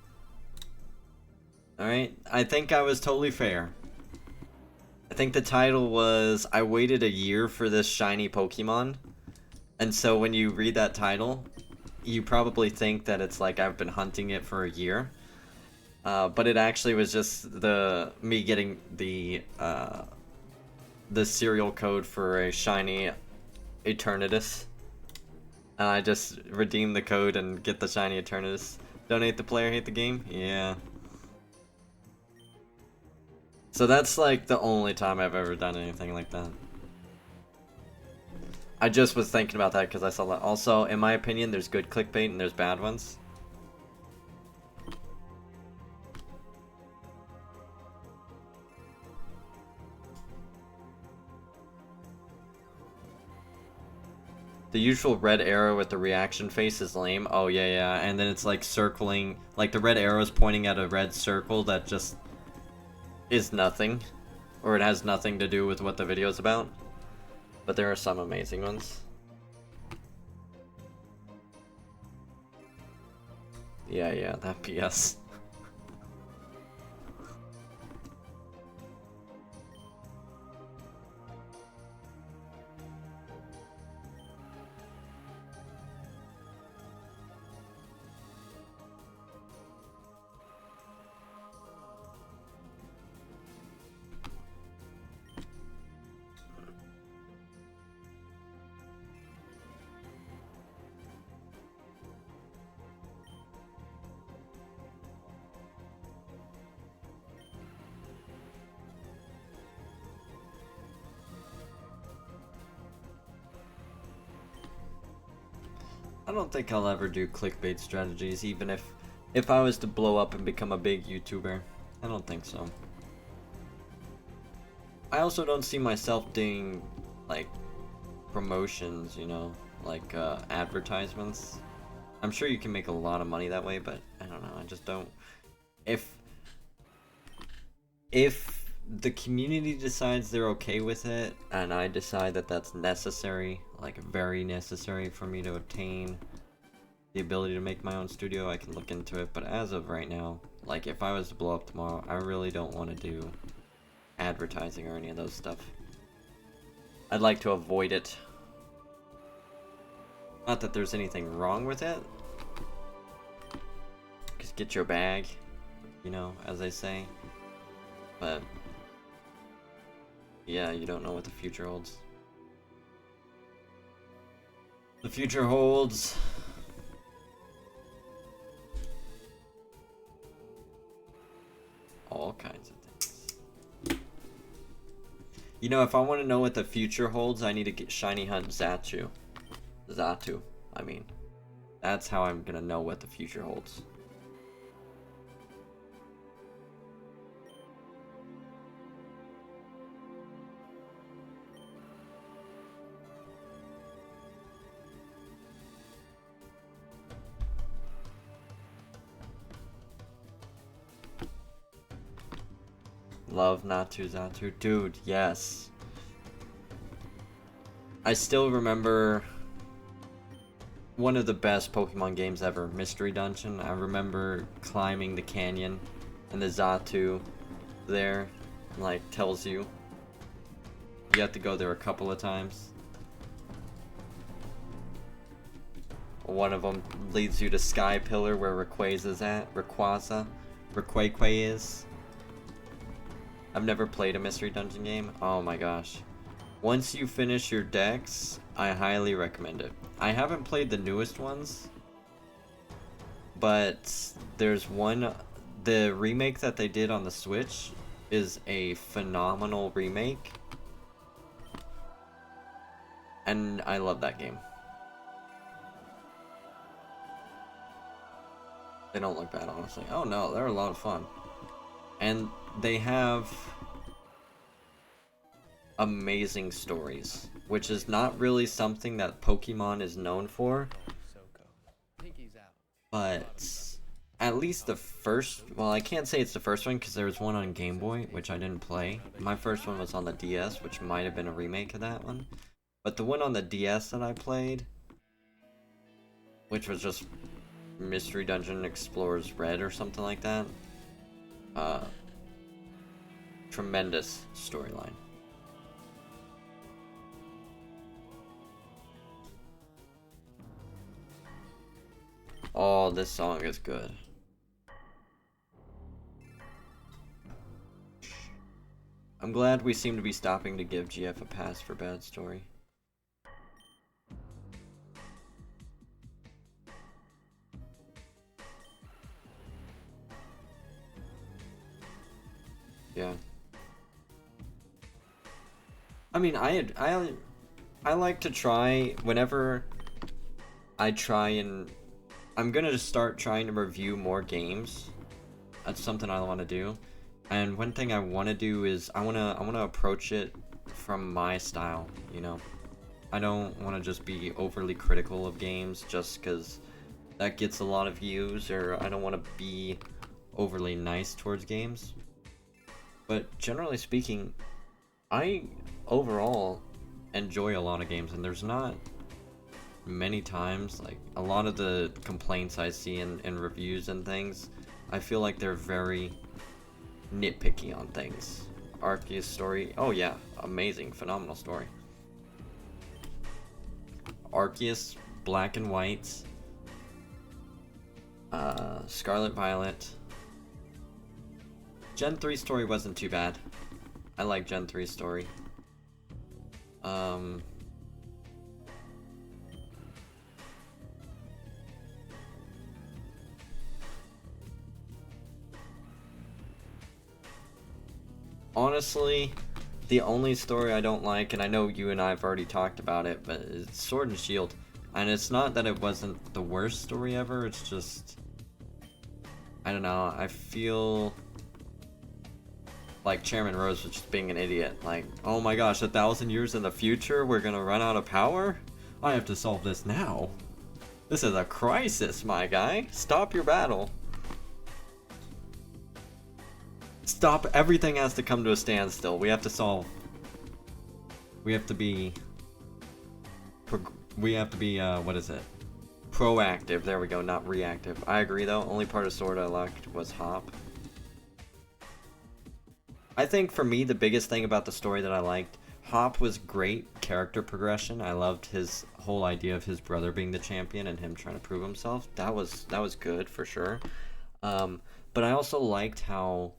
Alright? I think I was totally fair. I think the title was, I waited a year for this shiny Pokemon. And so when you read that title, you probably think that it's like I've been hunting it for a year. But it actually was just me getting the serial code for a shiny Eternatus. And I just redeem the code and get the shiny Eternatus. Donate the player, hate the game? Yeah. So that's like the only time I've ever done anything like that. I just was thinking about that because I saw that. Also, in my opinion, there's good clickbait and there's bad ones. The usual red arrow with the reaction face is lame. Oh, yeah, yeah. And then it's like circling, like the red arrow is pointing at a red circle that just is nothing. Or it has nothing to do with what the video is about. But there are some amazing ones. Yeah, yeah, that PS. I don't think I'll ever do clickbait strategies, even if I was to blow up and become a big YouTuber. I don't think so. I also don't see myself doing, like, promotions, you know, like, advertisements. I'm sure you can make a lot of money that way, but I don't know, I just don't. If the community decides they're okay with it, and I decide that that's necessary, like very necessary for me to obtain the ability to make my own studio, I can look into it. But as of right now, like if I was to blow up tomorrow, I really don't want to do advertising or any of those stuff. I'd like to avoid it. Not that there's anything wrong with it. Just get your bag, you know, as they say. But yeah, you don't know what the future holds. The future holds all kinds of things. You know, if I want to know what the future holds, I need to get shiny hunt Zatu. I mean. That's how I'm gonna know what the future holds. Love Natu Zatu. Dude, yes. I still remember one of the best Pokemon games ever, Mystery Dungeon. I remember climbing the canyon and the Zatu there, like, tells you. You have to go there a couple of times. One of them leads you to Sky Pillar where Rayquaza's at. Rayquaza is. I've never played a Mystery Dungeon game. Oh my gosh. Once you finish your decks, I highly recommend it. I haven't played the newest ones, but there's one, the remake that they did on the Switch is a phenomenal remake. And I love that game. They don't look bad, honestly. Oh no, they're a lot of fun. And they have amazing stories, which is not really something that Pokemon is known for. But at least the first, well, I can't say it's the first one because there was one on Game Boy, which I didn't play. My first one was on the DS, which might have been a remake of that one. But the one on the DS that I played, which was just Mystery Dungeon Explorers Red or something like that. Tremendous storyline. Oh, this song is good. I'm glad we seem to be stopping to give GF a pass for bad story. Yeah. I mean, I like to try whenever I try and I'm gonna just start trying to review more games. That's something I want to do. And one thing I want to do is I want to approach it from my style, you know. I don't want to just be overly critical of games just because that gets a lot of views, or I don't want to be overly nice towards games. But generally speaking, I overall enjoy a lot of games, and there's not many times, like a lot of the complaints I see in reviews and things, I feel like they're very nitpicky on things. Arceus story, oh yeah, amazing, phenomenal story. Arceus, Black and White, Scarlet Violet. Gen 3 story wasn't too bad. I like Gen 3 story. Honestly, the only story I don't like, and I know you and I have already talked about it, but it's Sword and Shield. And it's not that it wasn't the worst story ever, it's just, I don't know, I feel like Chairman Rose was just being an idiot. Like, oh my gosh, 1,000 years in the future, we're gonna run out of power? I have to solve this now. This is a crisis, my guy. Stop your battle. Stop, everything has to come to a standstill. We have to solve. We have to be, what is it? Proactive, there we go, not reactive. I agree though, only part of Sword I liked was Hop. I think for me, the biggest thing about the story that I liked, Hop was great character progression. I loved his whole idea of his brother being the champion and him trying to prove himself. That was good for sure. But I also liked how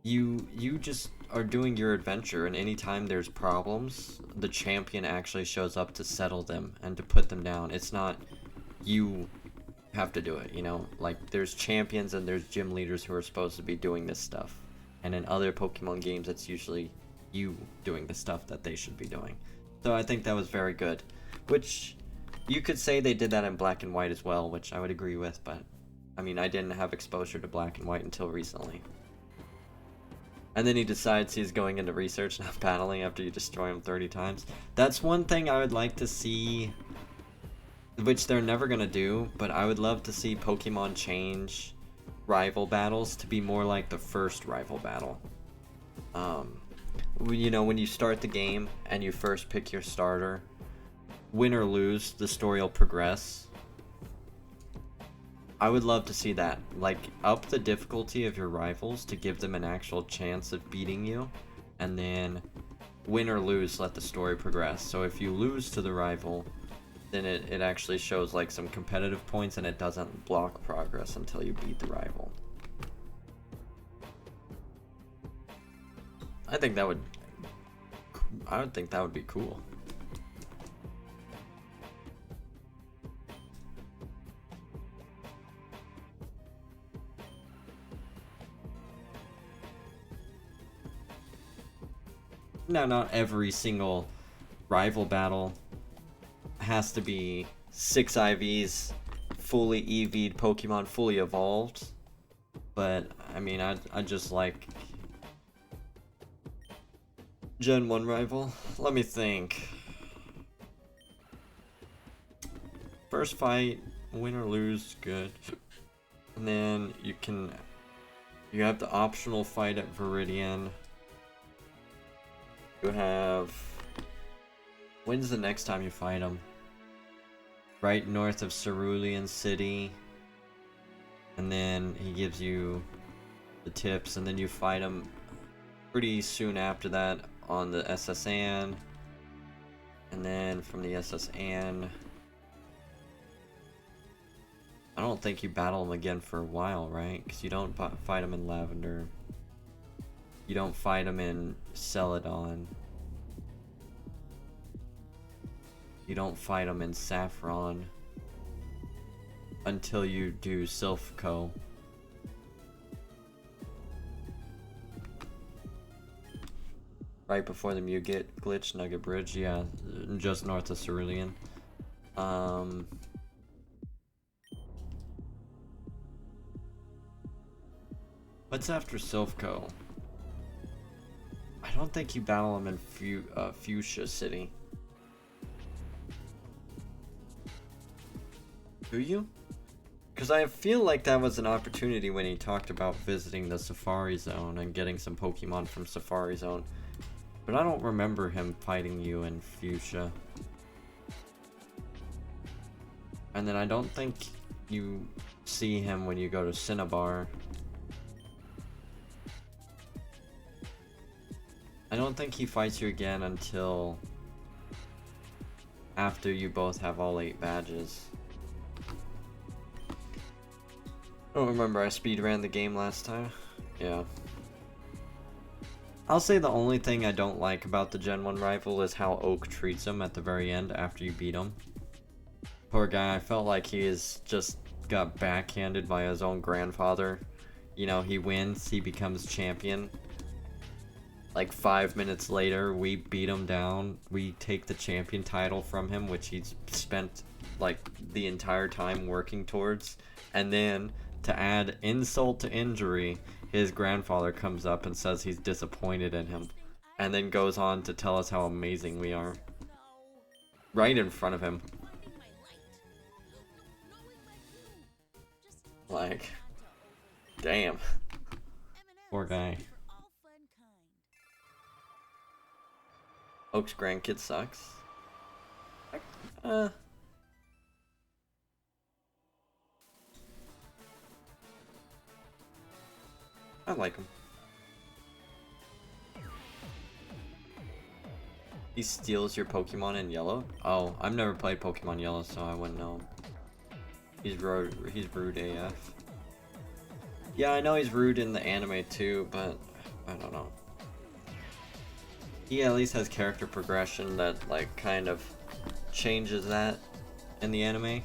you just are doing your adventure, and anytime there's problems, the champion actually shows up to settle them and to put them down. It's not you have to do it, you know? Like, there's champions and there's gym leaders who are supposed to be doing this stuff. And in other Pokemon games, it's usually you doing the stuff that they should be doing. So I think that was very good. Which, you could say they did that in Black and White as well, which I would agree with, but I mean, I didn't have exposure to Black and White until recently. And then he decides he's going into research, not battling, after you destroy him 30 times. That's one thing I would like to see, which they're never going to do, but I would love to see Pokemon change rival battles to be more like the first rival battle. You know, when you start the game and you first pick your starter, win or lose, the story will progress. I would love to see that. Like, up the difficulty of your rivals to give them an actual chance of beating you, and then win or lose, let the story progress. So if you lose to the rival, then it actually shows like some competitive points and it doesn't block progress until you beat the rival. I would think that would be cool. Now, not every single rival battle has to be 6 IVs, fully EV'd Pokemon, fully evolved. But, I mean, I just like Gen 1 rival. Let me think. First fight, win or lose, good. And then you have the optional fight at Viridian. You have, when's the next time you fight him? Right north of Cerulean City. And then he gives you the tips, and then you fight him pretty soon after that on the SS Anne. And then from the SS Anne, I don't think you battle him again for a while, right? Because you don't fight him in Lavender. You don't fight him in Celadon. You don't fight him in Saffron until you do Silphco. Right before the Muget glitch, Nugget Bridge, yeah, just north of Cerulean. What's after Silphco? I don't think you battle him in Fuchsia City. Do you? Because I feel like that was an opportunity when he talked about visiting the Safari Zone and getting some Pokemon from Safari Zone. But I don't remember him fighting you in Fuchsia. And then I don't think you see him when you go to Cinnabar. I don't think he fights you again until after you both have all 8 badges. I don't remember, I speedran the game last time. Yeah. I'll say the only thing I don't like about the Gen 1 rival is how Oak treats him at the very end after you beat him. Poor guy, I felt like he just got backhanded by his own grandfather. You know, he wins, he becomes champion. Like 5 minutes later, we beat him down. We take the champion title from him, which he's spent like the entire time working towards. And then, to add insult to injury, his grandfather comes up and says he's disappointed in him. And then goes on to tell us how amazing we are. Right in front of him. Like, damn. Poor guy. Oak's grandkid sucks. I like him. He steals your Pokemon in Yellow? Oh, I've never played Pokemon Yellow, so I wouldn't know. He's rude AF. Yeah, I know he's rude in the anime too, but I don't know. he at least has character progression that like kind of changes that in the anime.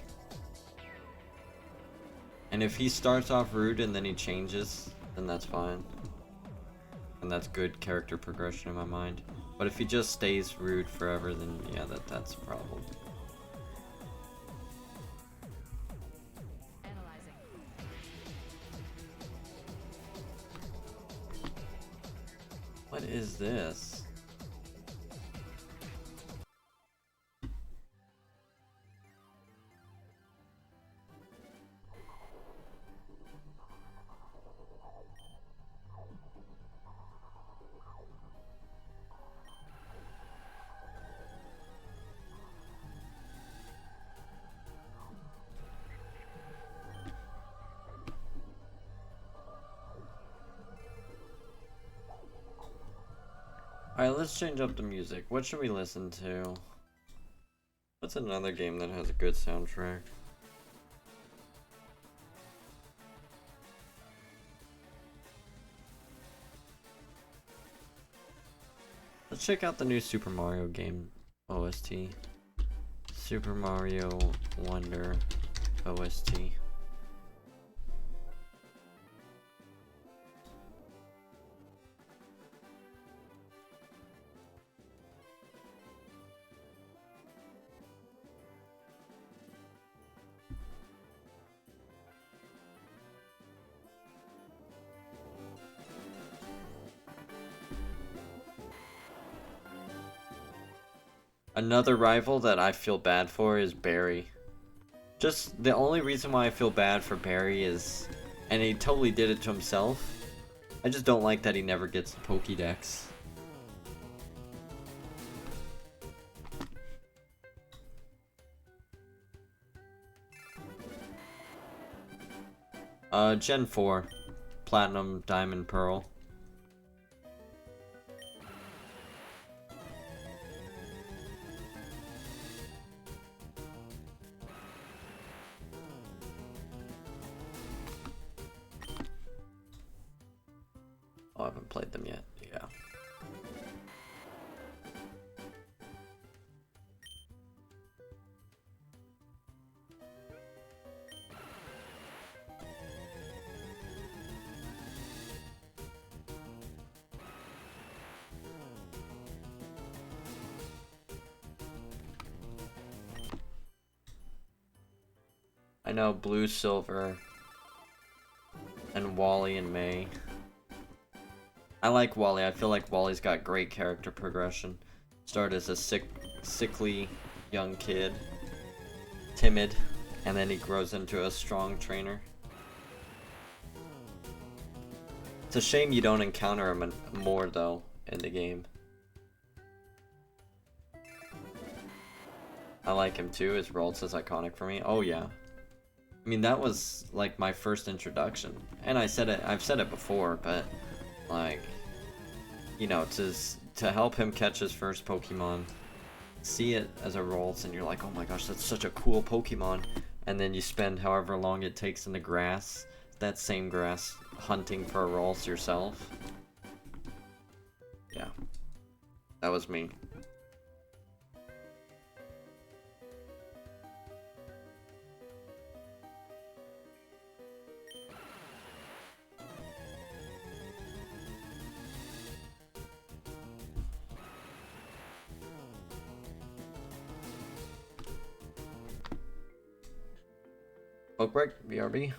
And if he starts off rude and then he changes, then that's fine. And that's good character progression in my mind. But if he just stays rude forever, then yeah, that's a problem. What is this? Alright, let's change up the music. What should we listen to? What's another game that has a good soundtrack? Let's check out the new Super Mario game OST. Super Mario Wonder OST. Another rival that I feel bad for is Barry. Just the only reason why I feel bad for Barry is, and he totally did it to himself, I just don't like that he never gets the Pokédex. Gen 4. Platinum, Diamond, Pearl. Oh, I haven't played them yet. Yeah. I know Blue, Silver, and Wally and May. I like Wally. I feel like Wally's got great character progression. Started as a sickly young kid, timid, and then he grows into a strong trainer. It's a shame you don't encounter him more though in the game. I like him too. His Ralts is iconic for me. Oh yeah. I mean, that was like my first introduction. And I've said it before, but like, you know, to help him catch his first Pokemon, see it as a Ralts and you're like, oh my gosh, that's such a cool Pokemon. And then you spend however long it takes in the grass, that same grass, hunting for a Ralts yourself. Yeah. That was me. Poke break, BRB.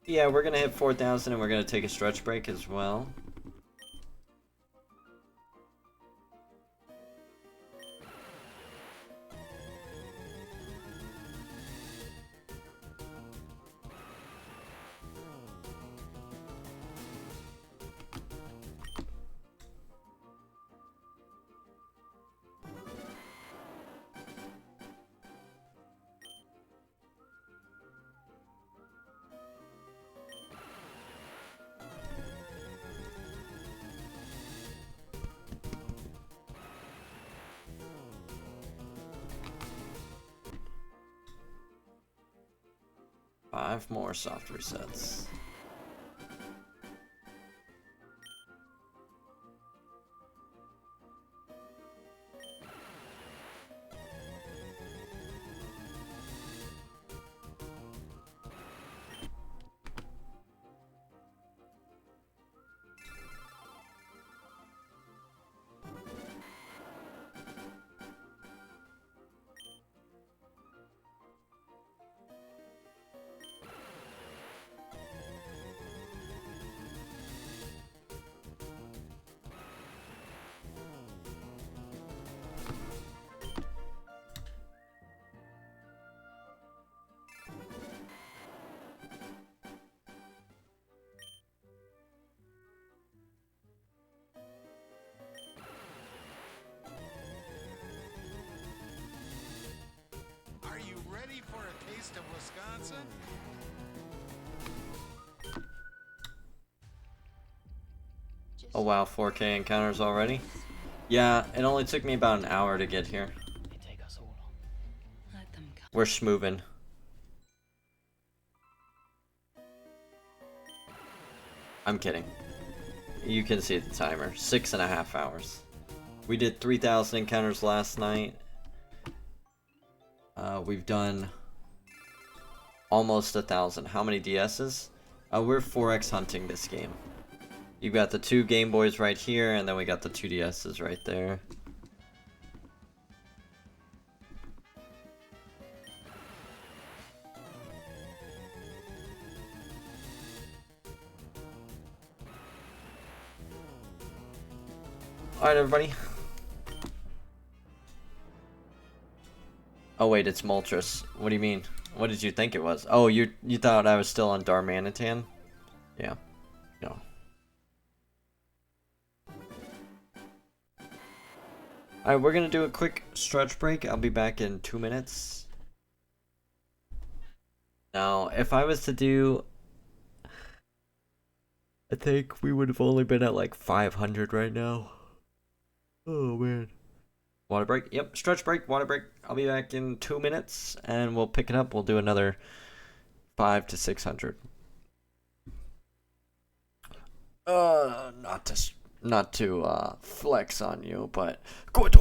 Yeah, we're gonna hit 4,000 and we're gonna take a stretch break as well. Five more soft resets. ready for a taste of Wisconsin? Oh wow, 4K encounters already? Yeah, it only took me about an hour to get here. We're schmoovin'. I'm kidding. You can see the timer. 6.5 hours. We did 3,000 encounters last night. We've done almost 1,000. How many DSs? We're 4x hunting this game. You've got the 2 Game Boys right here, and then we got the 2 DSs right there. Alright, everybody. Oh wait, it's Moltres. What do you mean? What did you think it was? Oh, you thought I was still on Darmanitan? Yeah. No. Alright, we're gonna do a quick stretch break. I'll be back in 2 minutes. Now, if I was to do... I think we would have only been at like 500 right now. Oh man. Water break? Yep, stretch break, water break. I'll be back in 2 minutes and we'll pick it up. We'll do another 500 to 600. Not to flex on you, but good.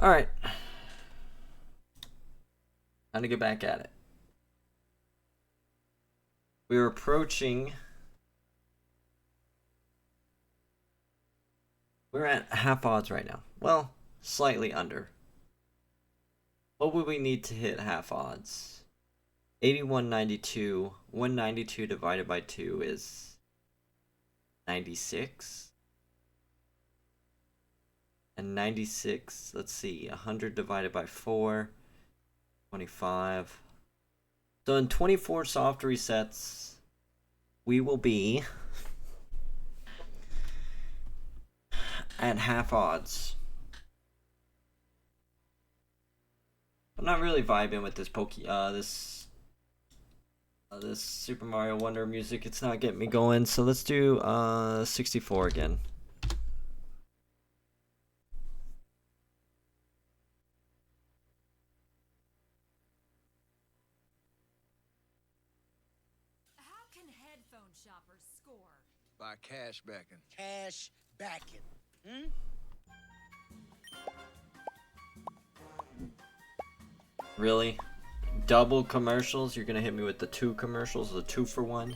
Alright. Time to get back at it. We're approaching... We're at half odds right now. Well, slightly under. What would we need to hit half odds? 8192. 192 divided by 2 is 96. And 96, let's see, 100 divided by 4, 25. So in 24 soft resets, we will be at half odds. I'm not really vibing with this this Super Mario Wonder music. It's not getting me going. So let's do 64 again. How can headphone shoppers score? By cash backing. Cash backing. Hmm? Really? Double commercials? You're gonna hit me with the 2 commercials, the 2 for 1?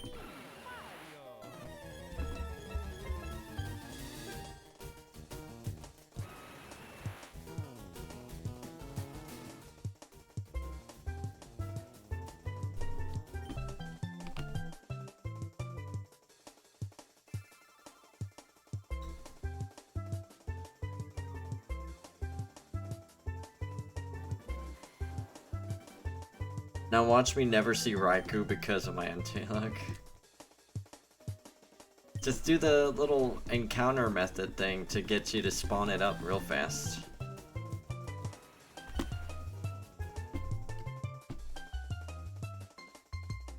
Now watch me never see Raikou because of my anti-luck. Just do the little encounter method thing to get you to spawn it up real fast.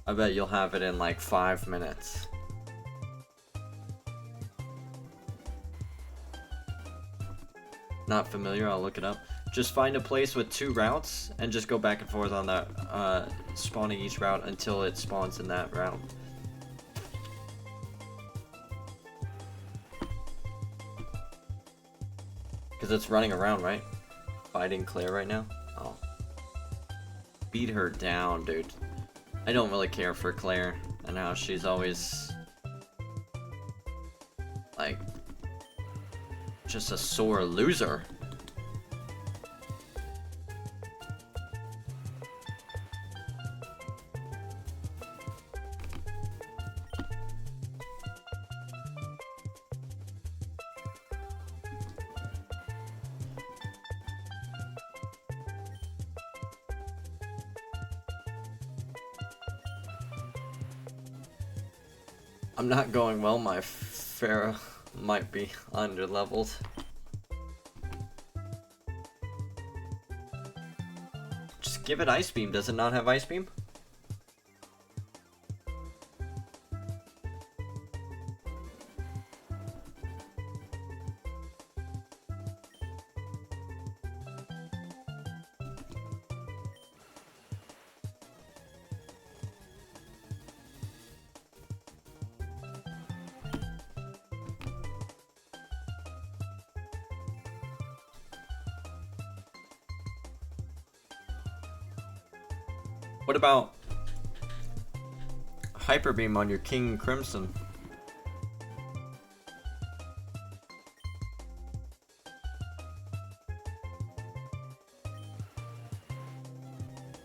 I bet you'll have it in like 5 minutes. Not familiar, I'll look it up. Just find a place with 2 routes and just go back and forth on that, spawning each route until it spawns in that route. Because it's running around, right? Fighting Claire right now? Oh. Beat her down, dude. I don't really care for Claire and how she's always... like... just a sore loser. I'm not going well, my Pharaoh might be under-leveled. Just give it Ice Beam, does it not have Ice Beam? What about Hyper Beam on your King Crimson?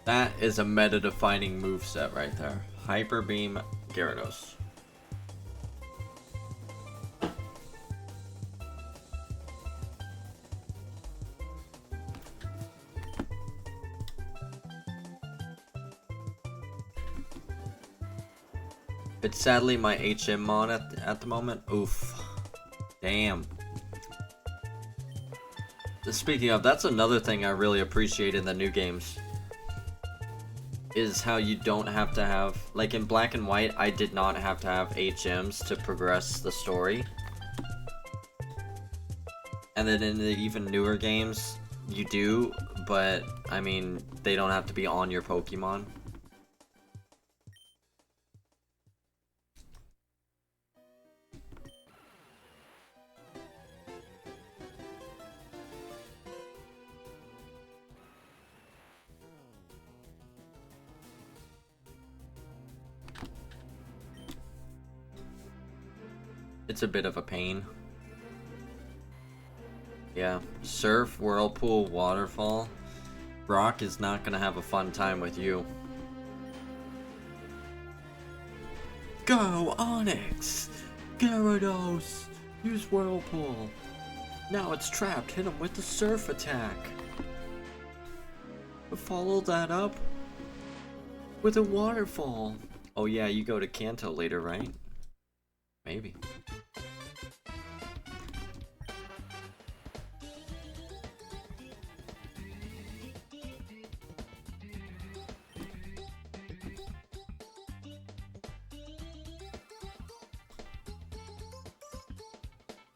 That is a meta-defining moveset right there. Hyper Beam Gyarados. It's sadly my HM mon at the moment. Oof. Damn. Speaking of, that's another thing I really appreciate in the new games. Is how you don't have to have... like in Black and White, I did not have to have HMs to progress the story. And then in the even newer games, you do, but, I mean, they don't have to be on your Pokemon. It's a bit of a pain. Yeah, surf, whirlpool, waterfall. Brock is not gonna have a fun time with you. Go, Onyx! Gyarados! Use whirlpool. Now it's trapped. Hit him with the surf attack. Follow that up with a waterfall. Oh yeah, you go to Kanto later, right? Maybe.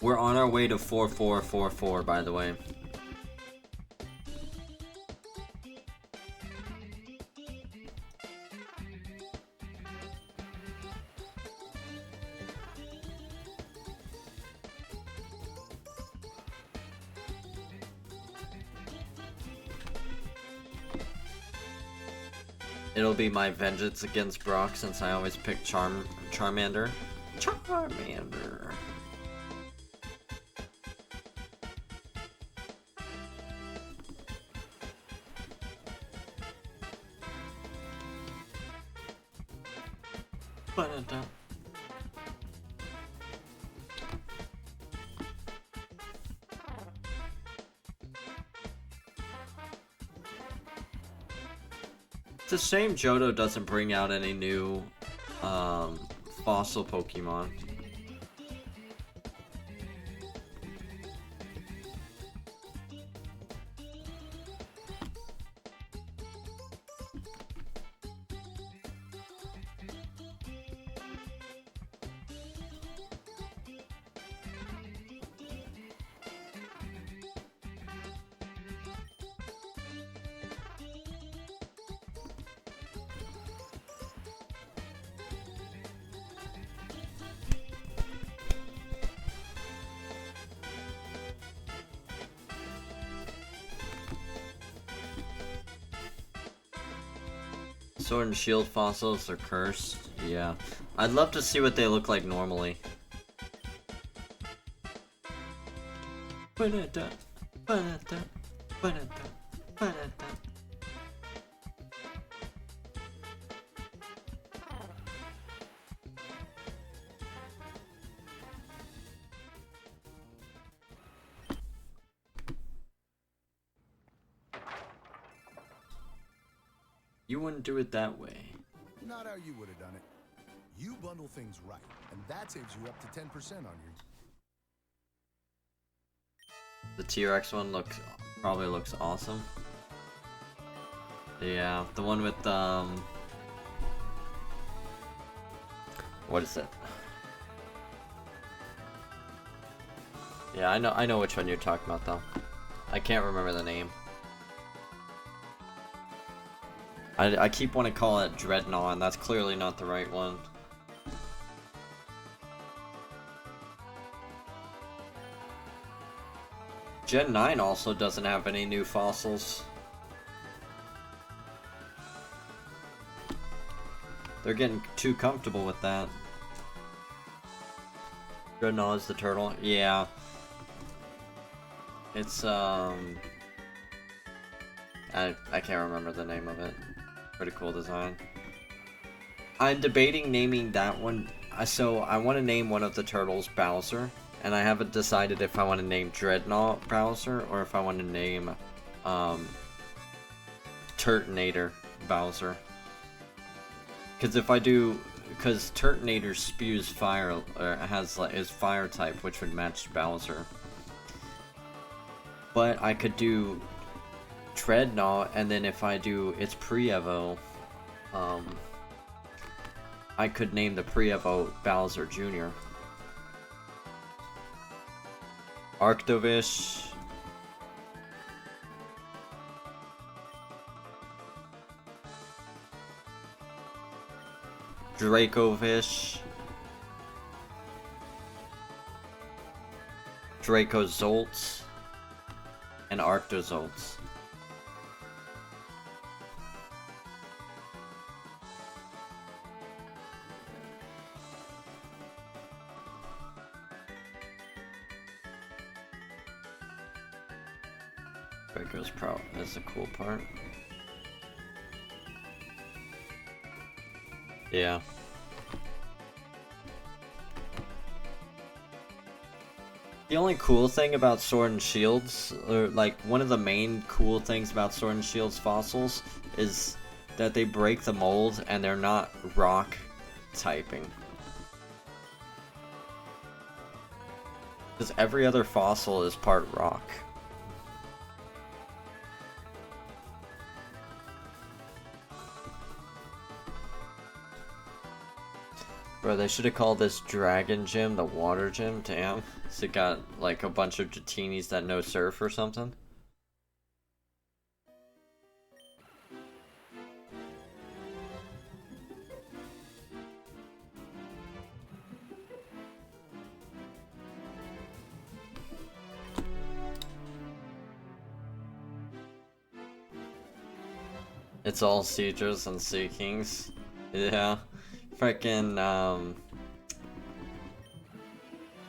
We're on our way to 4444, by the way. It'll be my vengeance against Brock since I always pick Charmander. Charmander. Ba-da-da. It's a shame Johto doesn't bring out any new fossil Pokemon. Sword and Shield fossils are cursed. Yeah. I'd love to see what they look like normally. Ba-da-da, ba-da-da, ba-da-da, ba-da-da. You wouldn't do it that way. Not how you would have done it. You bundle things right, and that saves you up to 10% on your... The T-Rex one probably looks awesome. Yeah, the one with what is it? Yeah, I know which one you're talking about though. I can't remember the name. I keep wanting to call it Dreadnought, and that's clearly not the right one. Gen 9 also doesn't have any new fossils. They're getting too comfortable with that. Dreadnought is the turtle. Yeah. It's I can't remember the name of it. Pretty cool design. I'm debating naming that one. So I want to name one of the turtles Bowser, and I haven't decided if I want to name Dreadnought Bowser or if I want to name Turtonator Bowser. Because if I do, because Turtonator spews fire, or has like is fire type, which would match Bowser. But I could do Dreadnought, and then if I do its pre-evo, I could name the pre-evo Bowser Jr. Arctovish. Dracovish. Dracozolts. And Arctozolts. Breaker's Prout is the cool part. Yeah. The only cool thing about Sword and Shield's, or like one of the main cool things about Sword and Shield's fossils, is that they break the mold and they're not rock typing. Because every other fossil is part rock. Bro, they should have called this Dragon Gym the Water Gym. Damn. So it got like a bunch of Jatinis that know surf or something. It's all Siegers and Sea Kings. Yeah. Freaking,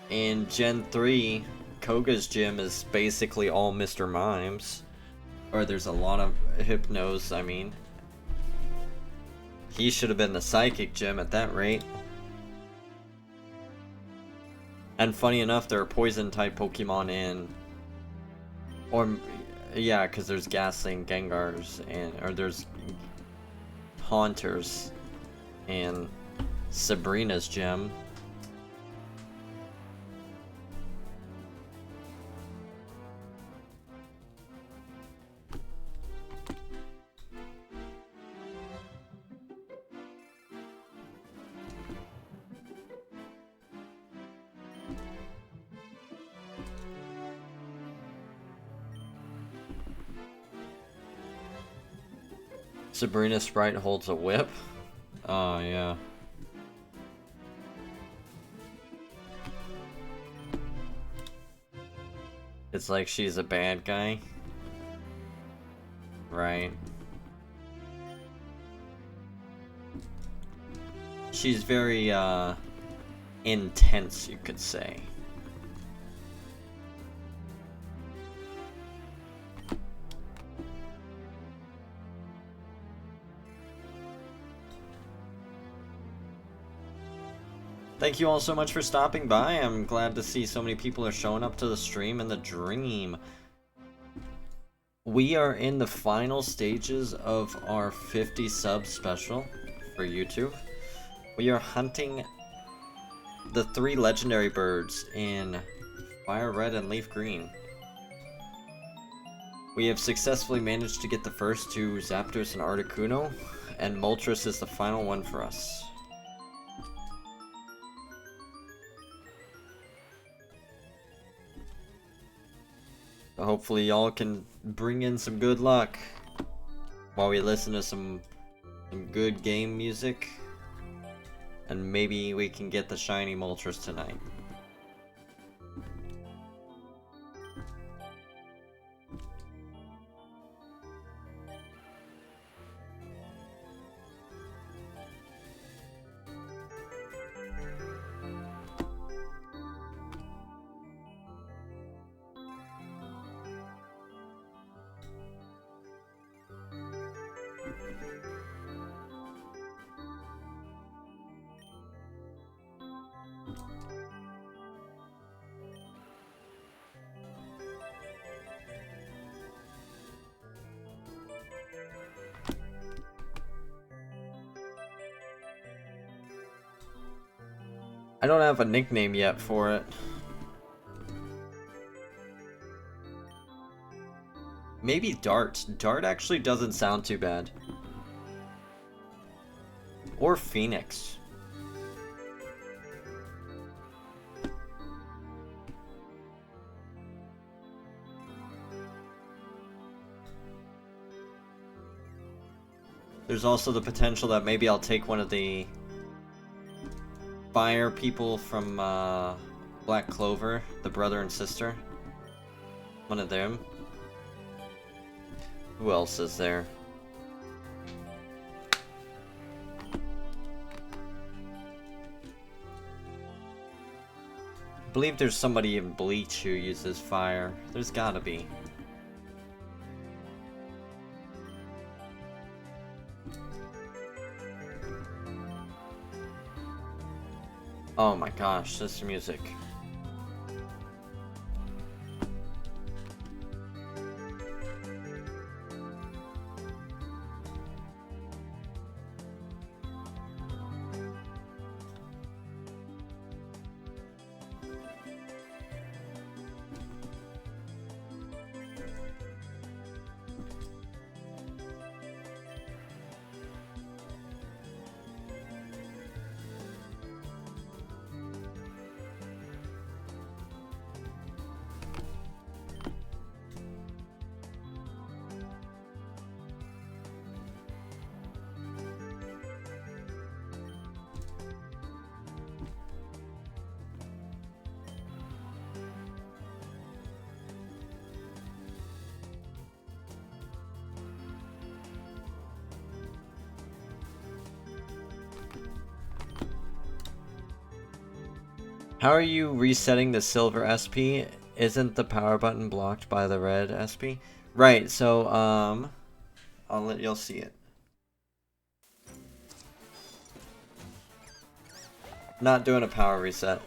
in Gen 3, Koga's gym is basically all Mr. Mimes. Or there's a lot of Hypnos, I mean. He should have been the Psychic gym at that rate. And funny enough, there are Poison-type Pokemon in... Or, yeah, because there's Ghastly Gengars, and or there's Haunters in Sabrina's gym. Sabrina Sprite holds a whip. Oh, yeah. It's like she's a bad guy. Right. She's very, intense, you could say. Thank you all so much for stopping by. I'm glad to see so many people are showing up to the stream and the dream. We are in the final stages of our 50 sub special for YouTube. We are hunting the 3 legendary birds in Fire Red and Leaf Green. We have successfully managed to get the first 2, Zapdos and Articuno, and Moltres is the final one for us. Hopefully y'all can bring in some good luck while we listen to some good game music, and maybe we can get the shiny Moltres tonight. I don't have a nickname yet for it. Maybe Dart. Dart actually doesn't sound too bad. Or Phoenix. There's also the potential that maybe I'll take one of the fire people from Black Clover, the brother and sister. One of them. Who else is there? I believe there's somebody in Bleach who uses fire. There's gotta be. Oh my gosh, this music. How are you resetting the silver SP? Isn't the power button blocked by the red SP? Right, so, you'll see it. Not doing a power reset.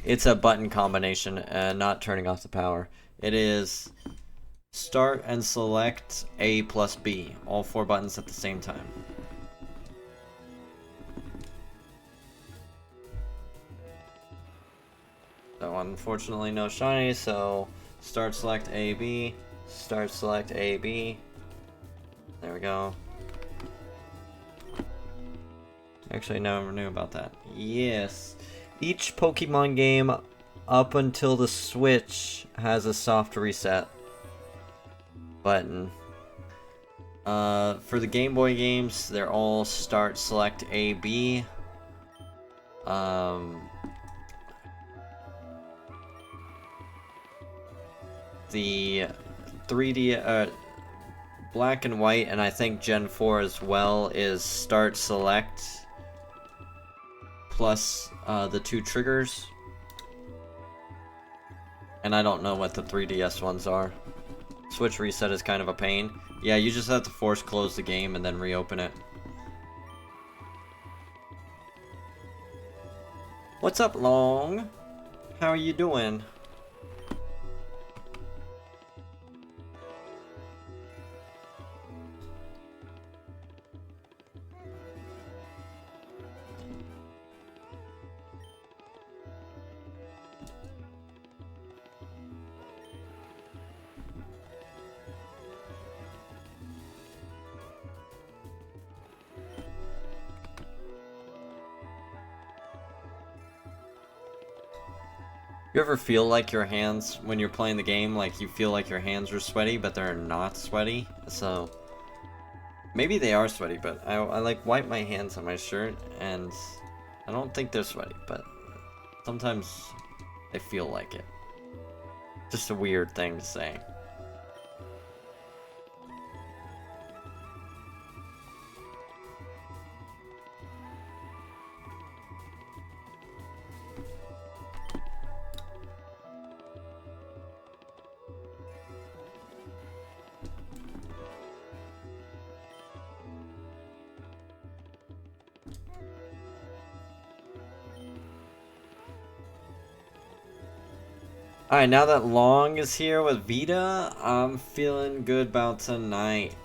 It's a button combination and not turning off the power. It is start and select A plus B, all 4 buttons at the same time. So unfortunately no shiny, so start select A, B, start select A, B. There we go. Actually, never knew about that. Yes. Each Pokemon game up until the Switch has a soft reset button. For the Game Boy games, they're all start select A, B. The 3D, Black and White, and I think Gen 4 as well, is start select plus the 2 triggers. And I don't know what the 3DS ones are. Switch reset is kind of a pain. Yeah, you just have to force close the game and then reopen it. What's up, Long? How are you doing? You ever feel like your hands, when you're playing the game, like you feel like your hands are sweaty, but they're not sweaty? So, maybe they are sweaty, but I like wipe my hands on my shirt, and I don't think they're sweaty, but sometimes they feel like it. Just a weird thing to say. Alright, now that Long is here with Vita, I'm feeling good about tonight.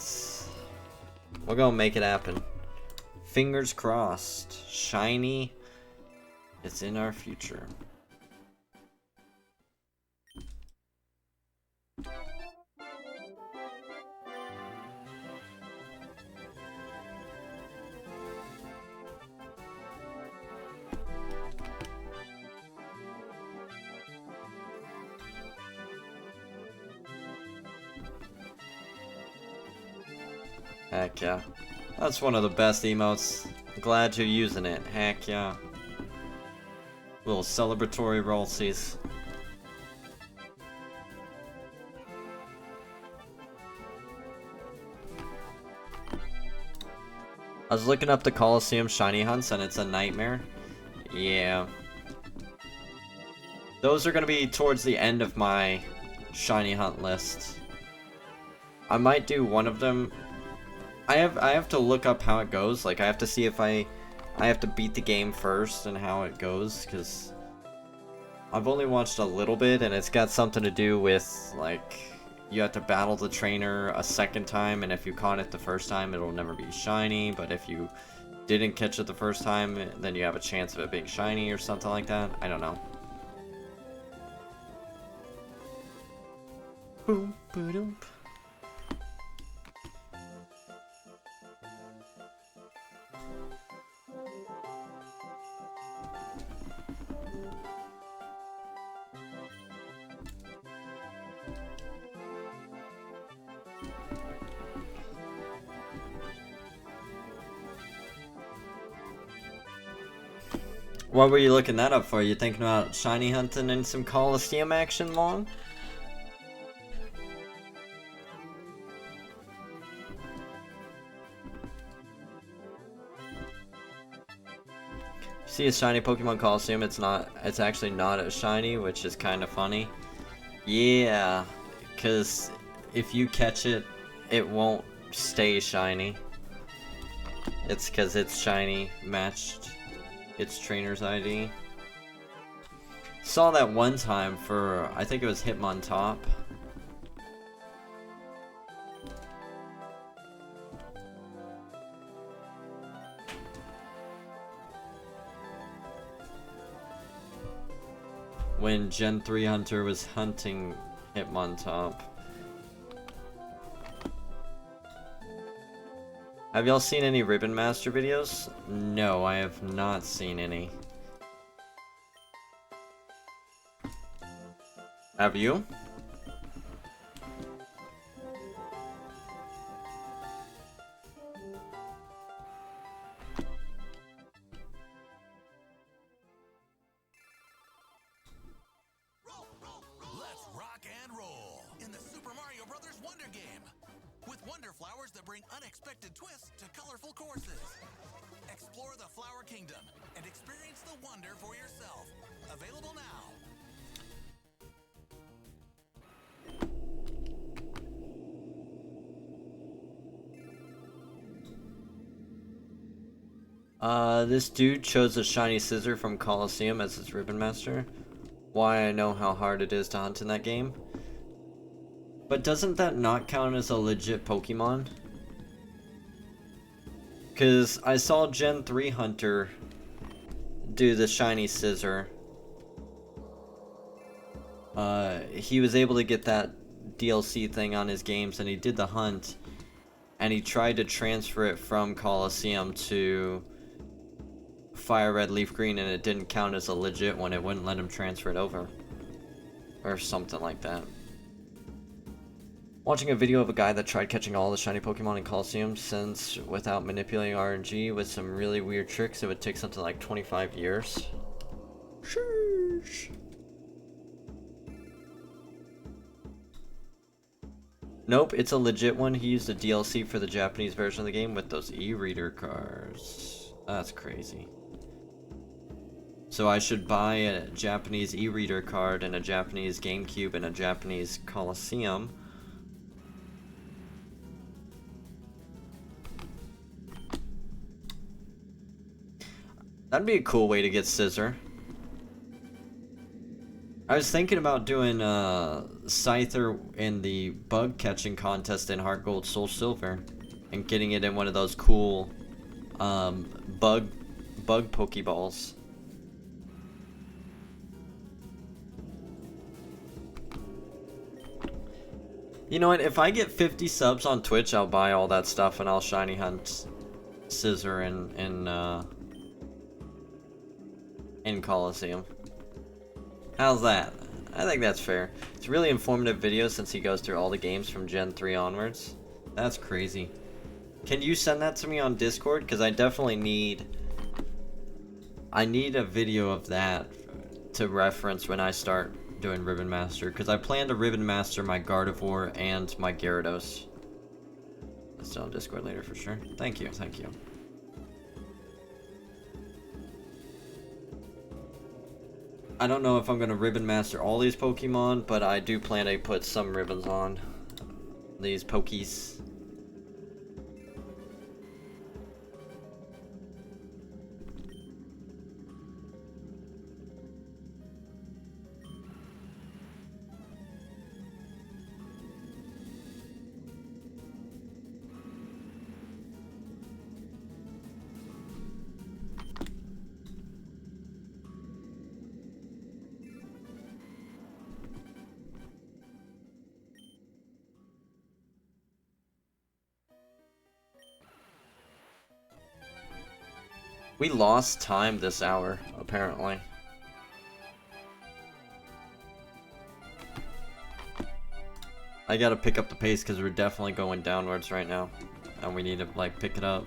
We're gonna make it happen. Fingers crossed. Shiny. It's in our future. Heck yeah. That's one of the best emotes. Glad you're using it. Heck yeah. Little celebratory rollsies. I was looking up the Coliseum shiny hunts and it's a nightmare. Yeah. Those are gonna be towards the end of my shiny hunt list. I might do one of them. I have to look up how it goes. Like I have to see if I have to beat the game first and how it goes, because I've only watched a little bit, and it's got something to do with like you have to battle the trainer a second time, and if you caught it the first time, it'll never be shiny. But if you didn't catch it the first time, then you have a chance of it being shiny or something like that. I don't know. Boom, ba-doom. What were you looking that up for? You thinking about shiny hunting and some Coliseum action, Long? See a shiny Pokemon Coliseum, it's actually not a shiny, which is kind of funny. Yeah, because if you catch it, it won't stay shiny. It's because it's shiny matched its trainer's ID. Saw that one time for, I think it was Hitmontop. When Gen 3 Hunter was hunting Hitmontop. Have y'all seen any Ribbon Master videos? No, I have not seen any. Have you? Let's rock and roll in the Super Mario Brothers Wonder Game. With wonder flowers that bring unexpected twists to colorful courses. Explore the Flower Kingdom and experience the wonder for yourself. Available now. This dude chose a shiny scissor from Coliseum as his Ribbon Master. Why I know how hard it is to hunt in that game. But doesn't that not count as a legit Pokemon? Because I saw Gen 3 Hunter do the shiny scissor. He was able to get that DLC thing on his games, and he did the hunt. And he tried to transfer it from Coliseum to Fire Red Leaf Green, and it didn't count as a legit one. It wouldn't let him transfer it over. Or something like that. Watching a video of a guy that tried catching all the shiny Pokemon in Coliseum, since without manipulating RNG with some really weird tricks, it would take something like 25 years. Sheesh. Nope, it's a legit one. He used a DLC for the Japanese version of the game with those e-reader cards. That's crazy. So I should buy a Japanese e-reader card and a Japanese GameCube and a Japanese Coliseum. That'd be a cool way to get Scissor. I was thinking about doing Scyther in the bug catching contest in Heart Gold Soul Silver and getting it in one of those cool bug Pokeballs. You know what, if I get 50 subs on Twitch, I'll buy all that stuff and I'll shiny hunt Scissor in Coliseum. How's that? I think that's fair. It's a really informative video since he goes through all the games from Gen 3 onwards. That's crazy. Can you send that to me on Discord? Because I definitely need a video of that to reference when I start doing Ribbon Master. Because I plan to Ribbon Master my Gardevoir and my Gyarados. Let's do it on Discord later for sure. Thank you, thank you. I don't know if I'm going to Ribbon Master all these Pokemon, but I do plan to put some ribbons on these Pokies. We lost time this hour, apparently. I gotta pick up the pace because we're definitely going downwards right now. And we need to, like, pick it up.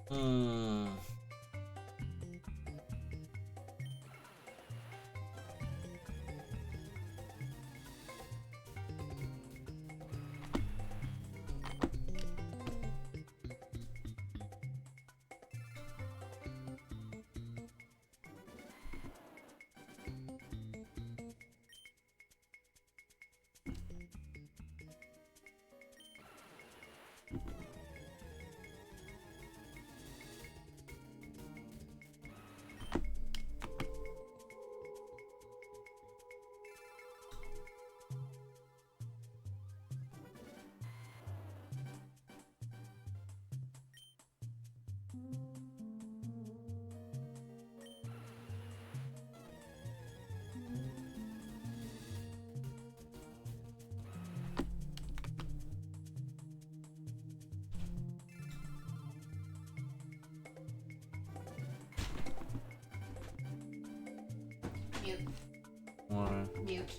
Hmm. Mute. Why? Mute.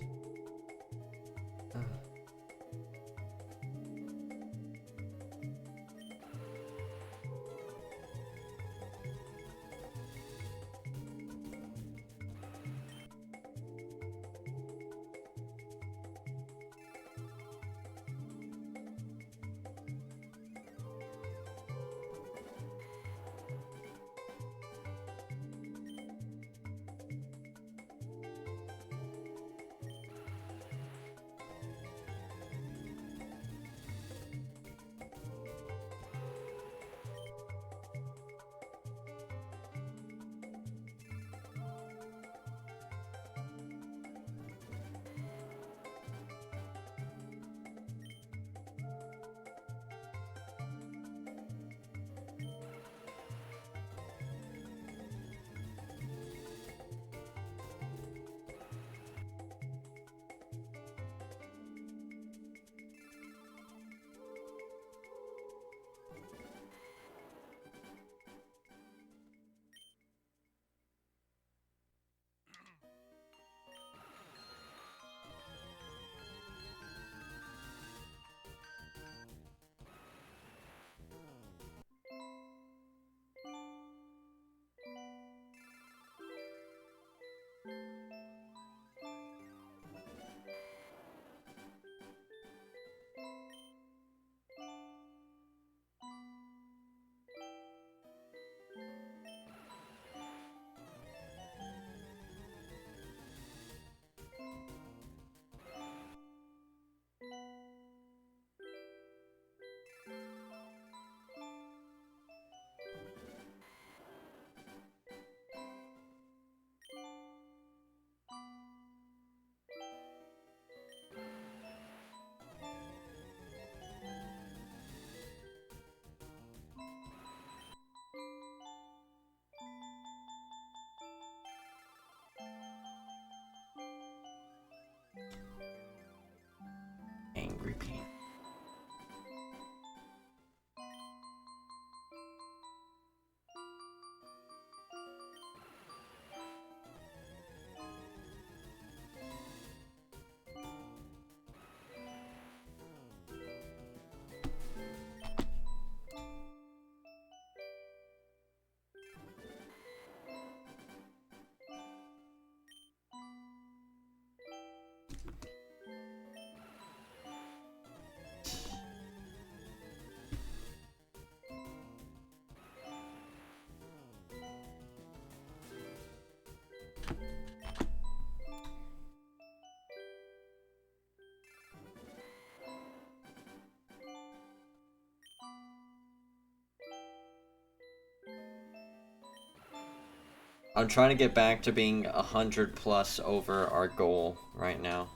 I'm trying to get back to being 100 plus over our goal right now.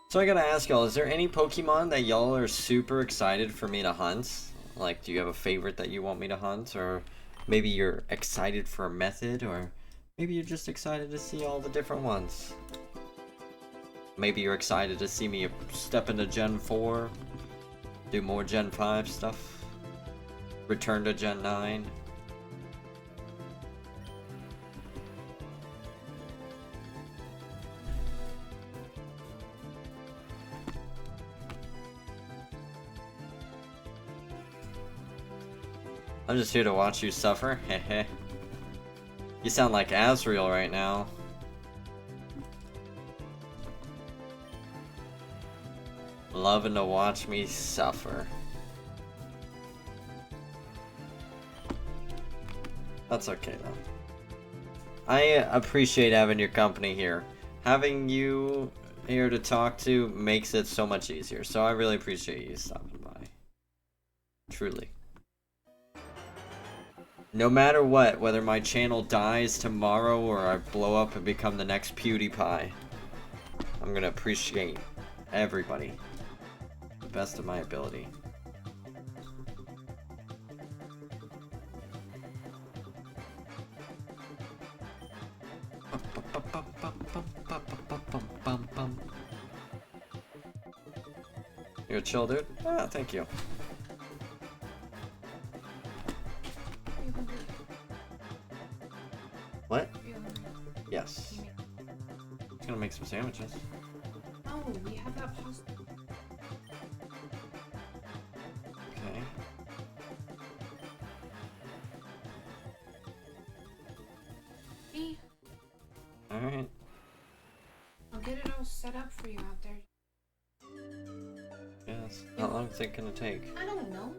So I gotta ask y'all, is there any Pokemon that y'all are super excited for me to hunt? Like, do you have a favorite that you want me to hunt? Or maybe you're excited for a method? Or maybe you're just excited to see all the different ones? Maybe you're excited to see me step into Gen 4, do more Gen 5 stuff, return to Gen 9. I'm just here to watch you suffer, heh. You sound like Azrael right now. Loving to watch me suffer. That's okay though. I appreciate having your company here. Having you here to talk to makes it so much easier. So I really appreciate you stopping by. Truly. No matter what, whether my channel dies tomorrow or I blow up and become the next PewDiePie, I'm gonna appreciate everybody. The best of my ability. You're a chill dude? Ah, thank you. What? Yes. I'm gonna make some sandwiches. Oh, we have that pasta. Okay. Hey, Alright. I'll get it all set up for you out there. Yes. How long is it gonna take? I don't know.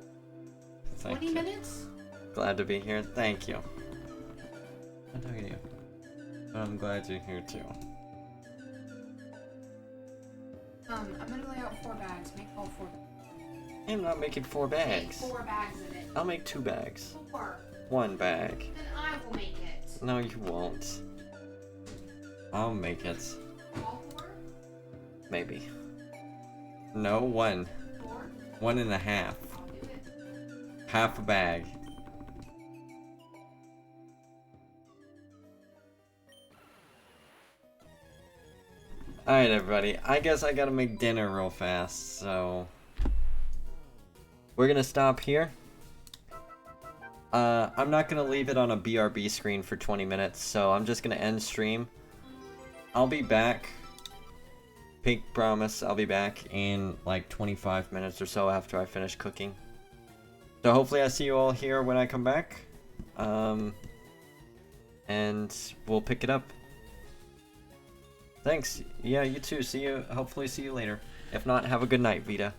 Thank 20 you. minutes? Glad to be here. Thank you. I know you. But I'm glad you're here too. I'm gonna lay out 4 bags. Make all 4. I'm not making 4 Make bags. 4 bags of it. I'll make 2 bags. 4. 1 bag. Then I will make it. No, you won't. I'll make it. All 4? Maybe. No, 1. 4? 1.5. I'll do it. Half a bag. Alright everybody, I guess I gotta make dinner real fast, so we're gonna stop here. I'm not gonna leave it on a BRB screen for 20 minutes, so I'm just gonna end stream. I'll be back. Pink promise, I'll be back in like 25 minutes or so after I finish cooking. So hopefully I see you all here when I come back. And we'll pick it up. Thanks. Yeah, you too. See you. Hopefully see you later. If not, have a good night, Vita.